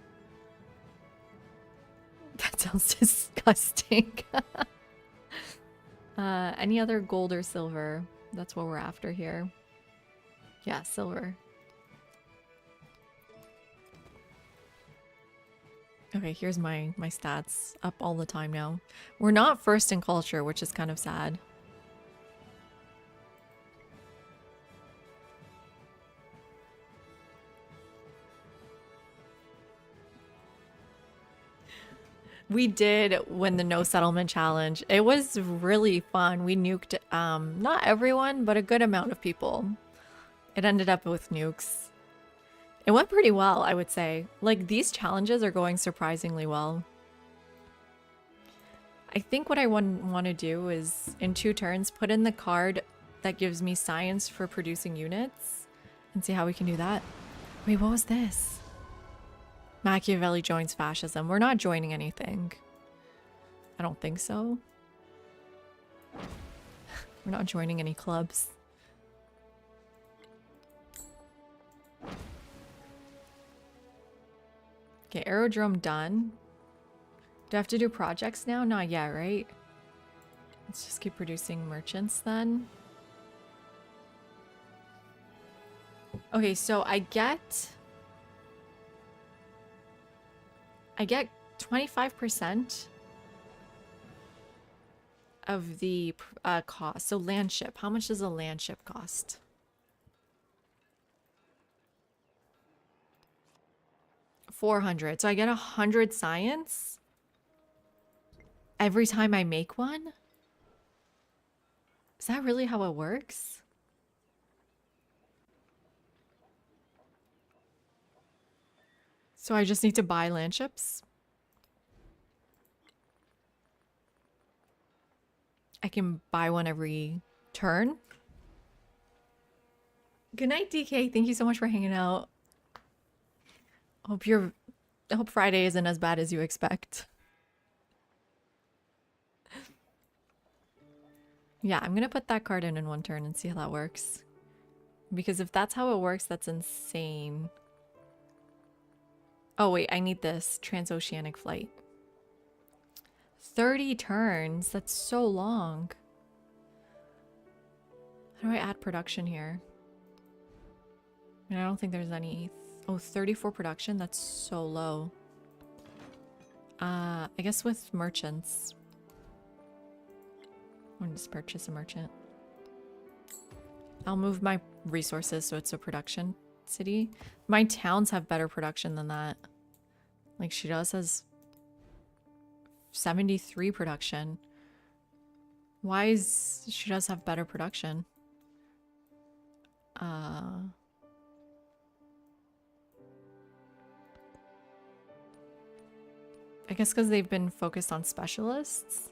That sounds disgusting. Any other gold or silver? That's what we're after here. Yeah, silver. Okay, here's my stats up all the time now. We're not first in culture, which is kind of sad. We did win the no settlement challenge. It was really fun. We nuked not everyone, but a good amount of people. It ended up with nukes. It went pretty well, I would say. Like, these challenges are going surprisingly well. I think what I want to do is, in 2 turns, put in the card that gives me science for producing units and see how we can do that. Wait, what was this? Machiavelli joins fascism. We're not joining anything. I don't think so. We're not joining any clubs. Okay, aerodrome done. Do I have to do projects now? Not yet, right? Let's just keep producing merchants then. Okay, so I get I get 25% of the cost. So land ship. How much does a land ship cost? $400. So I get 100 science every time I make one? Is that really how it works? So I just need to buy land ships? I can buy one every turn? Good night, DK. Thank you so much for hanging out. I hope Friday isn't as bad as you expect. Yeah, I'm gonna put that card in one turn and see how that works. Because if that's how it works, that's insane. Oh wait, I need this transoceanic flight. 30 turns? That's so long. How do I add production here? I mean, I don't think there's any... Oh, 34 production? That's so low. I guess with merchants. I'm gonna just purchase a merchant. I'll move my resources so it's a production city. My towns have better production than that. Like Shiraz has 73 production. Why is Shiraz have better production? I guess because they've been focused on specialists.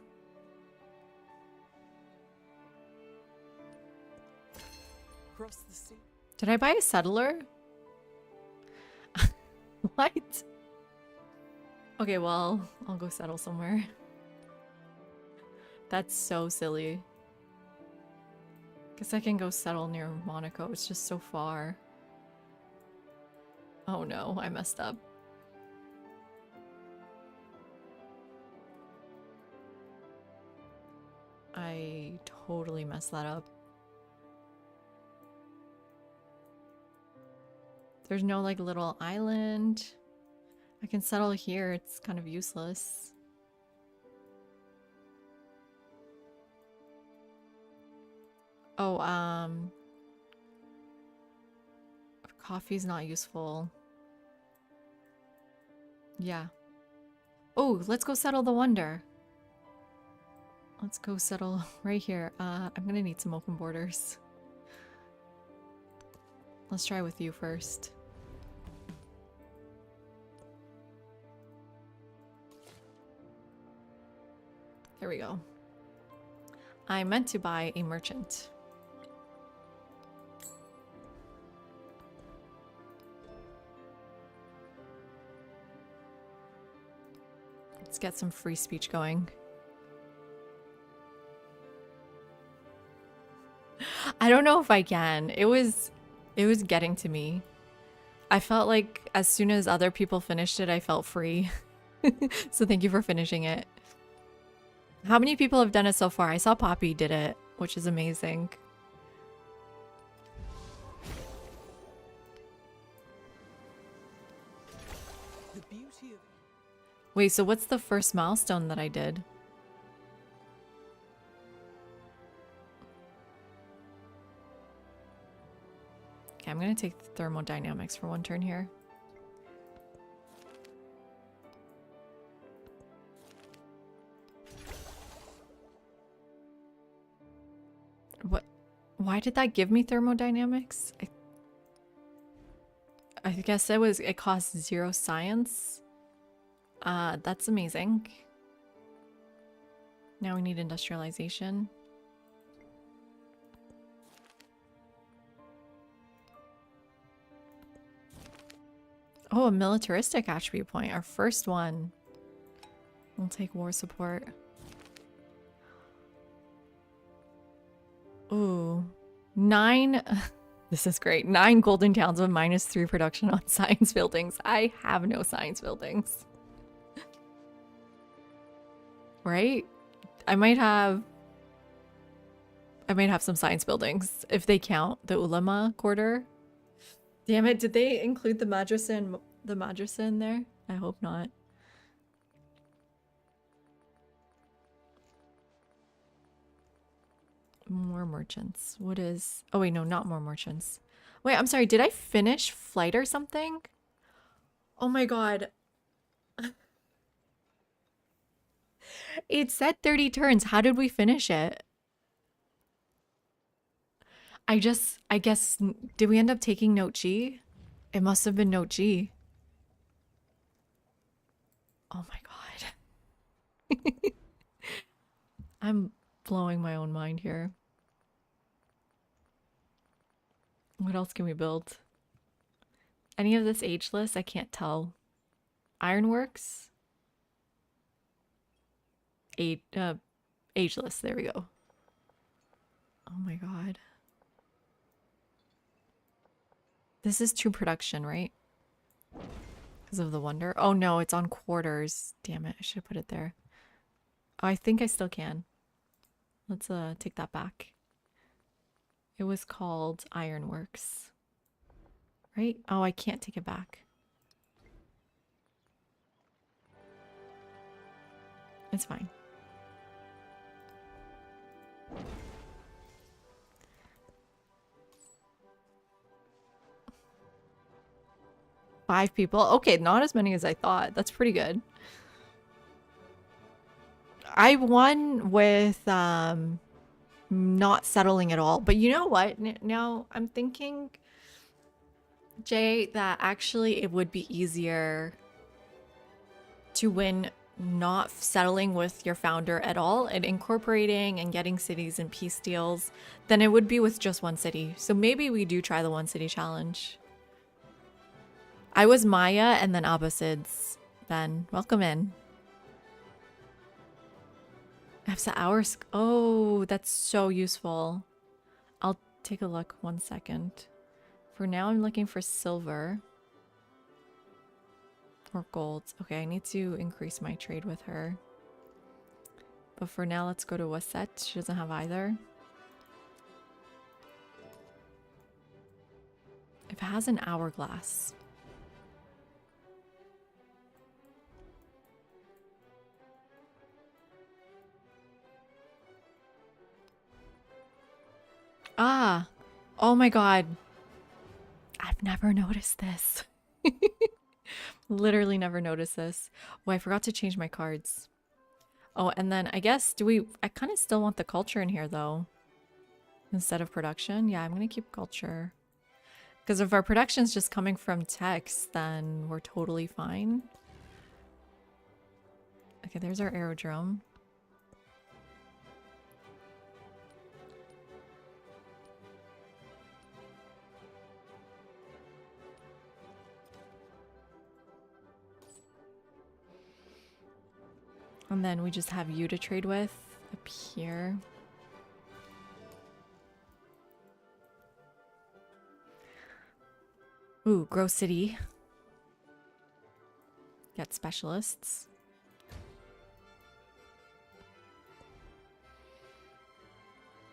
Cross the sea. Did I buy a settler? What? Okay, well, I'll go settle somewhere. That's so silly. Guess I can go settle near Monaco. It's just so far. Oh no, I messed up. I totally messed that up. There's no like little island. I can settle here. It's kind of useless. Oh, coffee's not useful. Yeah. Oh, let's go settle the Wonder. Let's go settle right here. I'm gonna need some open borders. Let's try with you first. There we go. I meant to buy a merchant. Let's get some free speech going. I don't know if I can. It was getting to me. I felt like as soon as other people finished it, I felt free. So thank you for finishing it. How many people have done it so far? I saw Poppy did it, which is amazing. The beauty of Wait, so what's the first milestone that I did? Okay, I'm gonna take thermodynamics for one turn here. What? Why did that give me thermodynamics? I guess it costs 0 science. That's amazing. Now we need industrialization. Oh, a militaristic attribute point. Our first one. We'll take war support. Ooh. 9. This is great. 9 golden towns with -3 production on science buildings. I have no science buildings. Right? I might have some science buildings if they count the Ulema quarter. Damn it, did they include the madrasa in there? I hope not. More merchants. What is... Oh, wait, no, not more merchants. Wait, I'm sorry. Did I finish flight or something? Oh my god. It said 30 turns. How did we finish it? I guess, did we end up taking note G? It must have been note G. Oh my god. I'm blowing my own mind here. What else can we build? Any of this ageless? I can't tell. Ironworks? Ageless. There we go. Oh my god. This is true production, right? Because of the wonder. Oh no, it's on quarters. Damn it, I should have put it there. Oh, I think I still can. Let's take that back. It was called Ironworks. Right? Oh, I can't take it back. It's fine. Five people? Okay, not as many as I thought. That's pretty good. I won with not settling at all. But you know what? Now I'm thinking, Jay, that actually it would be easier to win not settling with your founder at all and incorporating and getting cities and peace deals than it would be with just one city. So maybe we do try the one city challenge. I was Maya and then Abbasids. Ben, welcome in. EFSA hours. Oh, that's so useful. I'll take a look 1 second. For now, I'm looking for silver. Or gold. Okay, I need to increase my trade with her. But for now, let's go to Waset. She doesn't have either. If it has an hourglass. Ah, oh my god. I've never noticed this. Literally never noticed this. Oh, I forgot to change my cards. Oh, and then I guess, I kind of still want the culture in here though. Instead of production. Yeah, I'm going to keep culture. Because if our production's just coming from text, then we're totally fine. Okay, there's our aerodrome. And then we just have you to trade with up here. Ooh, grow city. Get specialists.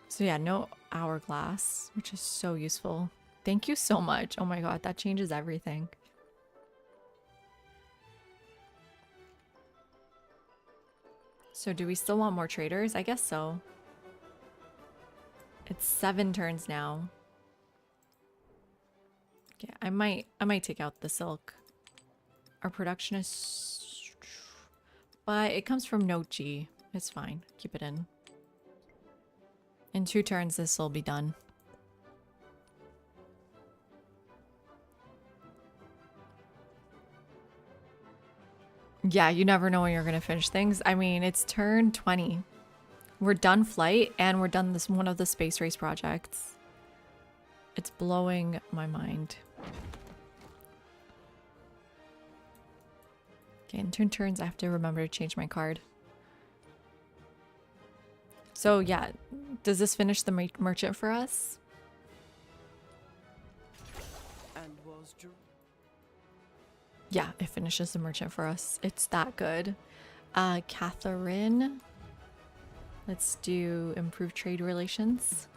So yeah, no hourglass, which is so useful. Thank you so much. Oh my god, that changes everything. So do we still want more traders? I guess so. It's 7 turns now. Okay, I might take out the silk. Our production is... But it comes from Note G. It's fine. Keep it in. In 2 turns, this will be done. Yeah, you never know when you're going to finish things. I mean, it's turn 20. We're done flight and we're done this one of the space race projects. It's blowing my mind. Okay, in 2 turns, I have to remember to change my card. So yeah, does this finish the merchant for us? And was Yeah, it finishes the merchant for us. It's that good. Catherine. Let's do improved trade relations.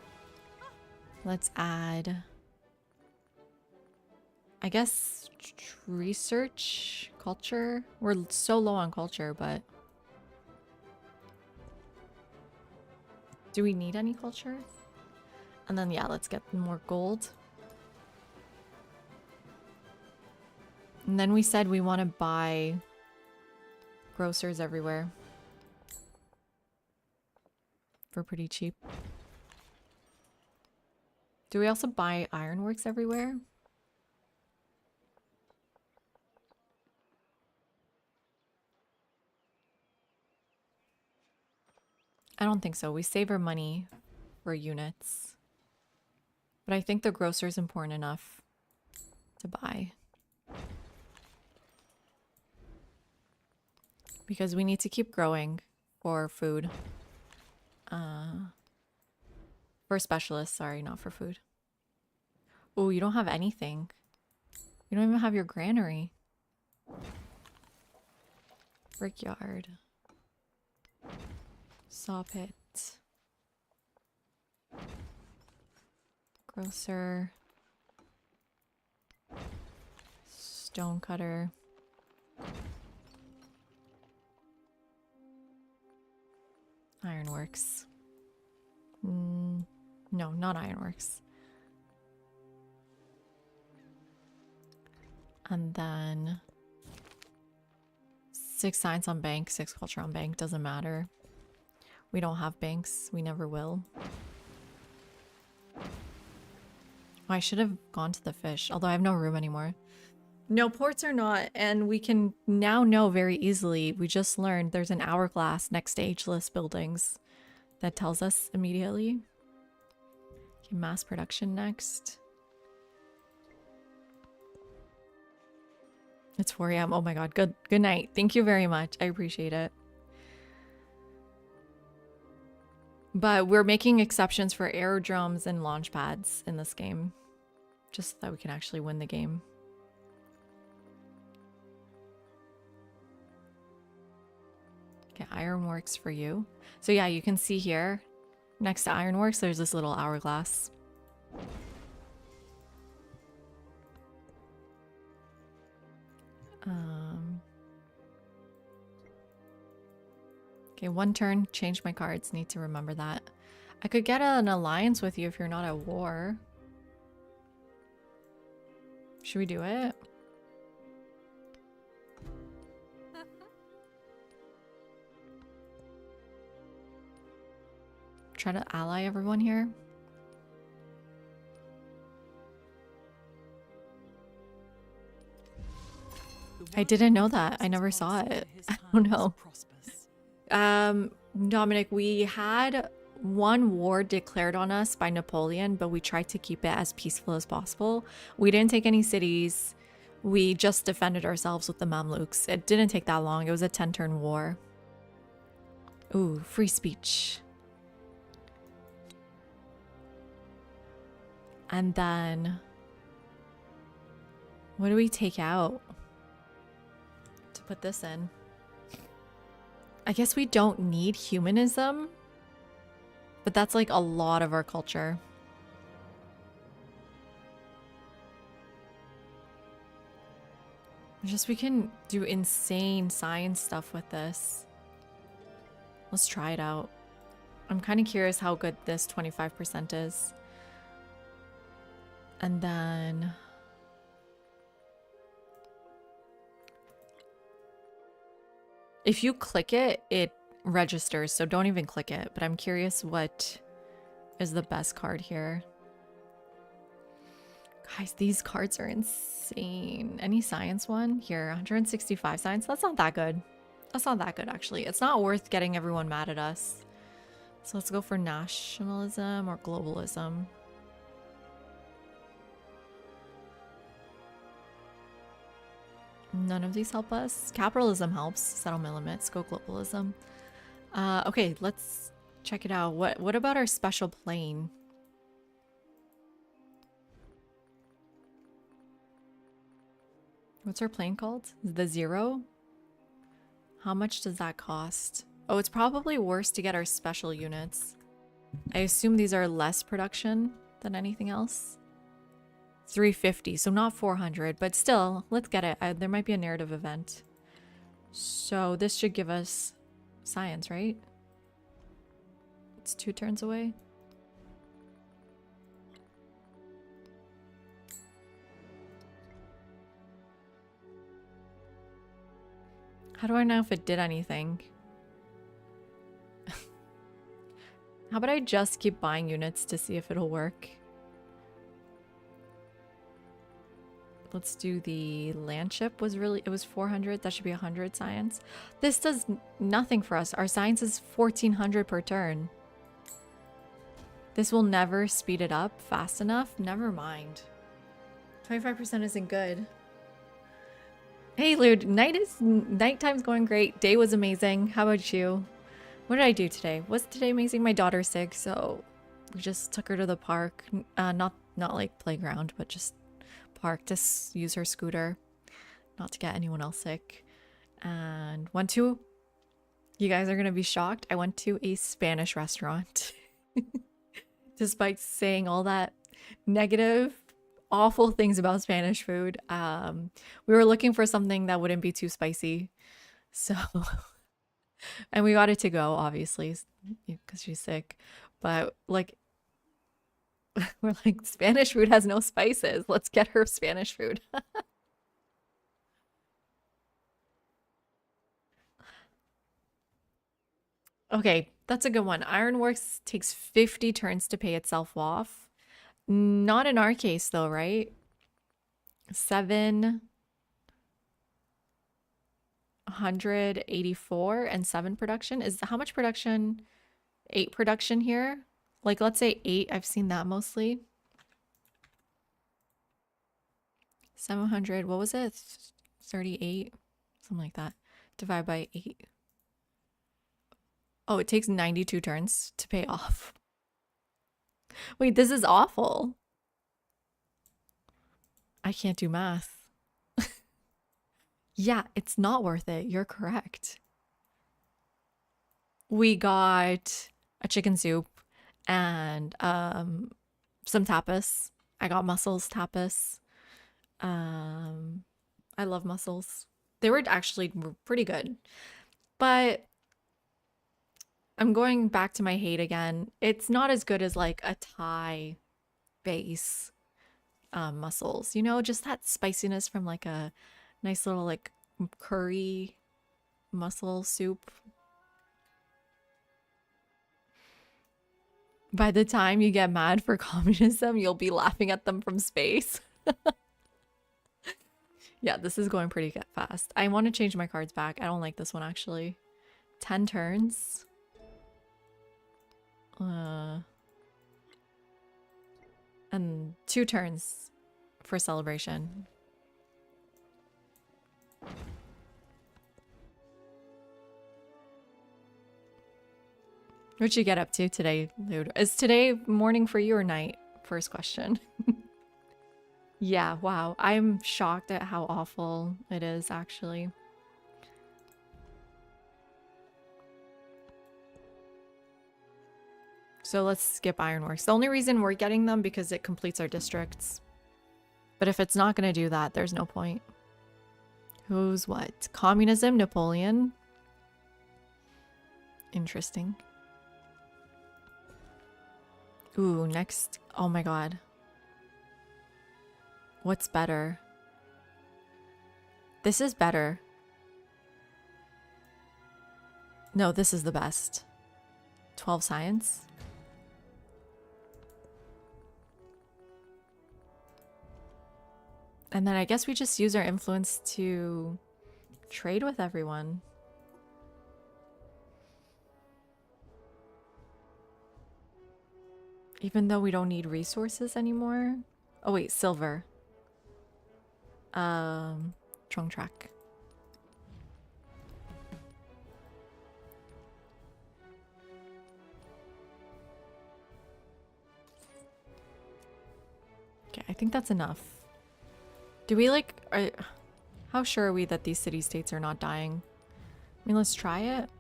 Let's add, I guess, research, culture. We're so low on culture, but Do we need any culture? And then, yeah, let's get more gold. And then we said we want to buy grocers everywhere for pretty cheap. Do we also buy ironworks everywhere? I don't think so. We save our money for units. But I think the grocer is important enough to buy. Because we need to keep growing for food. For specialists, sorry, not for food. Oh, you don't have anything. You don't even have your granary. Brickyard. Saw pit. Grocer. Stone cutter. Ironworks. No, not ironworks. And then 6 science on bank, 6 culture on bank, doesn't matter. We don't have banks, we never will. Oh, I should have gone to the fish, although I have no room anymore. No, ports are not, and we can now know very easily. We just learned there's an hourglass next to ageless buildings that tells us immediately. Okay, mass production next. It's 4 a.m. Oh my god, good night. Thank you very much. I appreciate it. But we're making exceptions for aerodromes and launch pads in this game. Just so that we can actually win the game. Okay, ironworks for you. So yeah, you can see here, next to ironworks, there's this little hourglass. Okay, 1 turn, change my cards. Need to remember that. I could get an alliance with you if you're not at war. Should we do it? Try to ally everyone here. I didn't know that. I never saw it. I don't know. Dominic, we had 1 war declared on us by Napoleon, but we tried to keep it as peaceful as possible. We didn't take any cities. We just defended ourselves with the Mamluks. It didn't take that long. It was a 10-turn war. Ooh, free speech. And then what do we take out to put this in? I guess we don't need humanism, but that's like a lot of our culture. Just we can do insane science stuff with this. Let's try it out. I'm kind of curious how good this 25% is. And then if you click it, it registers, so don't even click it. But I'm curious what is the best card here. Guys, these cards are insane. Any science one? Here, 165 science. That's not that good. That's not that good, actually. It's not worth getting everyone mad at us. So let's go for nationalism or globalism. None of these help us. Capitalism helps. Settlement limits. Go globalism. Okay, let's check it out. What about our special plane? What's our plane called? The Zero? How much does that cost? Oh, it's probably worse to get our special units. I assume these are less production than anything else. 350, so not 400, but still, let's get it. There might be a narrative event. So this should give us science, right? It's 2 turns away. How do I know if it did anything? How about I just keep buying units to see if it'll work? Let's do the land ship. It was 400. That should be 100 science. This does nothing for us. Our science is 1400 per turn. This will never speed it up fast enough. Never mind. 25% isn't good. Hey, Lude. Nighttime's going great. Day was amazing. How about you? What did I do today? Was today amazing? My daughter's sick, so we just took her to the park. Not like playground, but just park to use her scooter, not to get anyone else sick. And went to, you guys are gonna be shocked, I went to a Spanish restaurant. Despite saying all that negative, awful things about Spanish food, we were looking for something that wouldn't be too spicy, so and we got it to go, obviously, because she's sick. But like, we're like, Spanish food has no spices. Let's get her Spanish food. Okay, that's a good one. Ironworks takes 50 turns to pay itself off. Not in our case, though, right? 784 and 7 production. Is how much production? 8 production here. Like, let's say 8. I've seen that mostly. 700. What was it? 38. Something like that. Divide by 8. Oh, it takes 92 turns to pay off. Wait, this is awful. I can't do math. Yeah, it's not worth it. You're correct. We got a chicken soup and some tapas. I got mussels tapas. I love mussels. They were actually pretty good. But I'm going back to my hate again. It's not as good as like a Thai base mussels. You know, just that spiciness from like a nice little like curry mussel soup. By the time you get mad for communism, you'll be laughing at them from space. Yeah, this is going pretty fast. I want to change my cards back. I don't like this one actually. 10 turns. And 2 turns for celebration. What'd you get up to today, Lude? Is today morning for you or night? First question. Yeah, wow. I'm shocked at how awful it is, actually. So let's skip Ironworks. The only reason we're getting them because it completes our districts. But if it's not going to do that, there's no point. Who's what? Communism, Napoleon. Interesting. Ooh, next. Oh my god. What's better? This is better. No, this is the best. 12 science. And then I guess we just use our influence to trade with everyone. Even though we don't need resources anymore. Oh wait, silver. Trunk track. Okay, I think that's enough. Do we like, how sure are we that these city-states are not dying? I mean, let's try it.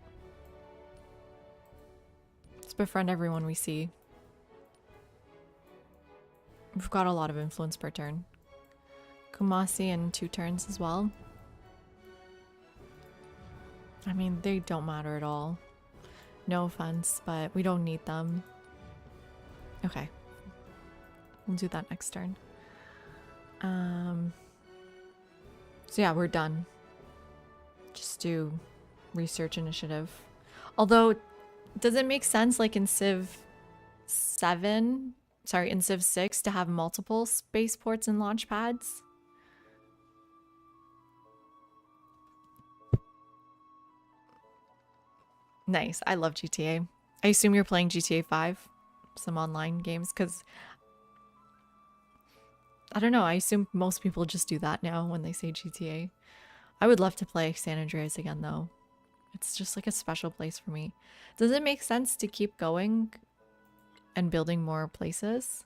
Let's befriend everyone we see. We've got a lot of influence per turn. Kumasi in 2 turns as well. I mean, they don't matter at all. No offense, but we don't need them. Okay. We'll do that next turn. So yeah, we're done. Just do research initiative. Although, does it make sense like in Civ 7, sorry, in Civ 6 to have multiple spaceports and launch pads? Nice. I love GTA. I assume you're playing GTA 5, some online games, because I don't know. I assume most people just do that now when they say GTA. I would love to play San Andreas again, though. It's just like a special place for me. Does it make sense to keep going and building more places?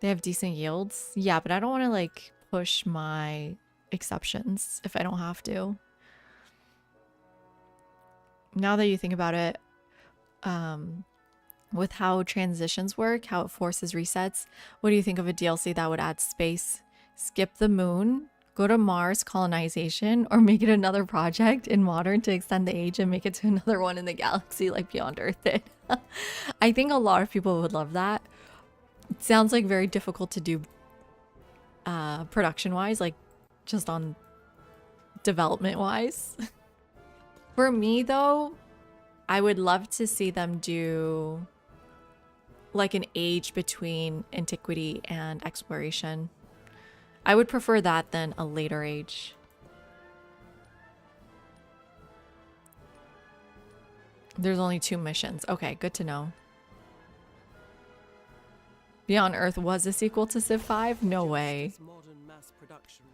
They have decent yields. Yeah, but I don't want to like push my exceptions if I don't have to. Now that you think about it, with how transitions work, how it forces resets, what do you think of a DLC that would add space, skip the moon, go to Mars colonization, or make it another project in modern to extend the age and make it to another one in the galaxy like Beyond Earth did? I think a lot of people would love that. It sounds like very difficult to do production wise, like just on development wise. For me though, I would love to see them do like an age between antiquity and exploration. I would prefer that than a later age. There's only 2 missions. Okay, good to know. Beyond Earth was a sequel to Civ 5? No way. Modern mass production.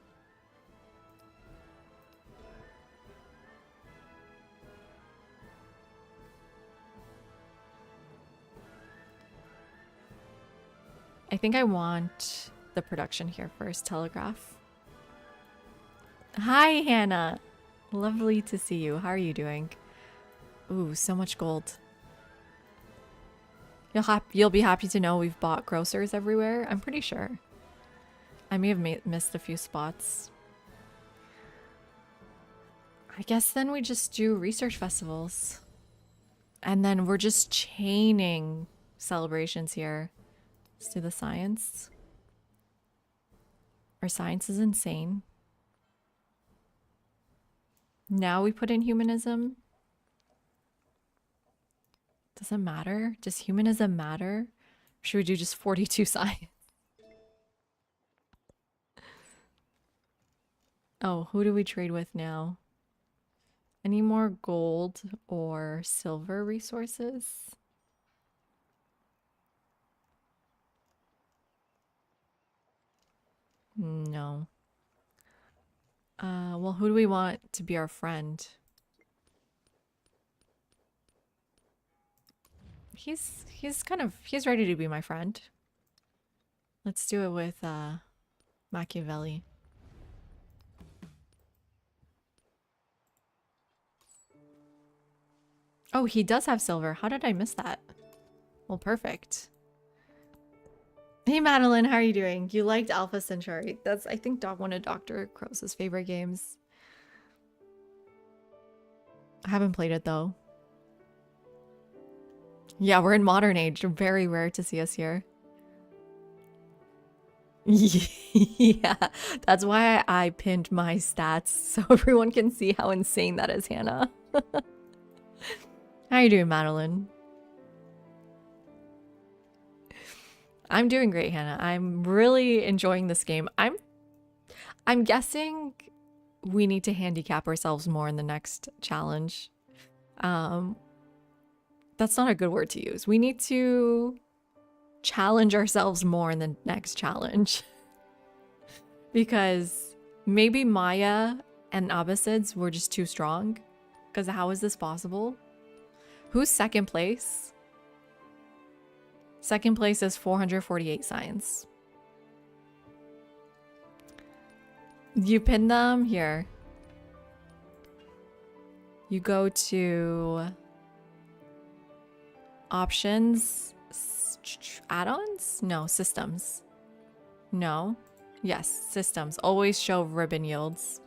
I think I want the production here first. Telegraph. Hi, Hannah. Lovely to see you. How are you doing? Ooh, so much gold. You'll be happy to know we've bought grocers everywhere. I'm pretty sure. I may have missed a few spots. I guess then we just do research festivals. And then we're just chaining celebrations here. Let's do the science. Our science is insane. Now we put in humanism. Does it matter? Does humanism matter? Should we do just 42 science? Oh, who do we trade with now? Any more gold or silver resources? No. Well, who do we want to be our friend? He's ready to be my friend. Let's do it with Machiavelli. Oh, he does have silver. How did I miss that? Well, perfect. Hey Madeline, how are you doing? You liked Alpha Centauri. That's, I think, one of Dr. Crows' favorite games. I haven't played it though. Yeah, we're in modern age. Very rare to see us here. Yeah, that's why I pinned my stats so everyone can see how insane that is, Hannah. How you doing, Madeline? I'm doing great, Hannah. I'm really enjoying this game. I'm guessing we need to handicap ourselves more in the next challenge. That's not a good word to use. We need to challenge ourselves more in the next challenge. Because maybe Maya and Abbasids were just too strong. Because how is this possible? Who's second place? Second place is 448 science. You pin them here. You go to options, add-ons? No, systems. No. Yes, systems. Always show ribbon yields.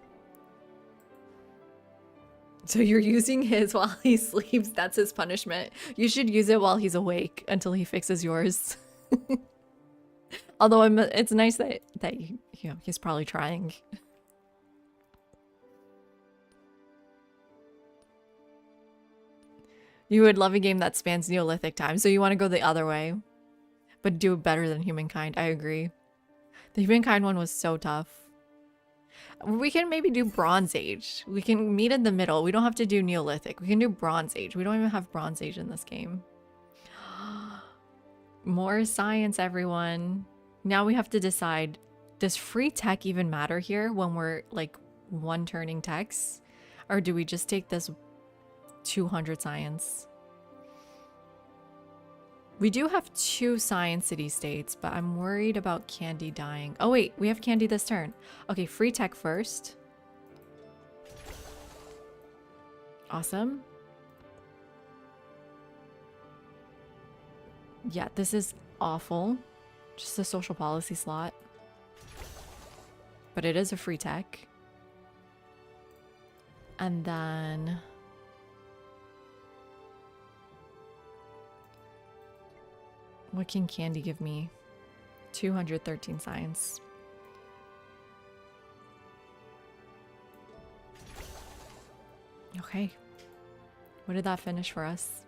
So you're using his while he sleeps. That's his punishment. You should use it while he's awake until he fixes yours. Although it's nice that he's probably trying. You would love a game that spans Neolithic time, so you want to go the other way, but do it better than Humankind. I agree. The Humankind one was so tough. We can maybe do Bronze Age. We can meet in the middle. We don't have to do Neolithic. We can do Bronze Age. We don't even have Bronze Age in this game. More science, everyone. Now we have to decide, does free tech even matter here when we're like one turning techs? Or do we just take this 200 science? We do have 2 science city states, but I'm worried about Candy dying. Oh wait, we have Candy this turn. Okay, free tech first. Awesome. Yeah, this is awful. Just a social policy slot. But it is a free tech. And then... what can Candy give me? 213 science. Okay. What did that finish for us?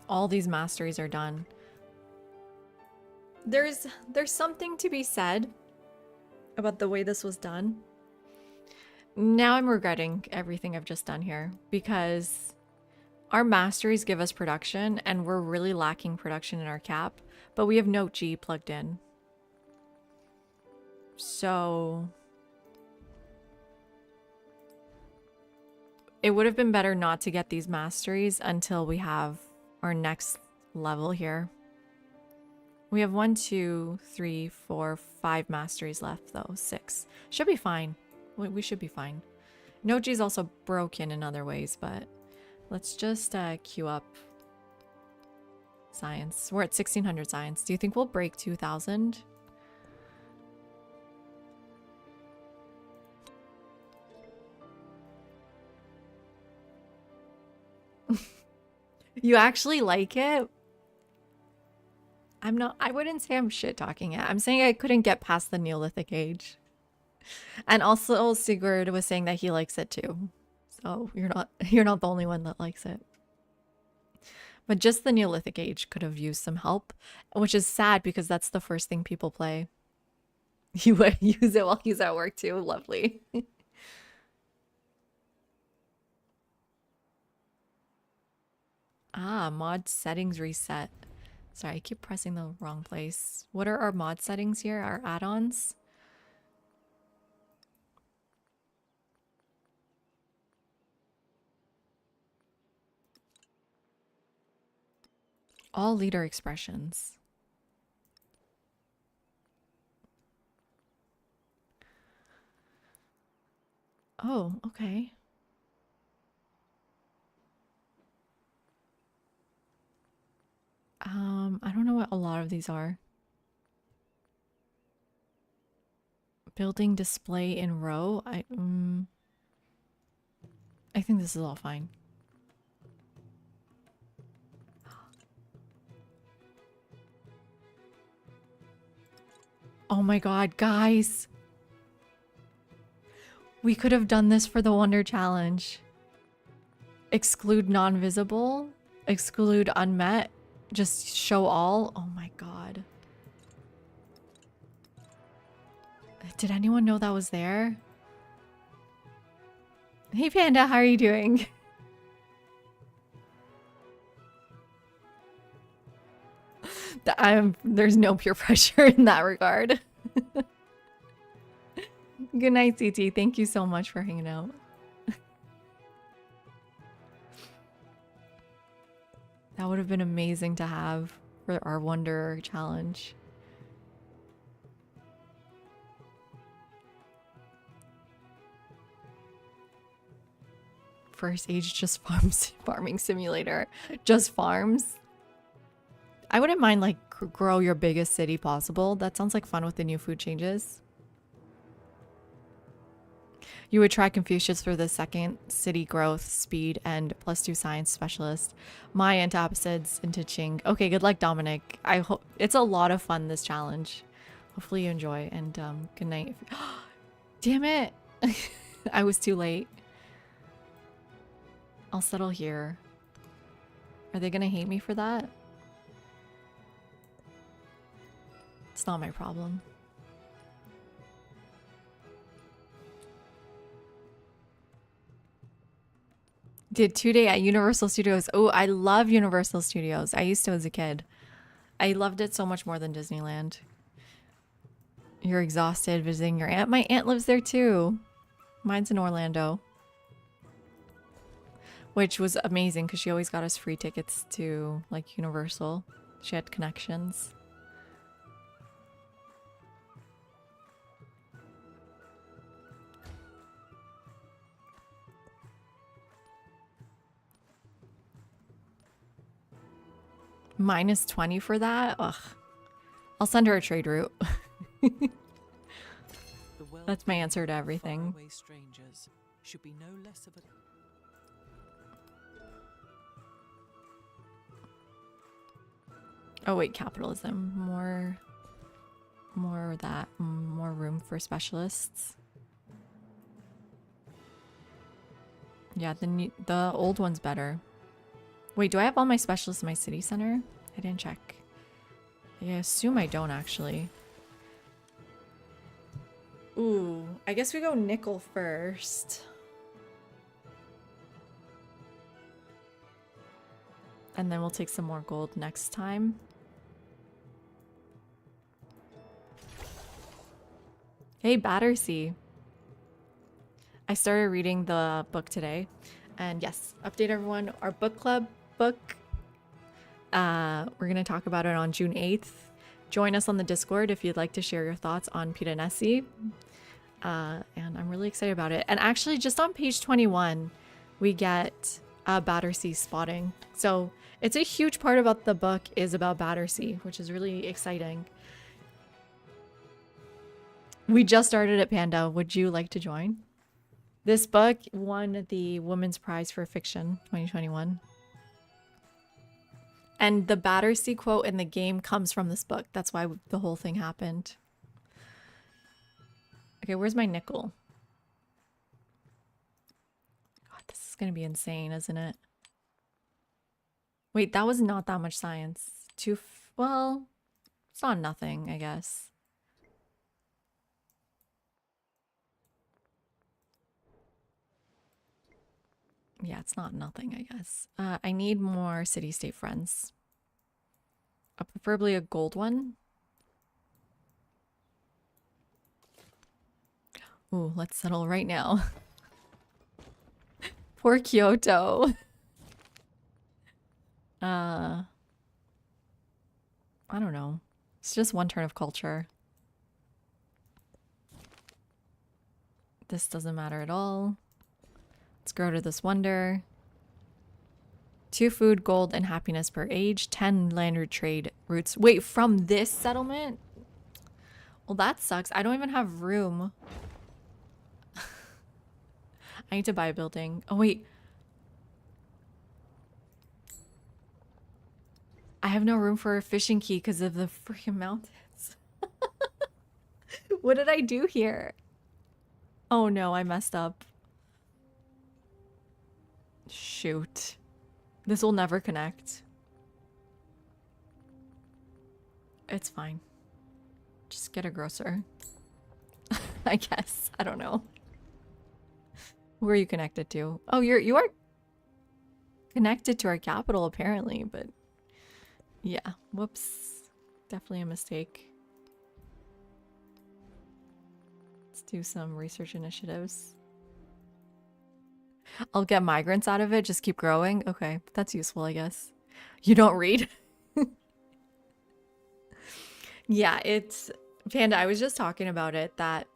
All these masteries are done. There's something to be said about the way this was done. Now I'm regretting everything I've just done here because our masteries give us production and we're really lacking production in our cap, but we have Note G plugged in. So it would have been better not to get these masteries until we have our next level here. We have 1, 2, 3, 4, 5 masteries left though. 6. Should be fine. We should be fine. Note G is also broken in other ways, but let's just queue up science. We're at 1600 science. Do you think we'll break 2000? You actually like it? I wouldn't say I'm shit talking it. I'm saying I couldn't get past the Neolithic age. And also Sigurd was saying that he likes it too. So you're not the only one that likes it. But just the Neolithic age could have used some help, which is sad because that's the first thing people play. You would use it while he's at work too. Lovely. Ah, mod settings reset. Sorry, I keep pressing the wrong place. What are our mod settings here? Our add-ons? All leader expressions. Oh, okay. I don't know what a lot of these are. Building display in row. I think this is all fine. Oh my god, guys. We could have done this for the Wonder Challenge. Exclude non-visible, exclude unmet, just show all. Oh my god. Did anyone know that was there? Hey Panda, how are you doing? There's no peer pressure in that regard. Good night, CT. Thank you so much for hanging out. That would have been amazing to have for our Wonder Challenge. First age just farming simulator. Just farms. I wouldn't mind like grow your biggest city possible. That sounds like fun with the new food changes. You would try Confucius for the second city growth, speed, and +2 science specialist. Maya into Abbasids into Qing. Okay, good luck, Dominic. I hope it's a lot of fun, this challenge. Hopefully you enjoy, and good night. Damn it! I was too late. I'll settle here. Are they gonna hate me for that? It's not my problem. Did 2-day at Universal Studios. Oh, I love Universal Studios. I used to as a kid. I loved it so much more than Disneyland. You're exhausted visiting your aunt. My aunt lives there too. Mine's in Orlando. Which was amazing because she always got us free tickets to like Universal. She had connections. -20 for that? Ugh. I'll send her a trade route. The world That's my answer to of everything. faraway strangers should be no less of a Oh wait, capitalism. More room for specialists. Yeah, the old one's better. Wait, do I have all my specialists in my city center? I didn't check. I assume I don't actually. Ooh, I guess we go nickel first. And then we'll take some more gold next time. Hey, Battersea. I started reading the book today. And yes, update everyone. Our book club book, we're going to talk about it on June 8th. Join us on the Discord if you'd like to share your thoughts on Piranesi. And I'm really excited about it. And actually, just on page 21, we get Battersea spotting. So it's a huge part about the book is about Battersea, which is really exciting. We just started at Panda. Would you like to join? This book won the Women's Prize for Fiction 2021. And the Battersea quote in the game comes from this book. That's why the whole thing happened. Okay, where's my nickel? God, this is going to be insane, isn't it? Wait, that was not that much science. Well, it's not nothing, I guess. Yeah, it's not nothing, I guess. I need more city-state friends. Preferably a gold one. Ooh, let's settle right now. Poor Kyoto. I don't know. It's just one turn of culture. This doesn't matter at all. Let's grow to this wonder. 2 food, gold, and happiness per age. 10 land trade routes. Wait, from this settlement? Well, that sucks. I don't even have room. I need to buy a building. Oh, wait. I have no room for a fishing key because of the freaking mountains. What did I do here? Oh no, I messed up. Shoot. This will never connect. It's fine. Just get a grocer. I guess. I don't know. Who are you connected to? Oh, you are connected to our capital apparently, but yeah. Whoops. Definitely a mistake. Let's do some research initiatives. I'll get migrants out of it, just keep growing. Okay, that's useful, I guess. You don't read? Yeah, it's... Panda, I was just talking about it, that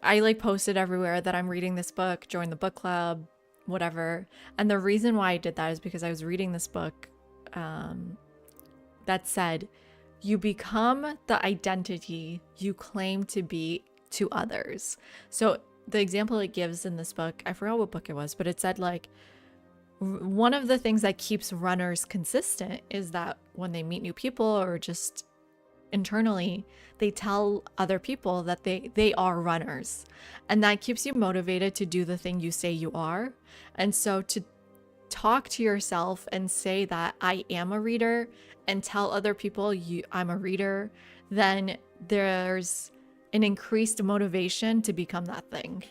I like posted everywhere that I'm reading this book, join the book club, whatever. And the reason why I did that is because I was reading this book that said, you become the identity you claim to be to others. So the example it gives in this book, I forgot what book it was, but it said like one of the things that keeps runners consistent is that when they meet new people or just internally, they tell other people that they are runners, and that keeps you motivated to do the thing you say you are. And so to talk to yourself and say that I am a reader and tell other people I'm a reader, then there's an increased motivation to become that thing.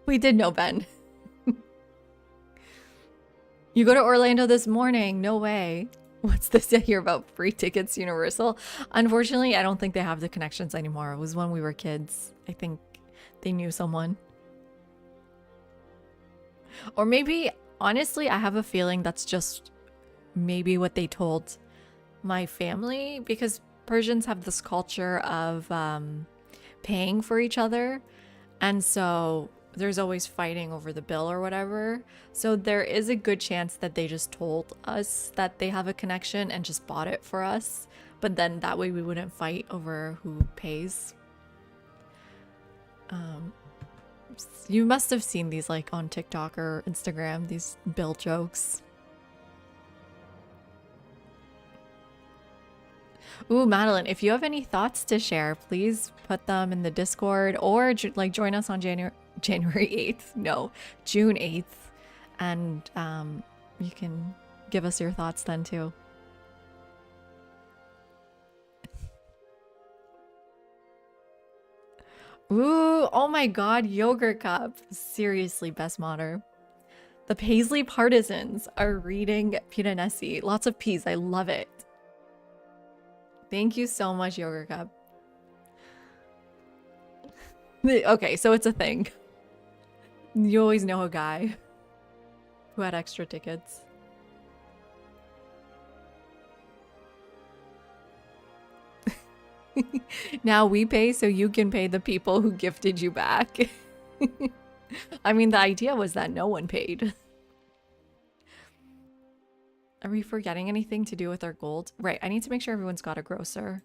We did know, Ben. You go to Orlando this morning? No way. What's this I hear about free tickets Universal? Unfortunately, I don't think they have the connections anymore. It was when we were kids. I think they knew someone. Or maybe, honestly, I have a feeling that's just maybe what they told my family, because Persians have this culture of paying for each other. And so there's always fighting over the bill or whatever. So there is a good chance that they just told us that they have a connection and just bought it for us. But then that way we wouldn't fight over who pays. You must have seen these like on TikTok or Instagram, these bill jokes. Ooh, Madeline, if you have any thoughts to share, please put them in the Discord or like join us on January 8th. No, June 8th. And you can give us your thoughts then too. Ooh, oh my god, Yogurt Cup. Seriously, best modder. The Paisley Partisans are reading Piranesi. Lots of peas. I love it. Thank you so much, Yogurt Cup. Okay, so it's a thing. You always know a guy who had extra tickets. Now we pay so you can pay the people who gifted you back. I mean, the idea was that no one paid. Are we forgetting anything to do with our gold? Right, I need to make sure everyone's got a grocer.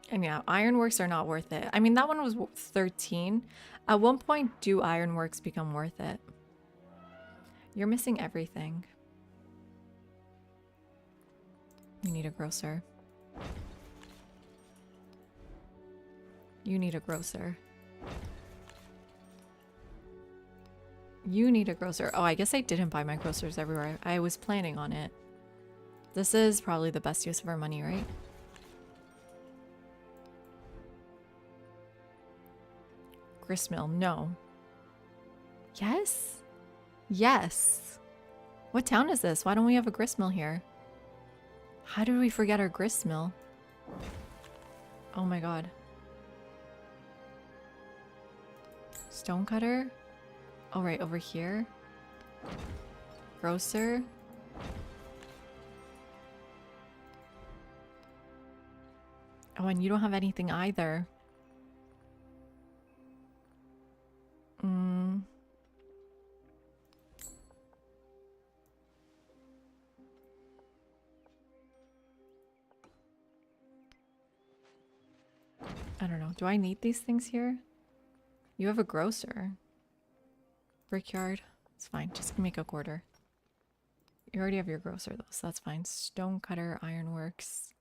And yeah, ironworks are not worth it. I mean, that one was 13. At one point, do ironworks become worth it? You're missing everything. You need a grocer. You need a grocer. You need a grocer. Oh, I guess I didn't buy my grocers everywhere. I was planning on it. This is probably the best use of our money, right? Gristmill, no. Yes? Yes. What town is this? Why don't we have a gristmill here? How did we forget our gristmill? Oh my god. Stonecutter? Oh, right, over here. Grocer. Oh, and you don't have anything either. I don't know. Do I need these things here? You have a grocer. Brickyard. It's fine. Just make a quarter. You already have your grocer though, so that's fine. Stonecutter, ironworks.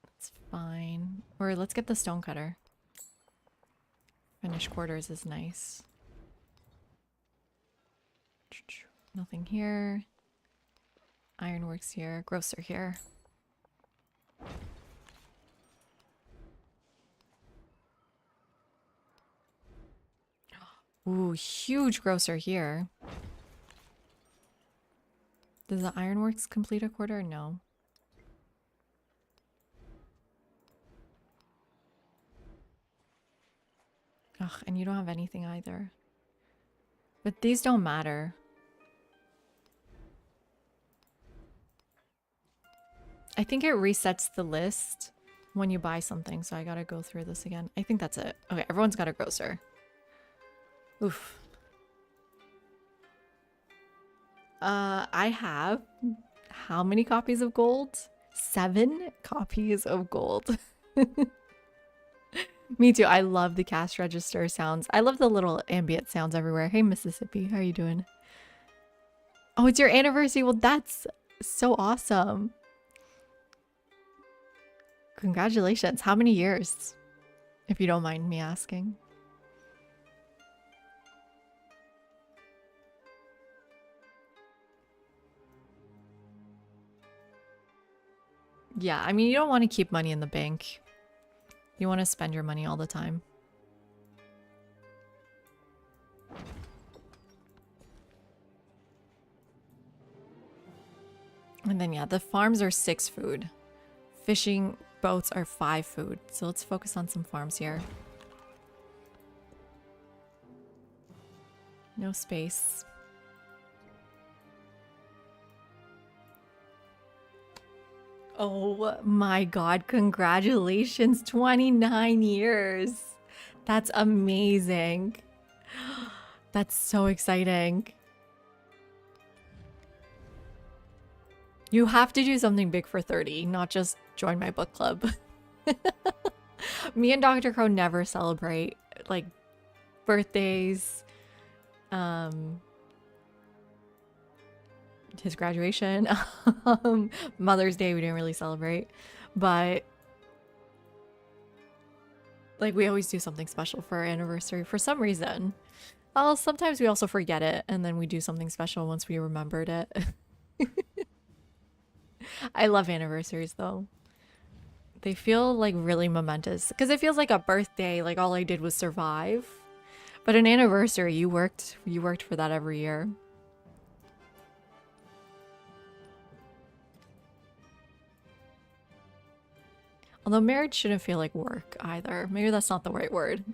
That's fine. Or let's get the stonecutter. Finished quarters is nice. Nothing here. Ironworks here. Grocer here. Ooh, huge grocer here. Does the ironworks complete a quarter? No. Ugh, and you don't have anything either. But these don't matter. I think it resets the list when you buy something, so I gotta go through this again. I think that's it. Okay, everyone's got a grocer. Oof. I have how many copies of gold? 7 copies of gold. Me too. I love the cash register sounds. I love the little ambient sounds everywhere. Hey, Mississippi, how are you doing? Oh, it's your anniversary. Well, that's so awesome. Congratulations. How many years? If you don't mind me asking. Yeah, I mean, you don't want to keep money in the bank. You want to spend your money all the time. And then, yeah, the farms are 6 food. Fishing boats are 5 food. So let's focus on some farms here. No space. Oh my god, congratulations. 29 years. That's amazing. That's so exciting. You have to do something big for 30, not just join my book club. Me and Dr. Crow never celebrate like birthdays, his graduation, Mother's Day we didn't really celebrate, but like we always do something special for our anniversary for some reason. Sometimes we also forget it and then we do something special once we remembered it. I love anniversaries though. They feel like really momentous because it feels like a birthday, like all I did was survive. But an anniversary, you worked for that every year. Although marriage shouldn't feel like work either. Maybe that's not the right word.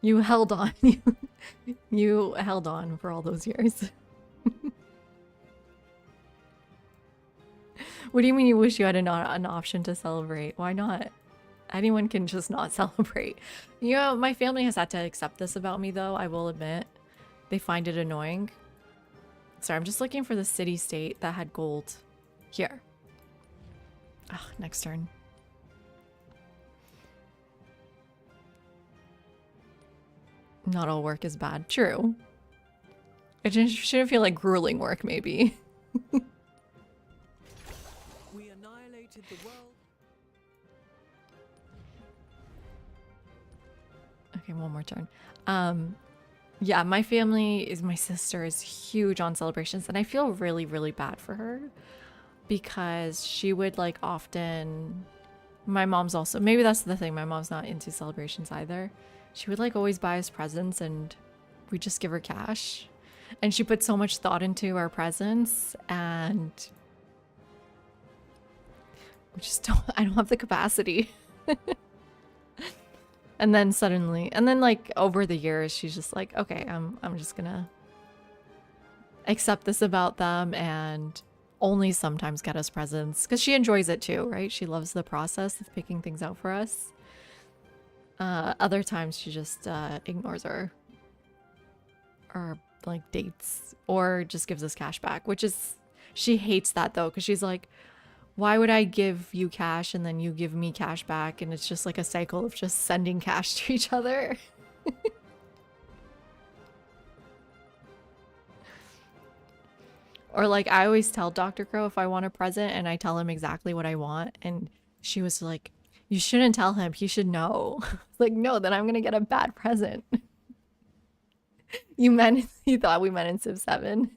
You held on. You held on for all those years. What do you mean you wish you had an option to celebrate? Why not? Anyone can just not celebrate. You know, my family has had to accept this about me though, I will admit. They find it annoying. Sorry, I'm just looking for the city-state that had gold. Here. Ugh, next turn. Not all work is bad. True. It just shouldn't feel like grueling work, maybe. We annihilated the world. Okay, one more turn. Yeah, my sister is huge on celebrations, and I feel really, really bad for her because she would like often. My mom's also, maybe that's the thing, my mom's not into celebrations either. She would like always buy us presents and we just give her cash. And she put so much thought into our presents and we just don't, I don't have the capacity. And then suddenly, and then like over the years, she's just like, okay, I'm just gonna accept this about them and only sometimes get us presents because she enjoys it too, right? She loves the process of picking things out for us. Other times she just ignores our like dates or just gives us cash back, which is, she hates that though because she's like, why would I give you cash and then you give me cash back? And it's just like a cycle of just sending cash to each other. Or like I always tell Dr. Crow if I want a present and I tell him exactly what I want. And she was like, you shouldn't tell him. He should know. Like, no, then I'm going to get a bad present. You thought we meant in Civ 7.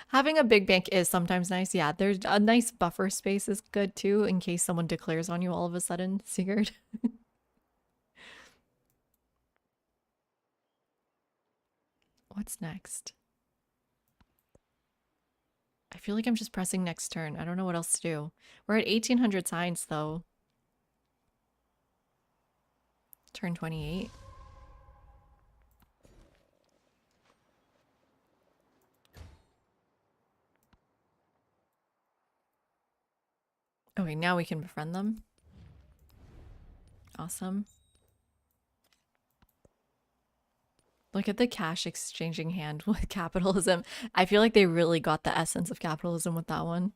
Having a big bank is sometimes nice. Yeah, there's a nice buffer space is good too in case someone declares on you all of a sudden, Sigurd. What's next? I feel like I'm just pressing next turn. I don't know what else to do. We're at 1800 signs though. Turn 28. Okay, now we can befriend them. Awesome. Look at the cash exchanging hand with capitalism. I feel like they really got the essence of capitalism with that one.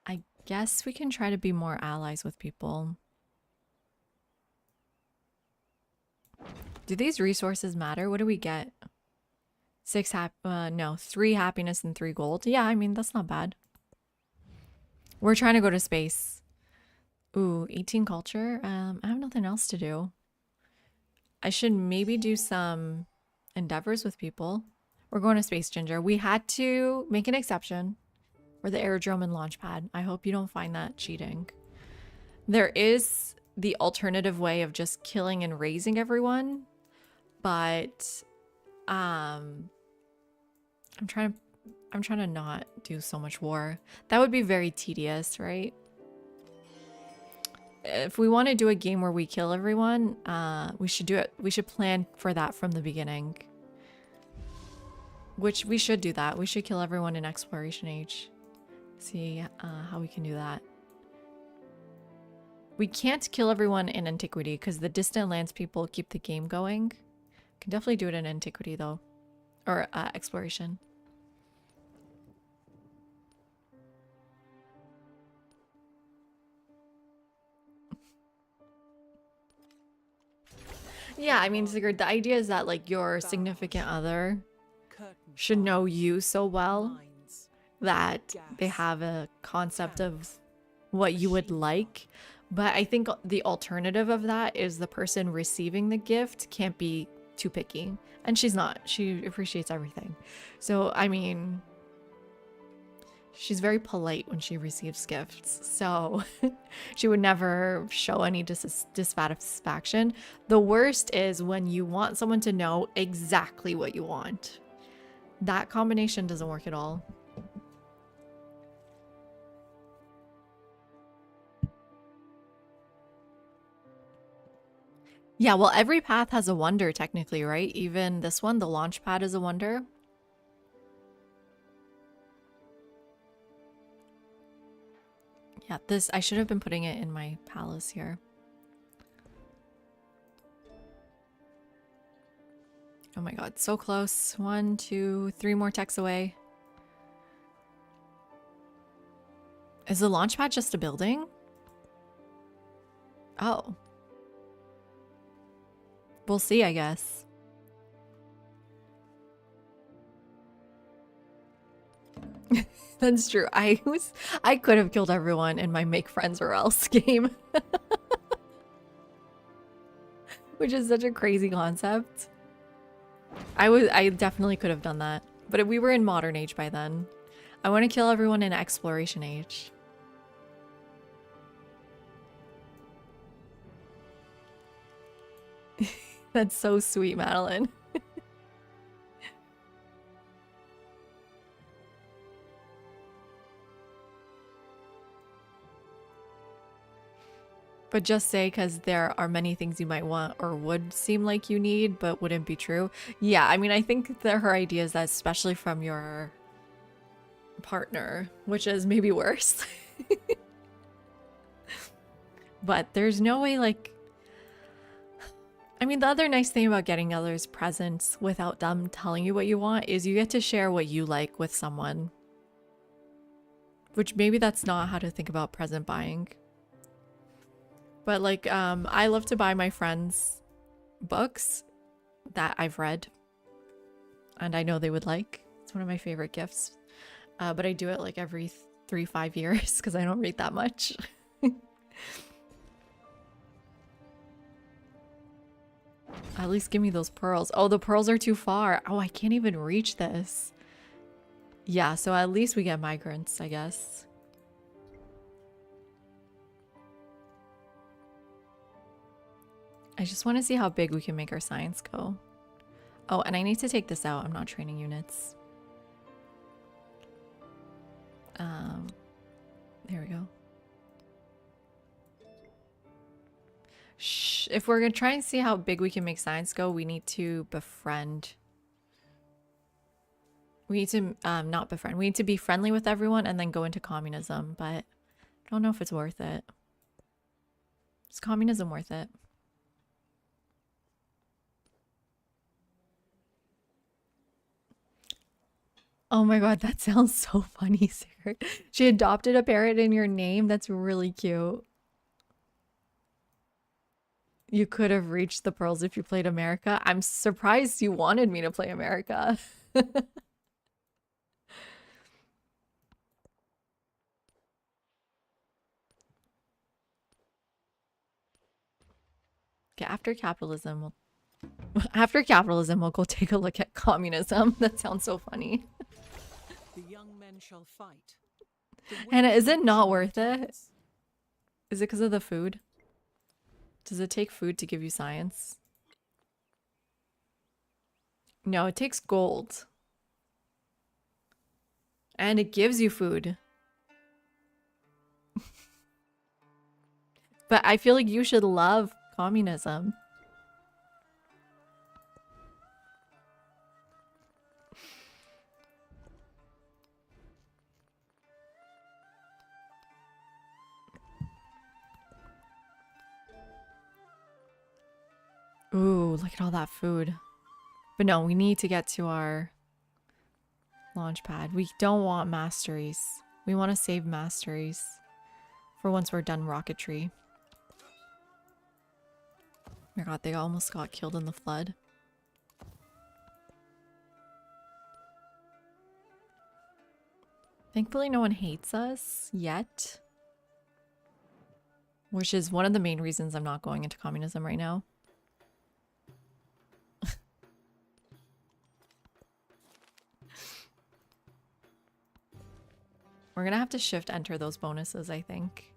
I guess we can try to be more allies with people. Do these resources matter? What do we get? 3 happiness and 3 gold. Yeah, I mean, that's not bad. We're trying to go to space. Ooh, 18 culture. I have nothing else to do. I should maybe do some endeavors with people. We're going to space, Ginger. We had to make an exception for the aerodrome and launch pad. I hope you don't find that cheating. There is the alternative way of just killing and raising everyone, but I'm trying to not do so much war. That would be very tedious, right? If we want to do a game where we kill everyone, we should do it. We should plan for that from the beginning. Which we should do that. We should kill everyone in Exploration Age. See how we can do that. We can't kill everyone in Antiquity because the Distant Lands people keep the game going. Can definitely do it in Antiquity though. Or Exploration. Yeah, I mean, Sigurd, the idea is that like your significant other should know you so well that they have a concept of what you would like. But I think the alternative of that is the person receiving the gift can't be too picky. And she's not. She appreciates everything. So, I mean, she's very polite when she receives gifts. So she would never show any dissatisfaction. The worst is when you want someone to know exactly what you want. That combination doesn't work at all. Yeah, well, every path has a wonder technically, right? Even this one, the launch pad, is a wonder. Yeah, this, I should have been putting it in my palace here. Oh my god, so close. 1, 2, 3 more techs away. Is the launch pad just a building? Oh. We'll see, I guess. That's true. I could have killed everyone in my make friends or else game. Which is such a crazy concept. I definitely could have done that. But we were in modern age by then. I want to kill everyone in exploration age. That's so sweet, Madeline. But just say, because there are many things you might want or would seem like you need, but wouldn't be true. Yeah, I mean, I think that her idea is that, especially from your partner, which is maybe worse. But there's no way, like... I mean, the other nice thing about getting others presents without them telling you what you want is you get to share what you like with someone. Which maybe that's not how to think about present buying. But like, I love to buy my friends books that I've read and I know they would like. It's one of my favorite gifts. But I do it like every 3-5 years because I don't read that much. At least give me those pearls. Oh, the pearls are too far. Oh, I can't even reach this. Yeah, so at least we get migrants, I guess. I just want to see how big we can make our science go. Oh, and I need to take this out. I'm not training units. There we go. Shh. If we're gonna try and see how big we can make science go, we need to befriend We need to not befriend. We need to be friendly with everyone and then go into communism, but I don't know if it's worth it. Is communism worth it? Oh my god, that sounds so funny, Sarah. She adopted a parrot in your name. That's really cute. You could have reached the pearls if you played America. I'm surprised you wanted me to play America. Okay, after capitalism, we'll go take a look at communism. That sounds so funny. The young men shall fight. The Hannah, is it women not shall worth it? dance. Is it because of the food? Does it take food to give you science? No, it takes gold. And it gives you food. But I feel like you should love communism. Ooh, look at all that food. But no, we need to get to our launch pad. We don't want masteries. We want to save masteries for once we're done rocketry. Oh my god, they almost got killed in the flood. Thankfully, no one hates us yet. Which is one of the main reasons I'm not going into communism right now. We're gonna have to shift enter those bonuses, I think.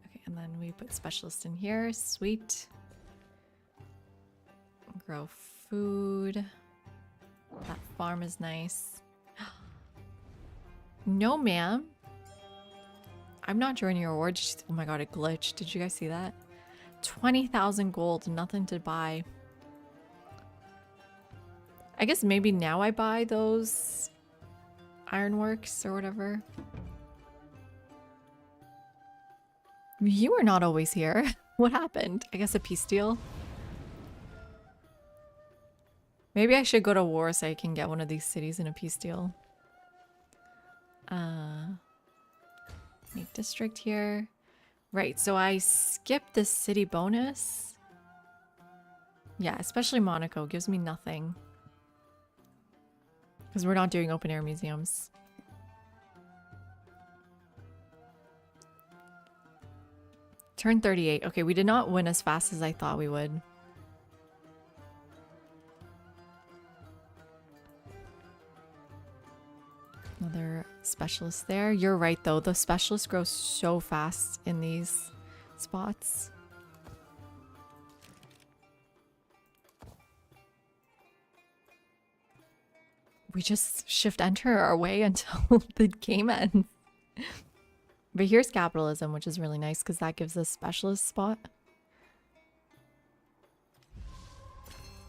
Okay, and then we put specialist in here. Sweet. Grow food. That farm is nice. No, ma'am. I'm not joining your award. Oh my god, it glitched. Did you guys see that? 20,000 gold, nothing to buy. I guess maybe now I buy those ironworks or whatever. You were not always here. What happened? I guess a peace deal. Maybe I should go to war so I can get one of these cities in a peace deal. Make district here. Right, so I skipped the city bonus. Yeah, especially Monaco gives me nothing. Because we're not doing open air museums. Turn 38. Okay, we did not win as fast as I thought we would. Another specialist there. You're right though, the specialist grows so fast in these spots. We just shift enter our way until the game ends. But here's capitalism, which is really nice because that gives us specialist spot.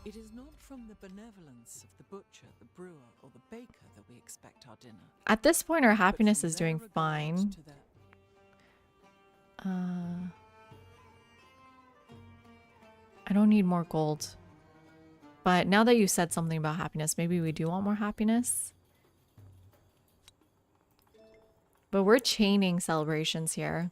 It is not from the benevolence of the butcher, the brewer, or the baker that we expect our dinner. At this point, our but happiness from is their doing regard fine. to their- I don't need more gold. But now that you said something about happiness, maybe we do want more happiness. But we're chaining celebrations here.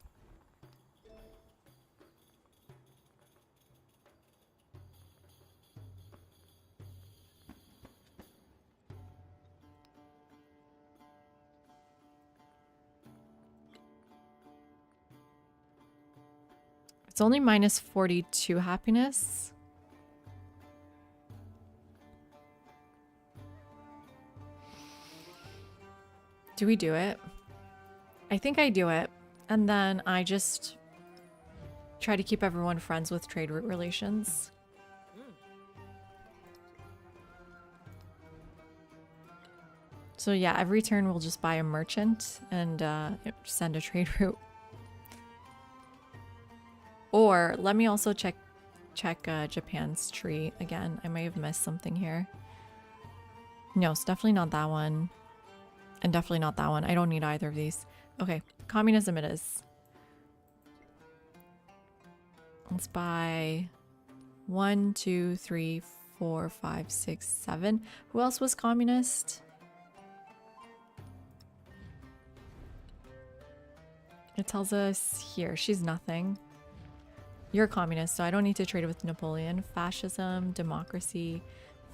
It's only minus 42 happiness. Do we do it? I think I do it. And then I just try to keep everyone friends with trade route relations. So yeah, every turn we'll just buy a merchant and send a trade route. Or let me also check Japan's tree again. I may have missed something here. No, it's definitely not that one. And definitely not that one. I don't need either of these. Okay, communism it is. Let's buy 1, 2, 3, 4, 5, 6, 7. Who else was communist? It tells us here. She's nothing. You're a communist, so I don't need to trade with Napoleon. Fascism, democracy,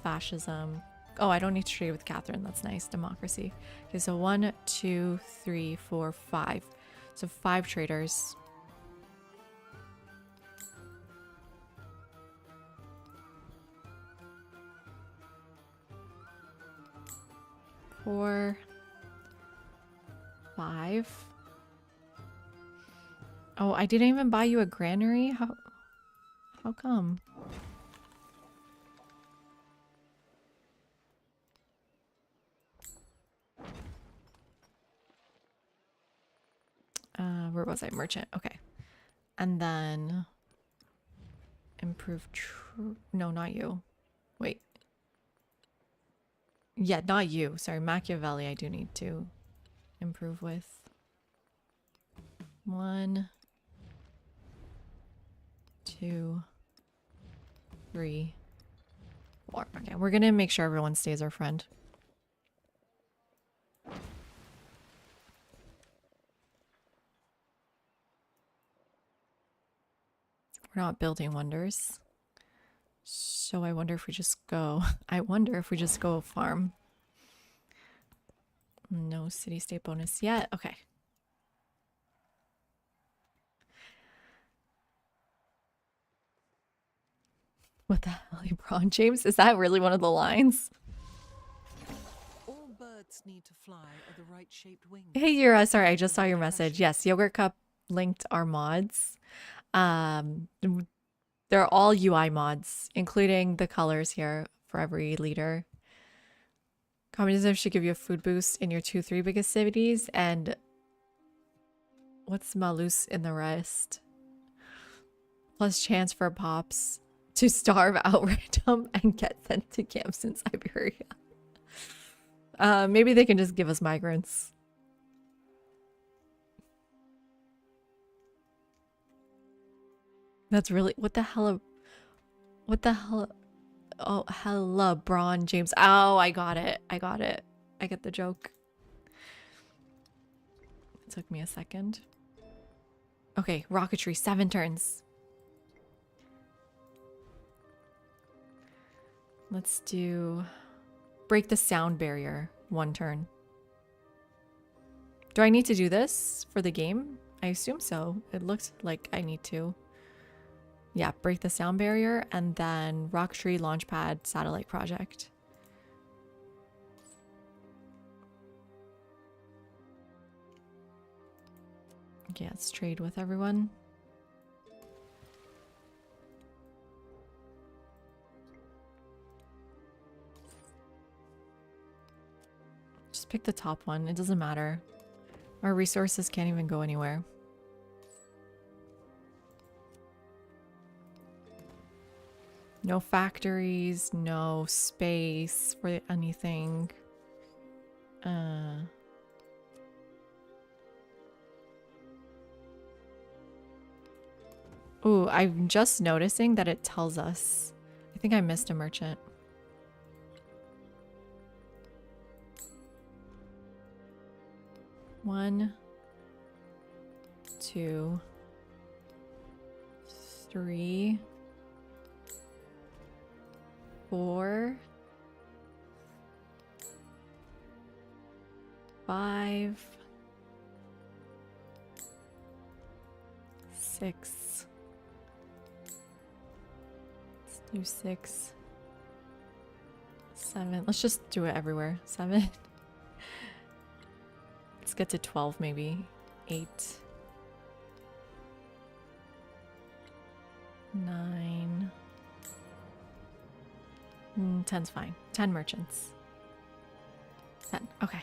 fascism. Oh, I don't need to trade with Catherine. That's nice. Democracy. Okay, so 1, 2, 3, 4, 5. So 5 traders. Four, 5. Oh, I didn't even buy you a granary? How come? Where was I? Merchant. Okay. And then improve no, not you. Wait. Yeah, not you. Sorry, Machiavelli I do need to improve with. 1, 2, 3, 4. Okay, we're gonna make sure everyone stays our friend. We're not building wonders. So I wonder if we just go... I wonder if we just go farm. No city-state bonus yet. Okay. What the hell, LeBron James? Is that really one of the lines? All birds need to fly are the right-shaped wings. Hey, Yura. Sorry, I just saw your message. Yes, Yogurt Cup linked our mods. They're all UI mods, including the colors here for every leader. Communism should give you a food boost in your 2-3 biggest cities, and what's malus in the rest? Plus chance for pops to starve out random and get sent to camps in Siberia. Maybe they can just give us migrants. That's really... What the hell? What the hell? Oh, hello, LeBron James. Oh, I got it. I got it. I get the joke. It took me a second. Okay, rocketry, 7 turns. Let's do... Break the sound barrier, 1 turn. Do I need to do this for the game? I assume so. It looks like I need to. Yeah, break the sound barrier, and then rocketry, launchpad, satellite project. Okay, let's trade with everyone. Just pick the top one. It doesn't matter. Our resources can't even go anywhere. No factories, no space for anything. Ooh, I'm just noticing that it tells us. I think I missed a merchant. One, 2, 3, 4, 5, 6. Let's do 6, 7. Let's just do it everywhere. 7. Let's get to 12 maybe. 8, 9. 10's fine. 10 merchants. 10. Okay.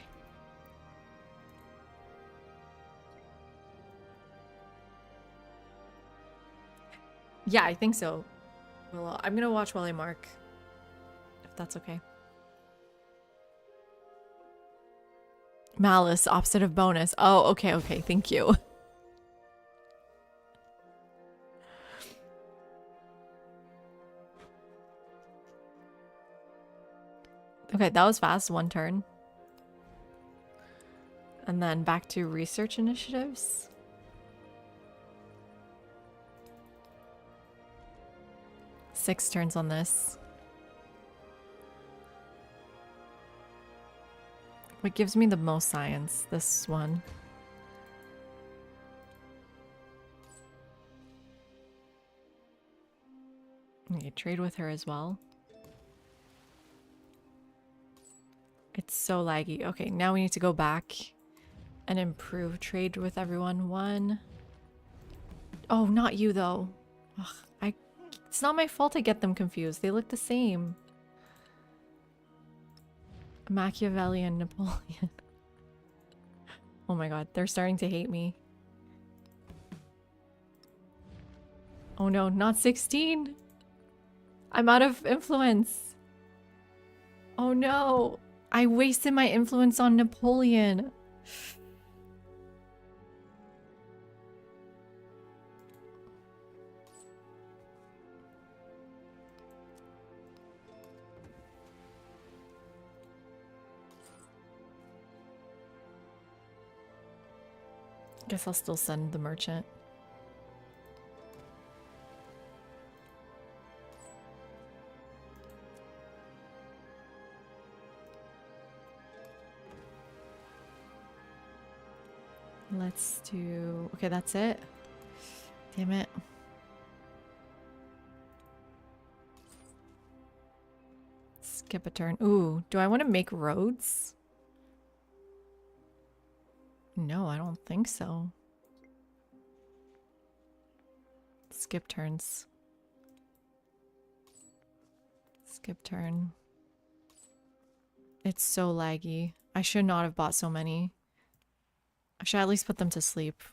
Yeah, I think so. Well, I'm gonna watch while I mark, if that's okay. Malice, opposite of bonus. Oh, okay, okay. Thank you. Okay, that was fast. One turn. And then back to research initiatives. Six turns on this. What gives me the most science? This one. Okay, trade with her as well. It's so laggy. Okay, now we need to go back and improve trade with everyone. One. Oh, not you though. Ugh, it's not my fault I get them confused. They look the same. Machiavellian Napoleon. Oh my god, they're starting to hate me. Oh no, not 16. I'm out of influence. Oh no. I wasted my influence on Napoleon. Guess I'll still send the merchant. Let's do... Okay, that's it. Damn it. Skip a turn. Ooh, do I want to make roads? No, I don't think so. Skip turns. Skip turn. It's so laggy. I should not have bought so many. I should at least put them to sleep.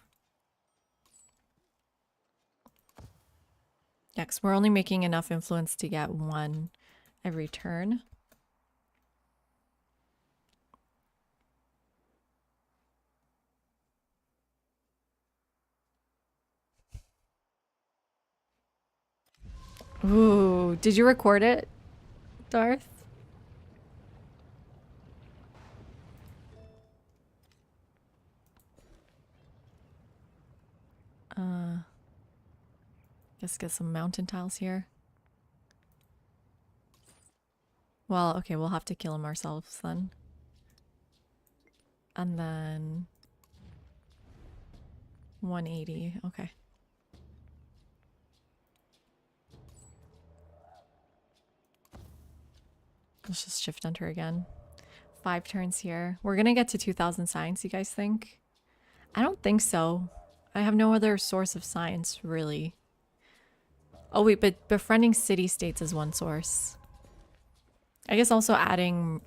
Yeah, 'cause we're only making enough influence to get one every turn. Ooh, did you record it, Darth? Guess get some mountain tiles here. Well, okay, we'll have to kill him ourselves then. And then 180, okay. Let's just shift enter again. 5 turns here. We're gonna get to 2000 science, you guys think? I don't think so. I have no other source of science, really. Oh wait, but befriending city-states is one source. I guess also adding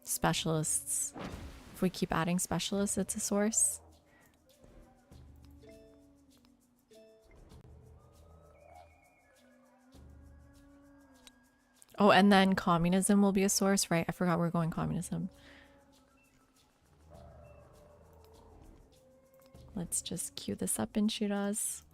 specialists. If we keep adding specialists, it's a source. Oh, and then communism will be a source, right? I forgot we're going communism. Let's just queue this up in Shiraz.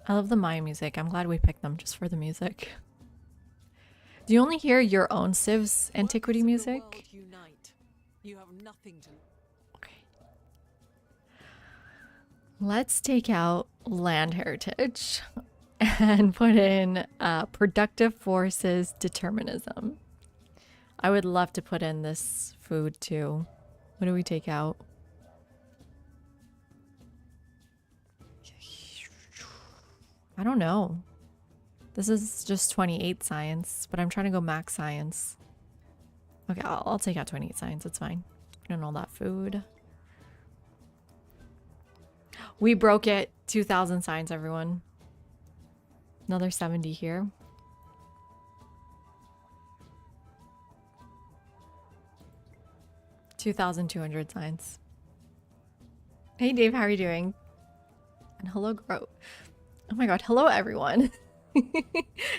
I love the Maya music. I'm glad we picked them just for the music. Do you only hear your own Civ's antiquity music? Unite. You have nothing to... Okay. Let's take out land heritage and put in productive forces determinism. I would love to put in this food too. What do we take out? I don't know. This is just 28 science, but I'm trying to go max science. Okay, I'll take out 28 science. It's fine. And all that food. We broke it. 2,000 signs, everyone. Another 70 here. $2,200 signs. Hey Dave, how are you doing? And hello, Grow. Oh my god, hello everyone.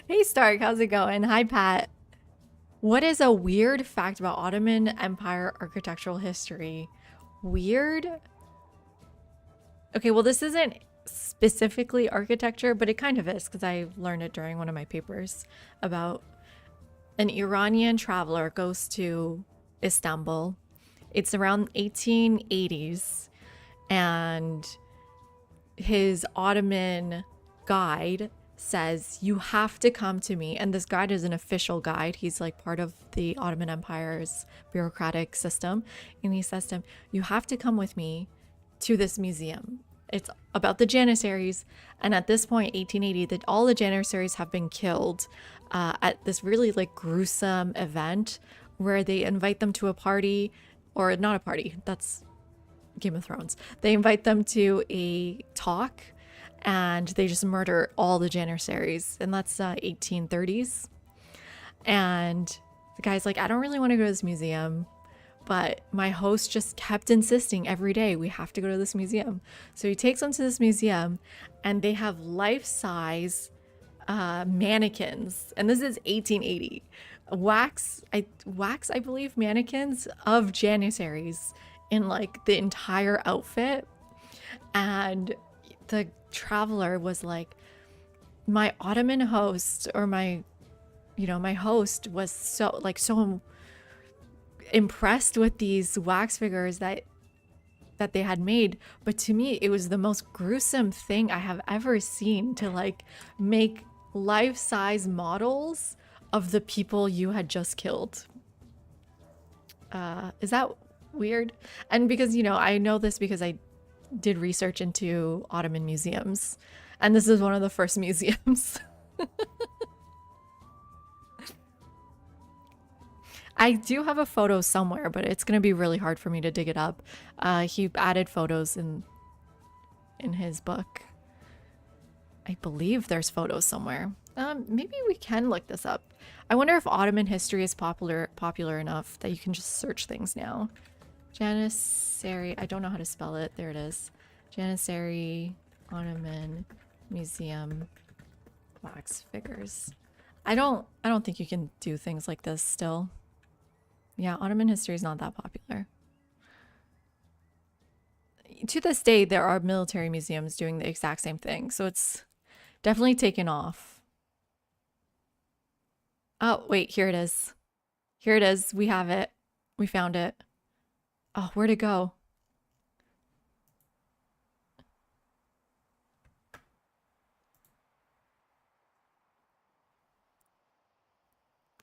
Hey Stark, how's it going? Hi Pat. What is a weird fact about Ottoman Empire architectural history? Weird? Okay, well this isn't specifically architecture, but it kind of is because I learned it during one of my papers about an Iranian traveler goes to Istanbul. It's around 1880s and his Ottoman guide says, you have to come to me. And this guide is an official guide. He's like part of the Ottoman Empire's bureaucratic system. And he says to him, you have to come with me to this museum. It's about the Janissaries. And at this point, 1880, that all the Janissaries have been killed at this really like gruesome event where they invite them to a party, or not a party, that's Game of Thrones. They invite them to a talk and they just murder all the Janissaries, and that's 1830s. And the guy's like, I don't really want to go to this museum, but my host just kept insisting every day, we have to go to this museum. So he takes them to this museum and they have life-size mannequins, and this is 1880. Wax, I believe, mannequins of Janissaries in like the entire outfit. And the traveler was like, my Ottoman host, or my host was so impressed with these wax figures that they had made, but to me it was the most gruesome thing I have ever seen, to like make life-size models of the people you had just killed. Is that weird? And because, I know this because I did research into Ottoman museums, and this is one of the first museums. I do have a photo somewhere, but it's going to be really hard for me to dig it up. He added photos in his book. I believe there's photos somewhere. Maybe we can look this up. I wonder if Ottoman history is popular enough that you can just search things now. Janissary, I don't know how to spell it. There it is. Janissary Ottoman Museum wax figures. I don't think you can do things like this still. Yeah, Ottoman history is not that popular. To this day, there are military museums doing the exact same thing, so it's definitely taken off. Oh, wait, here it is. Here it is. We have it. We found it. Oh, where'd it go?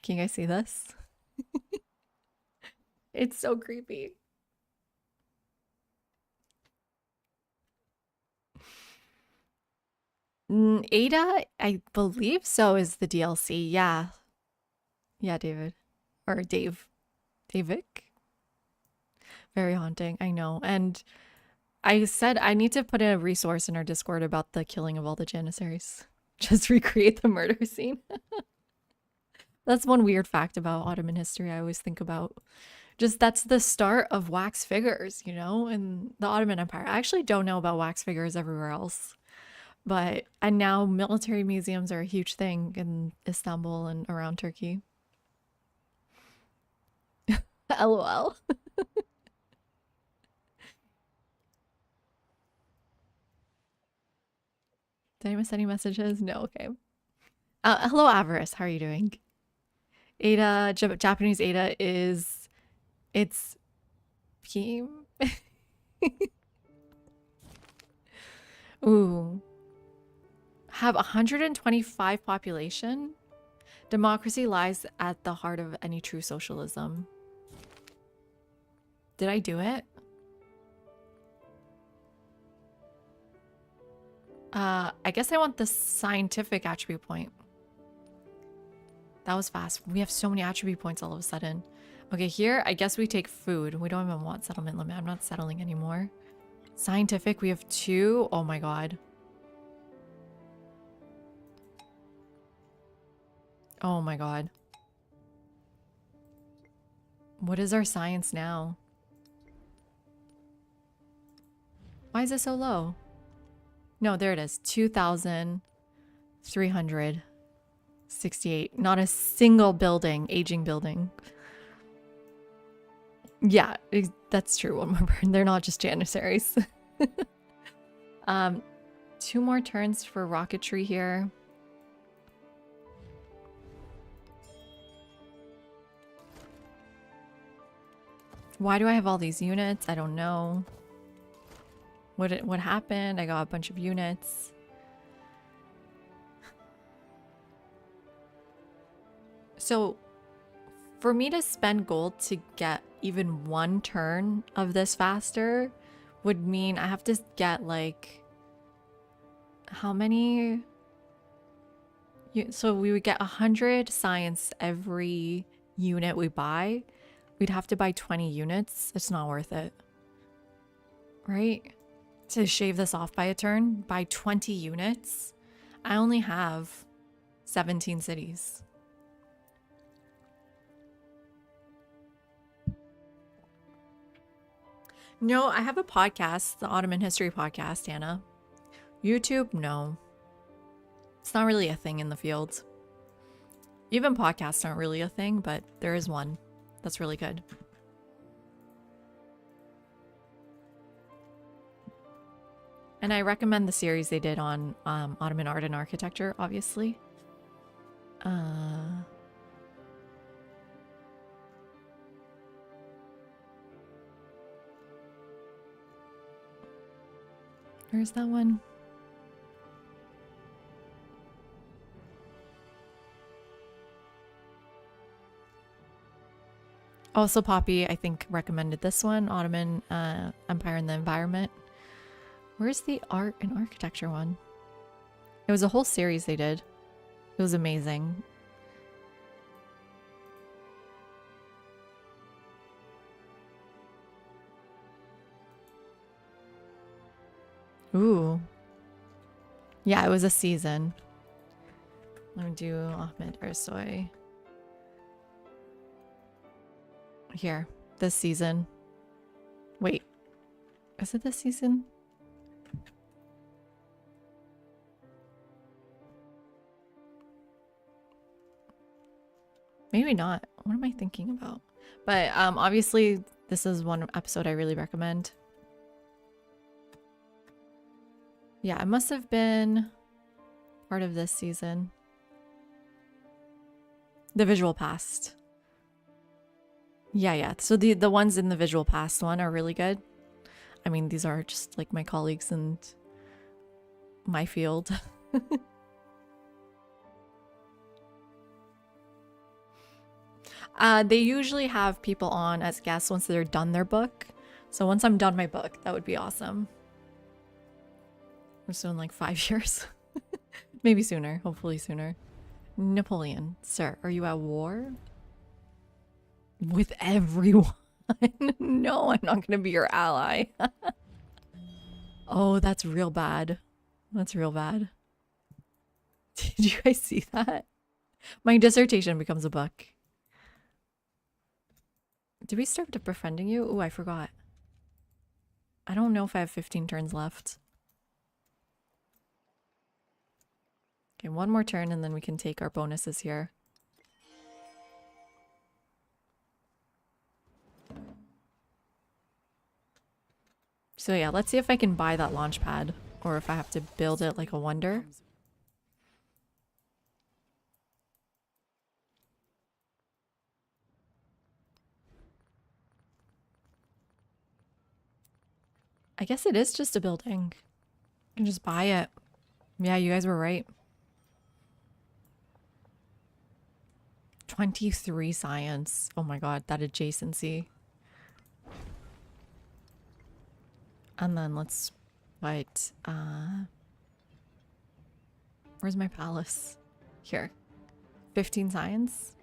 Can you guys see this? It's so creepy. Ada, I believe so, is the DLC. Yeah. Yeah, David. Or Dave. Davic. Very haunting, I know. And I said I need to put a resource in our Discord about the killing of all the Janissaries. Just recreate the murder scene. That's one weird fact about Ottoman history I always think about. Just that's the start of wax figures, in the Ottoman Empire. I actually don't know about wax figures everywhere else. And now military museums are a huge thing in Istanbul and around Turkey. LOL. Did I miss any messages? No, okay. Hello, Avarice. How are you doing? Ada, Japanese Ada is... It's... Pim? Ooh. Have 125 population? Democracy lies at the heart of any true socialism. Did I do it? I guess I want the scientific attribute point. That was fast. We have so many attribute points all of a sudden. Okay, here, I guess we take food. We don't even want settlement limit. I'm not settling anymore. Scientific, we have 2. Oh my god. Oh my god. What is our science now? Why is it so low? No, there it is. 2,368. Not a single building, aging building. Yeah, that's true. One more burn. They're not just janissaries. 2 more turns for rocketry here. Why do I have all these units? I don't know. What happened? I got a bunch of units. So for me to spend gold to get even 1 turn of this faster would mean I have to get like how many? So we would get 100 science every unit we buy. We'd have to buy 20 units. It's not worth it. Right? To shave this off by a turn, by 20 units. I only have 17 cities. No, I have a podcast, the Ottoman History Podcast, Hannah. YouTube, no. It's not really a thing in the field. Even podcasts aren't really a thing, but there is one that's really good. And I recommend the series they did on Ottoman art and architecture, obviously. Where's that one? Also, Poppy, I think, recommended this one, Ottoman Empire and the Environment. Where's the art and architecture one? It was a whole series they did. It was amazing. Ooh. Yeah, it was a season. Let me do Ahmed Ersoy. Here, this season. Wait, is it this season? Maybe not. What am I thinking about? But obviously, this is one episode I really recommend. Yeah, it must have been part of this season. The Visual Past. Yeah. So the ones in the Visual Past one are really good. I mean, these are just like my colleagues and my field. They usually have people on as guests once they're done their book. So once I'm done my book, that would be awesome. We're still in like 5 years. Maybe sooner. Hopefully sooner. Napoleon, sir, are you at war? With everyone? No, I'm not going to be your ally. Oh, that's real bad. That's real bad. Did you guys see that? My dissertation becomes a book. Did we start befriending you? Oh, I forgot. I don't know if I have 15 turns left. Okay, one more turn and then we can take our bonuses here. So yeah, let's see if I can buy that launch pad or if I have to build it like a wonder. I guess it is just a building. You can just buy it. Yeah, you guys were right. 23 science. Oh my god, that adjacency. And then let's fight. Where's my palace? Here. 15 science.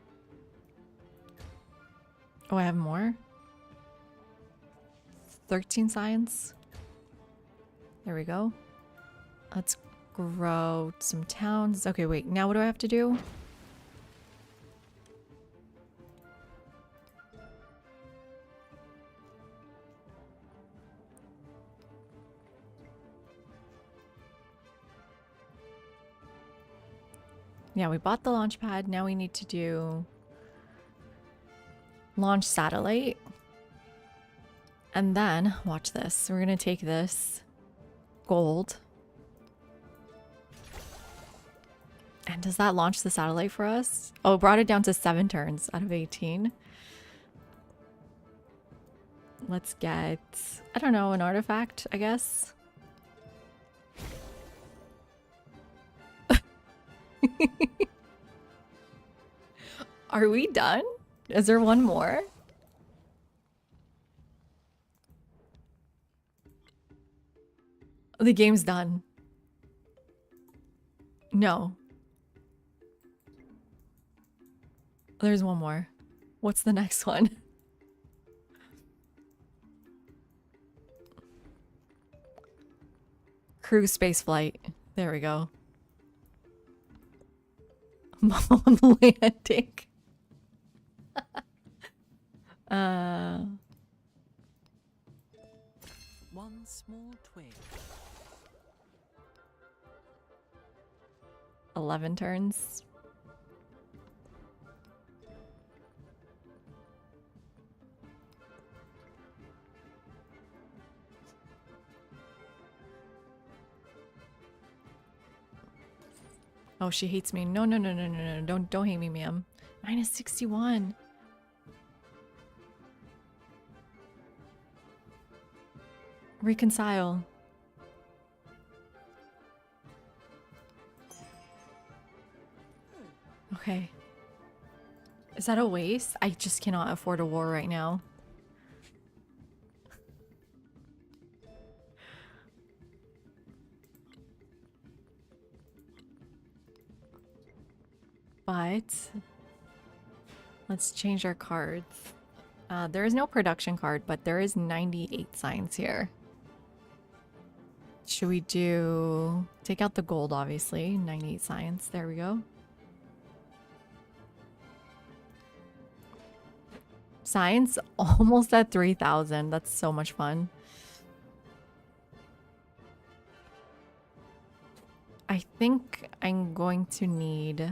Oh, I have more? 13 science. There we go. Let's grow some towns. Okay, wait. Now what do I have to do? Yeah, we bought the launch pad. Now we need to do launch satellite. And then, watch this. We're going to take this gold. And does that launch the satellite for us? Oh, it brought it down to 7 turns out of 18. Let's get, I don't know, an artifact, I guess. Are we done? Is there one more? The game's done. No. There's one more. What's the next one? Crew space flight. There we go. Mom landing. One small twig. 11 turns. Oh, she hates me. No, no, no, no, no, no. Don't hate me, ma'am. Minus 61. Reconcile. Okay. Is that a waste? I just cannot afford a war right now. But let's change our cards. There is no production card, but there is 98 signs here. Should we do... Take out the gold, obviously. 98 signs. There we go. Science almost at 3,000. That's so much fun. I think I'm going to need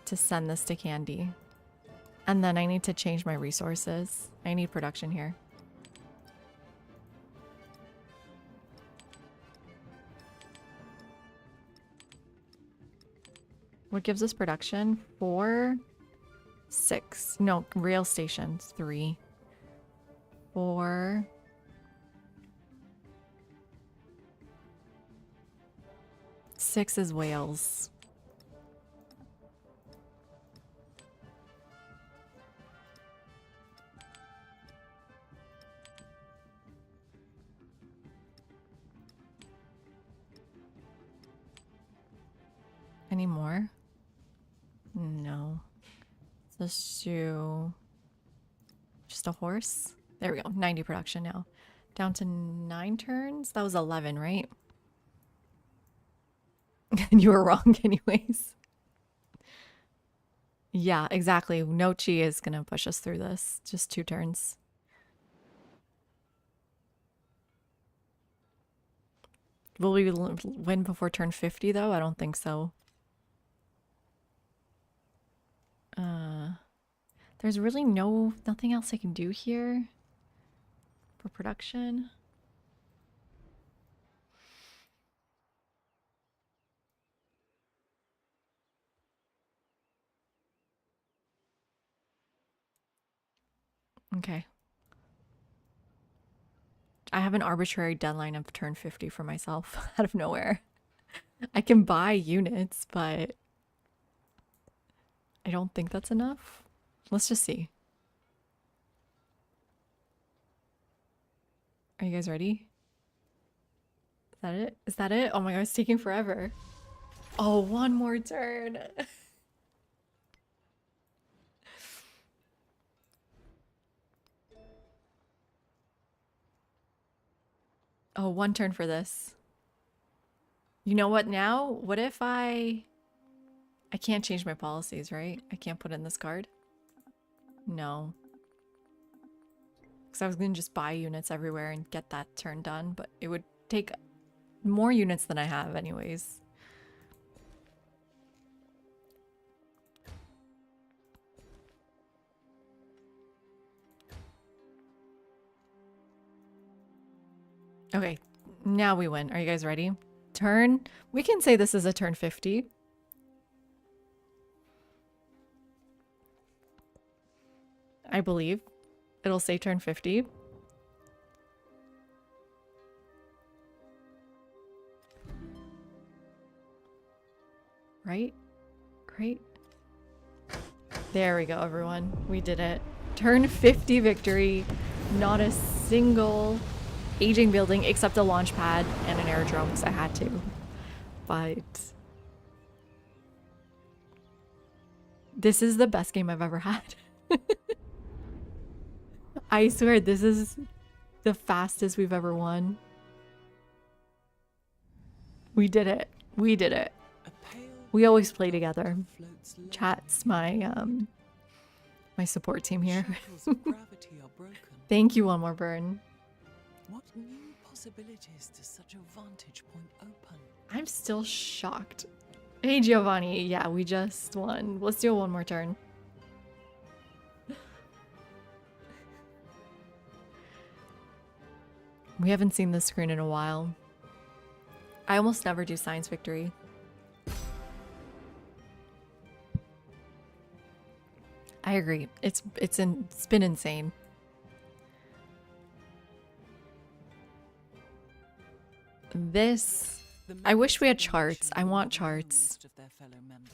to send this to Candy. And then I need to change my resources. I need production here. What gives us production? 4, 6. No, rail stations. 3, 4. Six is Wales. Any more? No. Let's do just a horse. There we go. 90 production now. Down to 9 turns. That was 11, right? And you were wrong anyways. Yeah, exactly. No Chi is going to push us through this. Just 2 turns. Will we win before turn 50 though? I don't think so. There's really nothing else I can do here for production. Okay. I have an arbitrary deadline of turn 50 for myself out of nowhere. I can buy units, but I don't think that's enough. Let's just see. Are you guys ready? Is that it? Is that it? Oh my god, it's taking forever. Oh, one more turn. Oh, 1 turn for this. You know what now? What if I can't change my policies, right? I can't put in this card? No. Because I was going to just buy units everywhere and get that turn done, but it would take more units than I have anyways. Okay, now we win. Are you guys ready? Turn. We can say this is a turn 50. I believe it'll say turn 50. Right? Right? There we go, everyone. We did it. Turn 50 victory. Not a single aging building except a launch pad and an airdrome because I had to. But this is the best game I've ever had. I swear this is the fastest we've ever won. We did it. We did it. A pale We always play together. floats low. Chat's my support team here. Shackles of gravity are broken. Thank you, One More Burn. What new possibilities does such a vantage point open? I'm still shocked. Hey, Giovanni. Yeah, we just won. Let's do one more turn. We haven't seen this screen in a while. I almost never do science victory. I agree. It's been insane. This, The I wish we had members of the charts. nation I want know charts. most of their fellow members.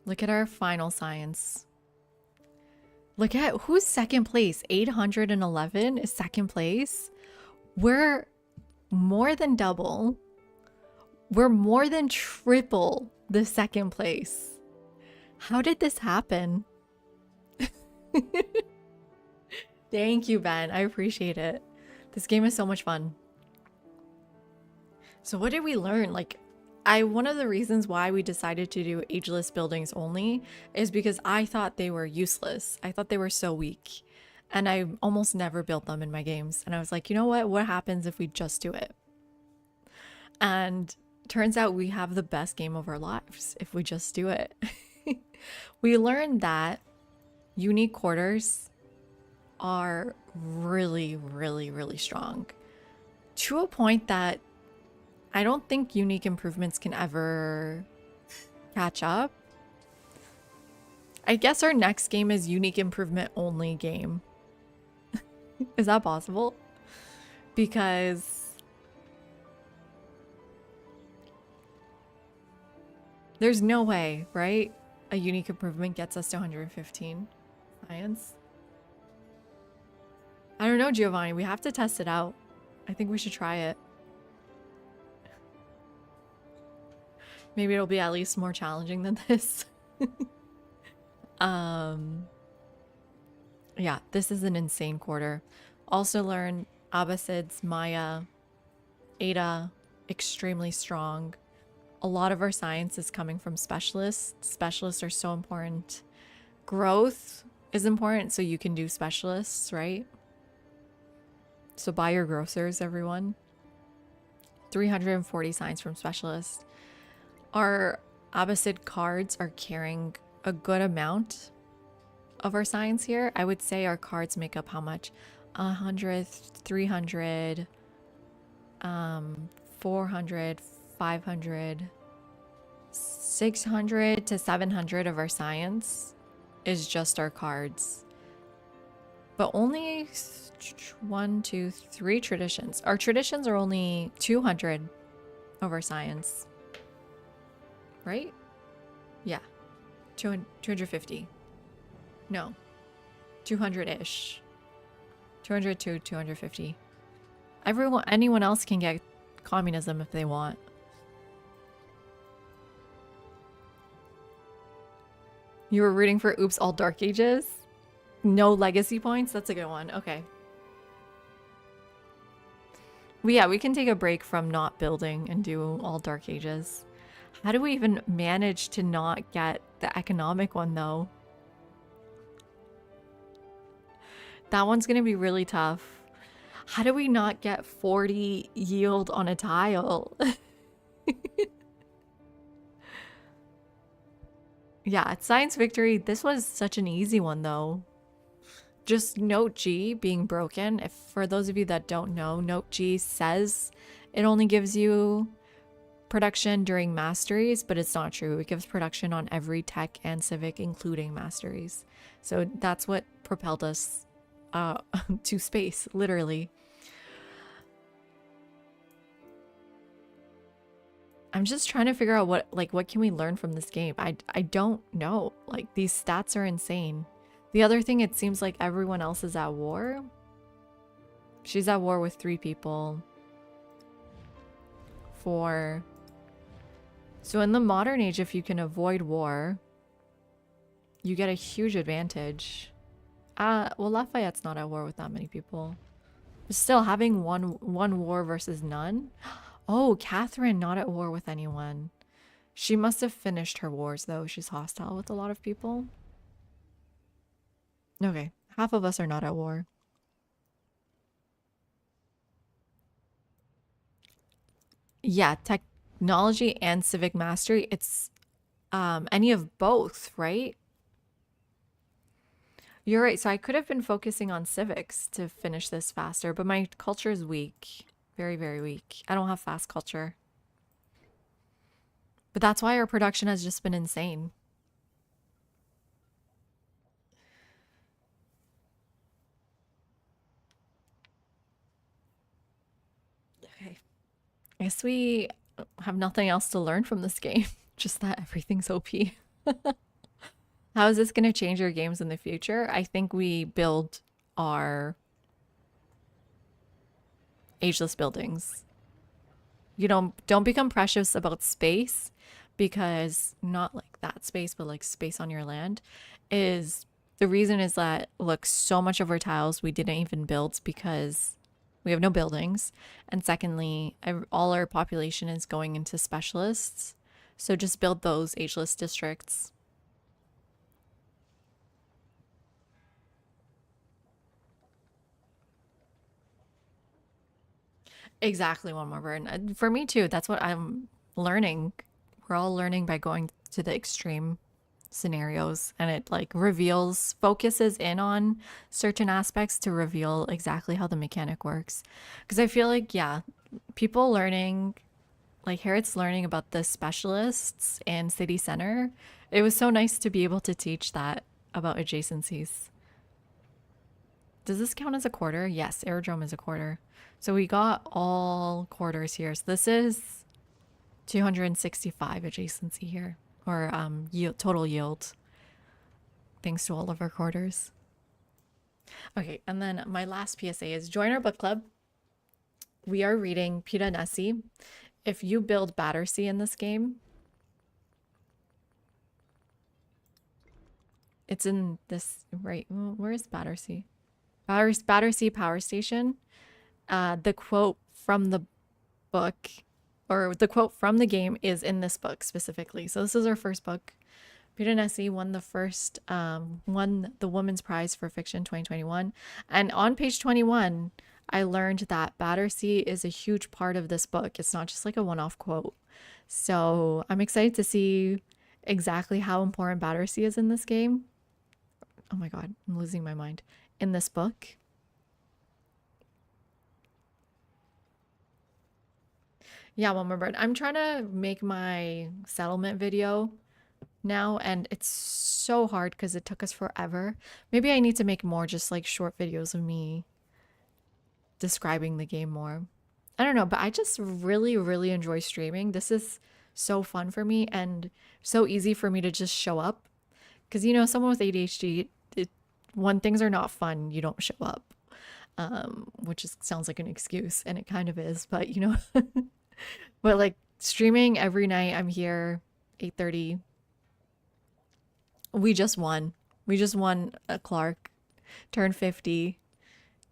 Look at our final science. Look at who's second place. 811 is second place. We're more than double. We're more than triple the second place. How did this happen? Thank you, Ben. I appreciate it. This game is so much fun. So what did we learn? Like, one of the reasons why we decided to do ageless buildings only is because I thought they were useless. I thought they were so weak. And I almost never built them in my games. And I was like, you know what? What happens if we just do it? And turns out we have the best game of our lives if we just do it. We learned that unique quarters are really, really, really strong. To a point that I don't think unique improvements can ever catch up. I guess our next game is unique improvement only game. Is that possible? Because there's no way, right? A unique improvement gets us to 115 science. I don't know, Giovanni. We have to test it out. I think we should try it. Maybe it'll be at least more challenging than this. Yeah, this is an insane quarter. Also learn Abbasids, Maya, Ada, extremely strong. A lot of our science is coming from specialists. Specialists are so important. Growth is important, so you can do specialists, right? So buy your grocers, everyone. 340 science from specialists. Our Abbasid cards are carrying a good amount of our science here. I would say our cards make up how much? 100, 300, 400, 500, 600 to 700 of our science is just our cards. But only 1, 2, 3 traditions. Our traditions are only 200 of our science. Right? Yeah. 250. No. 200-ish. 200 to 250. Anyone else can get communism if they want. You were rooting for Oops All Dark Ages? No legacy points? That's a good one. Okay. But yeah, we can take a break from not building and do all Dark Ages. How do we even manage to not get the economic one, though? That one's going to be really tough. How do we not get 40 yield on a tile? Yeah, Science Victory. This was such an easy one, though. just Note G being broken. If for those of you that don't know, Note G says it only gives you production during masteries, but it's not true. It gives production on every tech and civic, including masteries. So that's what propelled us to space, literally. I'm just trying to figure out what can we learn from this game. I don't know. Like, these stats are insane. The other thing, it seems like everyone else is at war. She's at war with 3 people. 4. So in the modern age, if you can avoid war, you get a huge advantage. Well, Lafayette's not at war with that many people. But still, having one war versus none. Oh, Catherine not at war with anyone. She must have finished her wars, though. She's hostile with a lot of people. Okay, half of us are not at war. Yeah, technology and civic mastery. It's any of both, right? You're right. So I could have been focusing on civics to finish this faster, but my culture is weak. Very, very weak. I don't have fast culture. But that's why our production has just been insane. Okay. I guess we have nothing else to learn from this game. Just that everything's OP. How is this going to change your games in the future? I think we build our ageless buildings. You don't become precious about space, because not like that space, but like space on your land is the reason is that, look, so much of our tiles we didn't even build because we have no buildings. And secondly, all our population is going into specialists. So just build those ageless districts. Exactly, one more burn. For me too, that's what I'm learning. We're all learning by going to the extreme scenarios, and it like focuses in on certain aspects to reveal exactly how the mechanic works. Because I feel like, yeah, people learning, like Harriet's learning about the specialists and city center. It was so nice to be able to teach that about adjacencies. Does this count as a quarter? Yes, aerodrome is a quarter. So we got all quarters here. So this is 265 adjacency here, or total yield, thanks to all of our quarters. Okay, and then my last PSA is join our book club. We are reading Piranesi. If you build Battersea in this game, it's in this, right? Where is Battersea? Battersea Power Station. The quote from the book, or the quote from the game, is in this book specifically. So this is our first book. Piranesi won the Women's Prize for Fiction 2021. And on page 21, I learned that Battersea is a huge part of this book. It's not just like a one-off quote. So I'm excited to see exactly how important Battersea is in this game. Oh my God, I'm losing my mind. In this book. Yeah, one more bird. I'm trying to make my settlement video now, and it's so hard because it took us forever. Maybe I need to make more just like short videos of me describing the game more. I don't know, but I just really, really enjoy streaming. This is so fun for me and so easy for me to just show up. Because, you know, someone with ADHD, when things are not fun, you don't show up. Which sounds like an excuse, and it kind of is, but you know. But like streaming every night, I'm here 8:30. We just won a Clark, turned 50,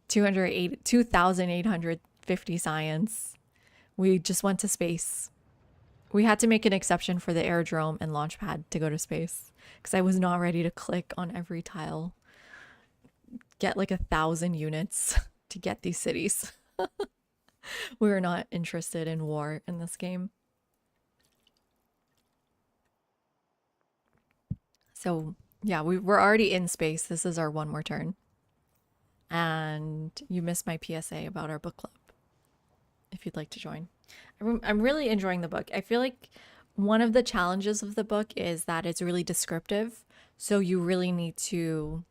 2,850 science. We just went to space. We had to make an exception for the aerodrome and launch pad to go to space because I was not ready to click on every tile, get like 1,000 units to get these cities. We were not interested in war in this game. So yeah, we're already in space. This is our one more turn. and you missed my PSA about our book club, if you'd like to join. I'm really enjoying the book. I feel like one of the challenges of the book is that it's really descriptive. So you really need to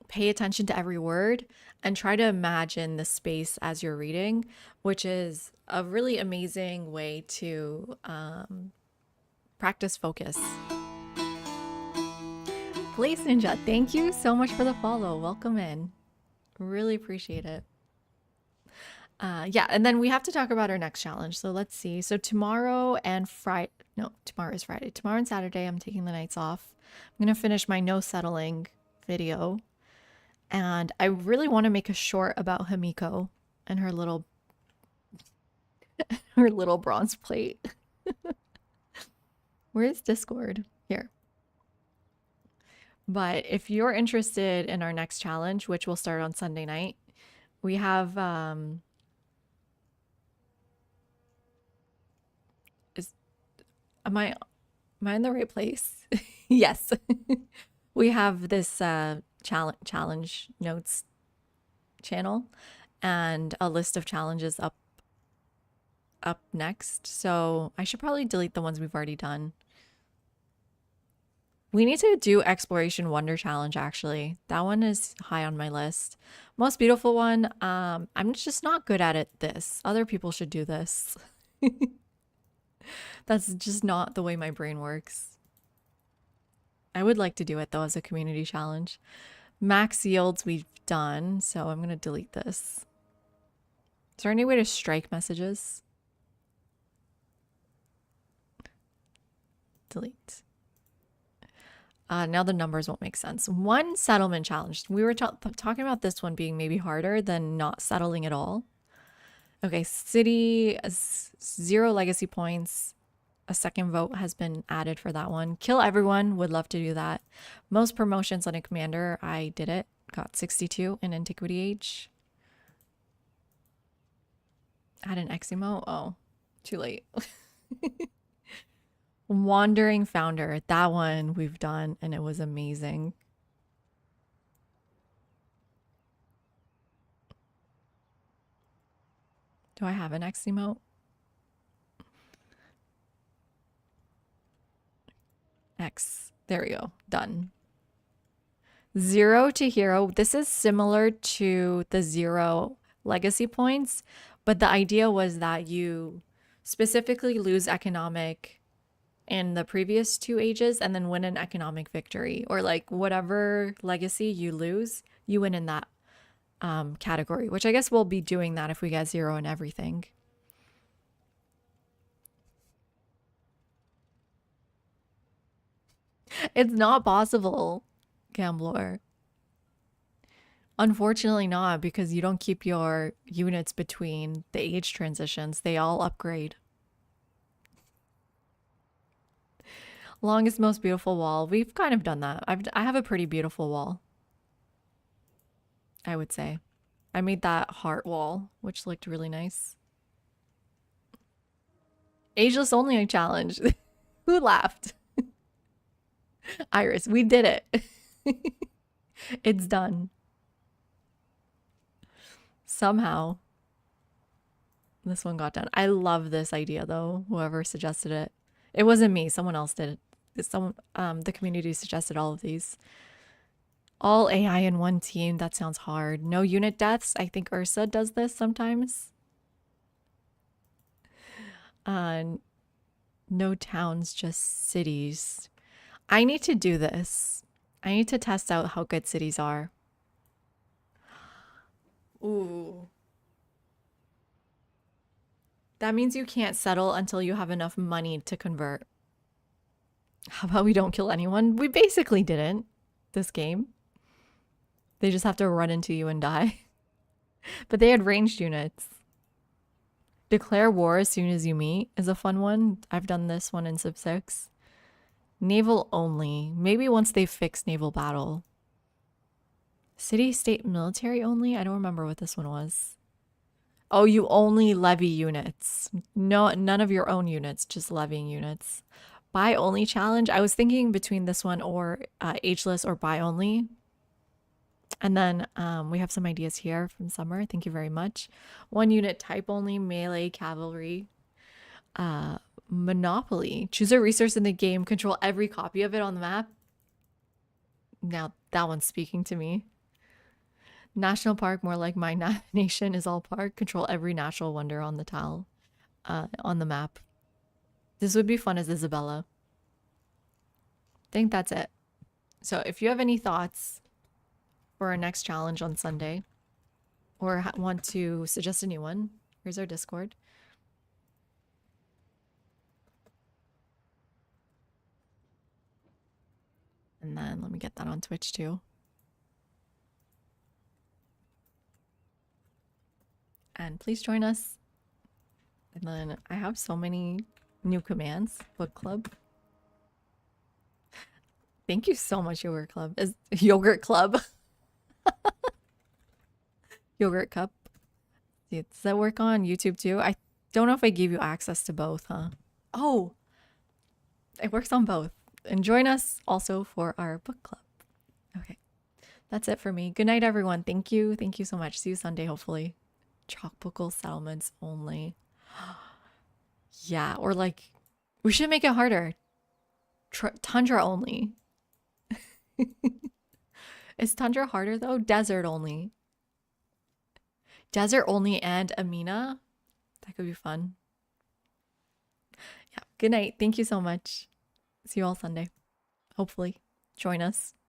pay attention to every word and try to imagine the space as you're reading, which is a really amazing way to practice focus. Blaze Ninja, thank you so much for the follow. Welcome in. Really appreciate it. Yeah, and then we have to talk about our next challenge. So let's see. So tomorrow and Friday, no, tomorrow is Friday. Tomorrow and Saturday, I'm taking the nights off. I'm going to finish my no settling video. And I really want to make a short about Hamiko and her little bronze plate. Where is Discord? Here. But if you're interested in our next challenge, which will start on Sunday night, we have am I in the right place? Yes. We have this challenge notes channel and a list of challenges up next. So I should probably delete the ones we've already done. We need to do Exploration Wonder Challenge, actually. That one is high on my list. Most beautiful one. I'm just not good at it. Other people should do this. That's just not the way my brain works. I would like to do it though as a community challenge. Max yields we've done, so I'm gonna delete this. Is there any way to strike messages? Delete. Now the numbers won't make sense. One settlement challenge. We were talking about this one being maybe harder than not settling at all. Okay, city, 0 legacy points. A second vote has been added for that one. Kill everyone, would love to do that. Most promotions on a commander, I did it. Got 62 in Antiquity Age. Add an X emote? Oh, too late. Wandering Founder, that one we've done and it was amazing. Do I have an X emote? X. There we go. Done. 0 to hero. This is similar to the 0 legacy points, but the idea was that you specifically lose economic in the previous 2 ages and then win an economic victory, or like whatever legacy you lose, you win in that category, which I guess we'll be doing that if we get 0 in everything. It's not possible, Gambler. Unfortunately not, because you don't keep your units between the age transitions. They all upgrade. Longest, most beautiful wall. We've kind of done that. I have a pretty beautiful wall, I would say. I made that heart wall, which looked really nice. Ageless only challenge. Who laughed? Iris, we did it. It's done. Somehow this one got done. I love this idea though, whoever suggested it. It wasn't me, someone else did it. The community suggested all of these. All AI in one team, that sounds hard. No unit deaths. I think Ursa does this sometimes. No towns, just cities. I need to do this. I need to test out how good cities are. Ooh. That means you can't settle until you have enough money to convert. How about we don't kill anyone? We basically didn't this game. They just have to run into you and die. But they had ranged units. Declare war as soon as you meet is a fun one. I've done this one in Civ 6. Naval only. Maybe once they fix naval battle. City, state, military only? I don't remember what this one was. Oh, you only levy units. No, none of your own units, just levying units. Buy only challenge. I was thinking between this one or ageless or buy only. And then we have some ideas here from Summer. Thank you very much. 1 unit type only, melee, cavalry. Monopoly. Choose a resource in the game, control every copy of it on the map. Now that one's speaking to me. National park, more like my nation is all park. Control every natural wonder on the tile, on the map. This would be fun as Isabella. Think that's it. So if you have any thoughts for our next challenge on Sunday, or want to suggest a new one, here's our Discord. And then let me get that on Twitch too. And please join us. And then I have so many new commands. Book club. Thank you so much, Yogurt Club. Is Yogurt Club. Yogurt Cup. Does that work on YouTube too? I don't know if I gave you access to both, huh? Oh, it works on both. And join us also for our book club. Okay, that's it for me. Good night, everyone. Thank you. Thank you so much. See you Sunday, hopefully. Tropical settlements only. Yeah, or like, we should make it harder. Tundra only. Is tundra harder though? Desert only. Desert only and Amina. That could be fun. Yeah. Good night. Thank you so much. See you all Sunday. Hopefully. Join us.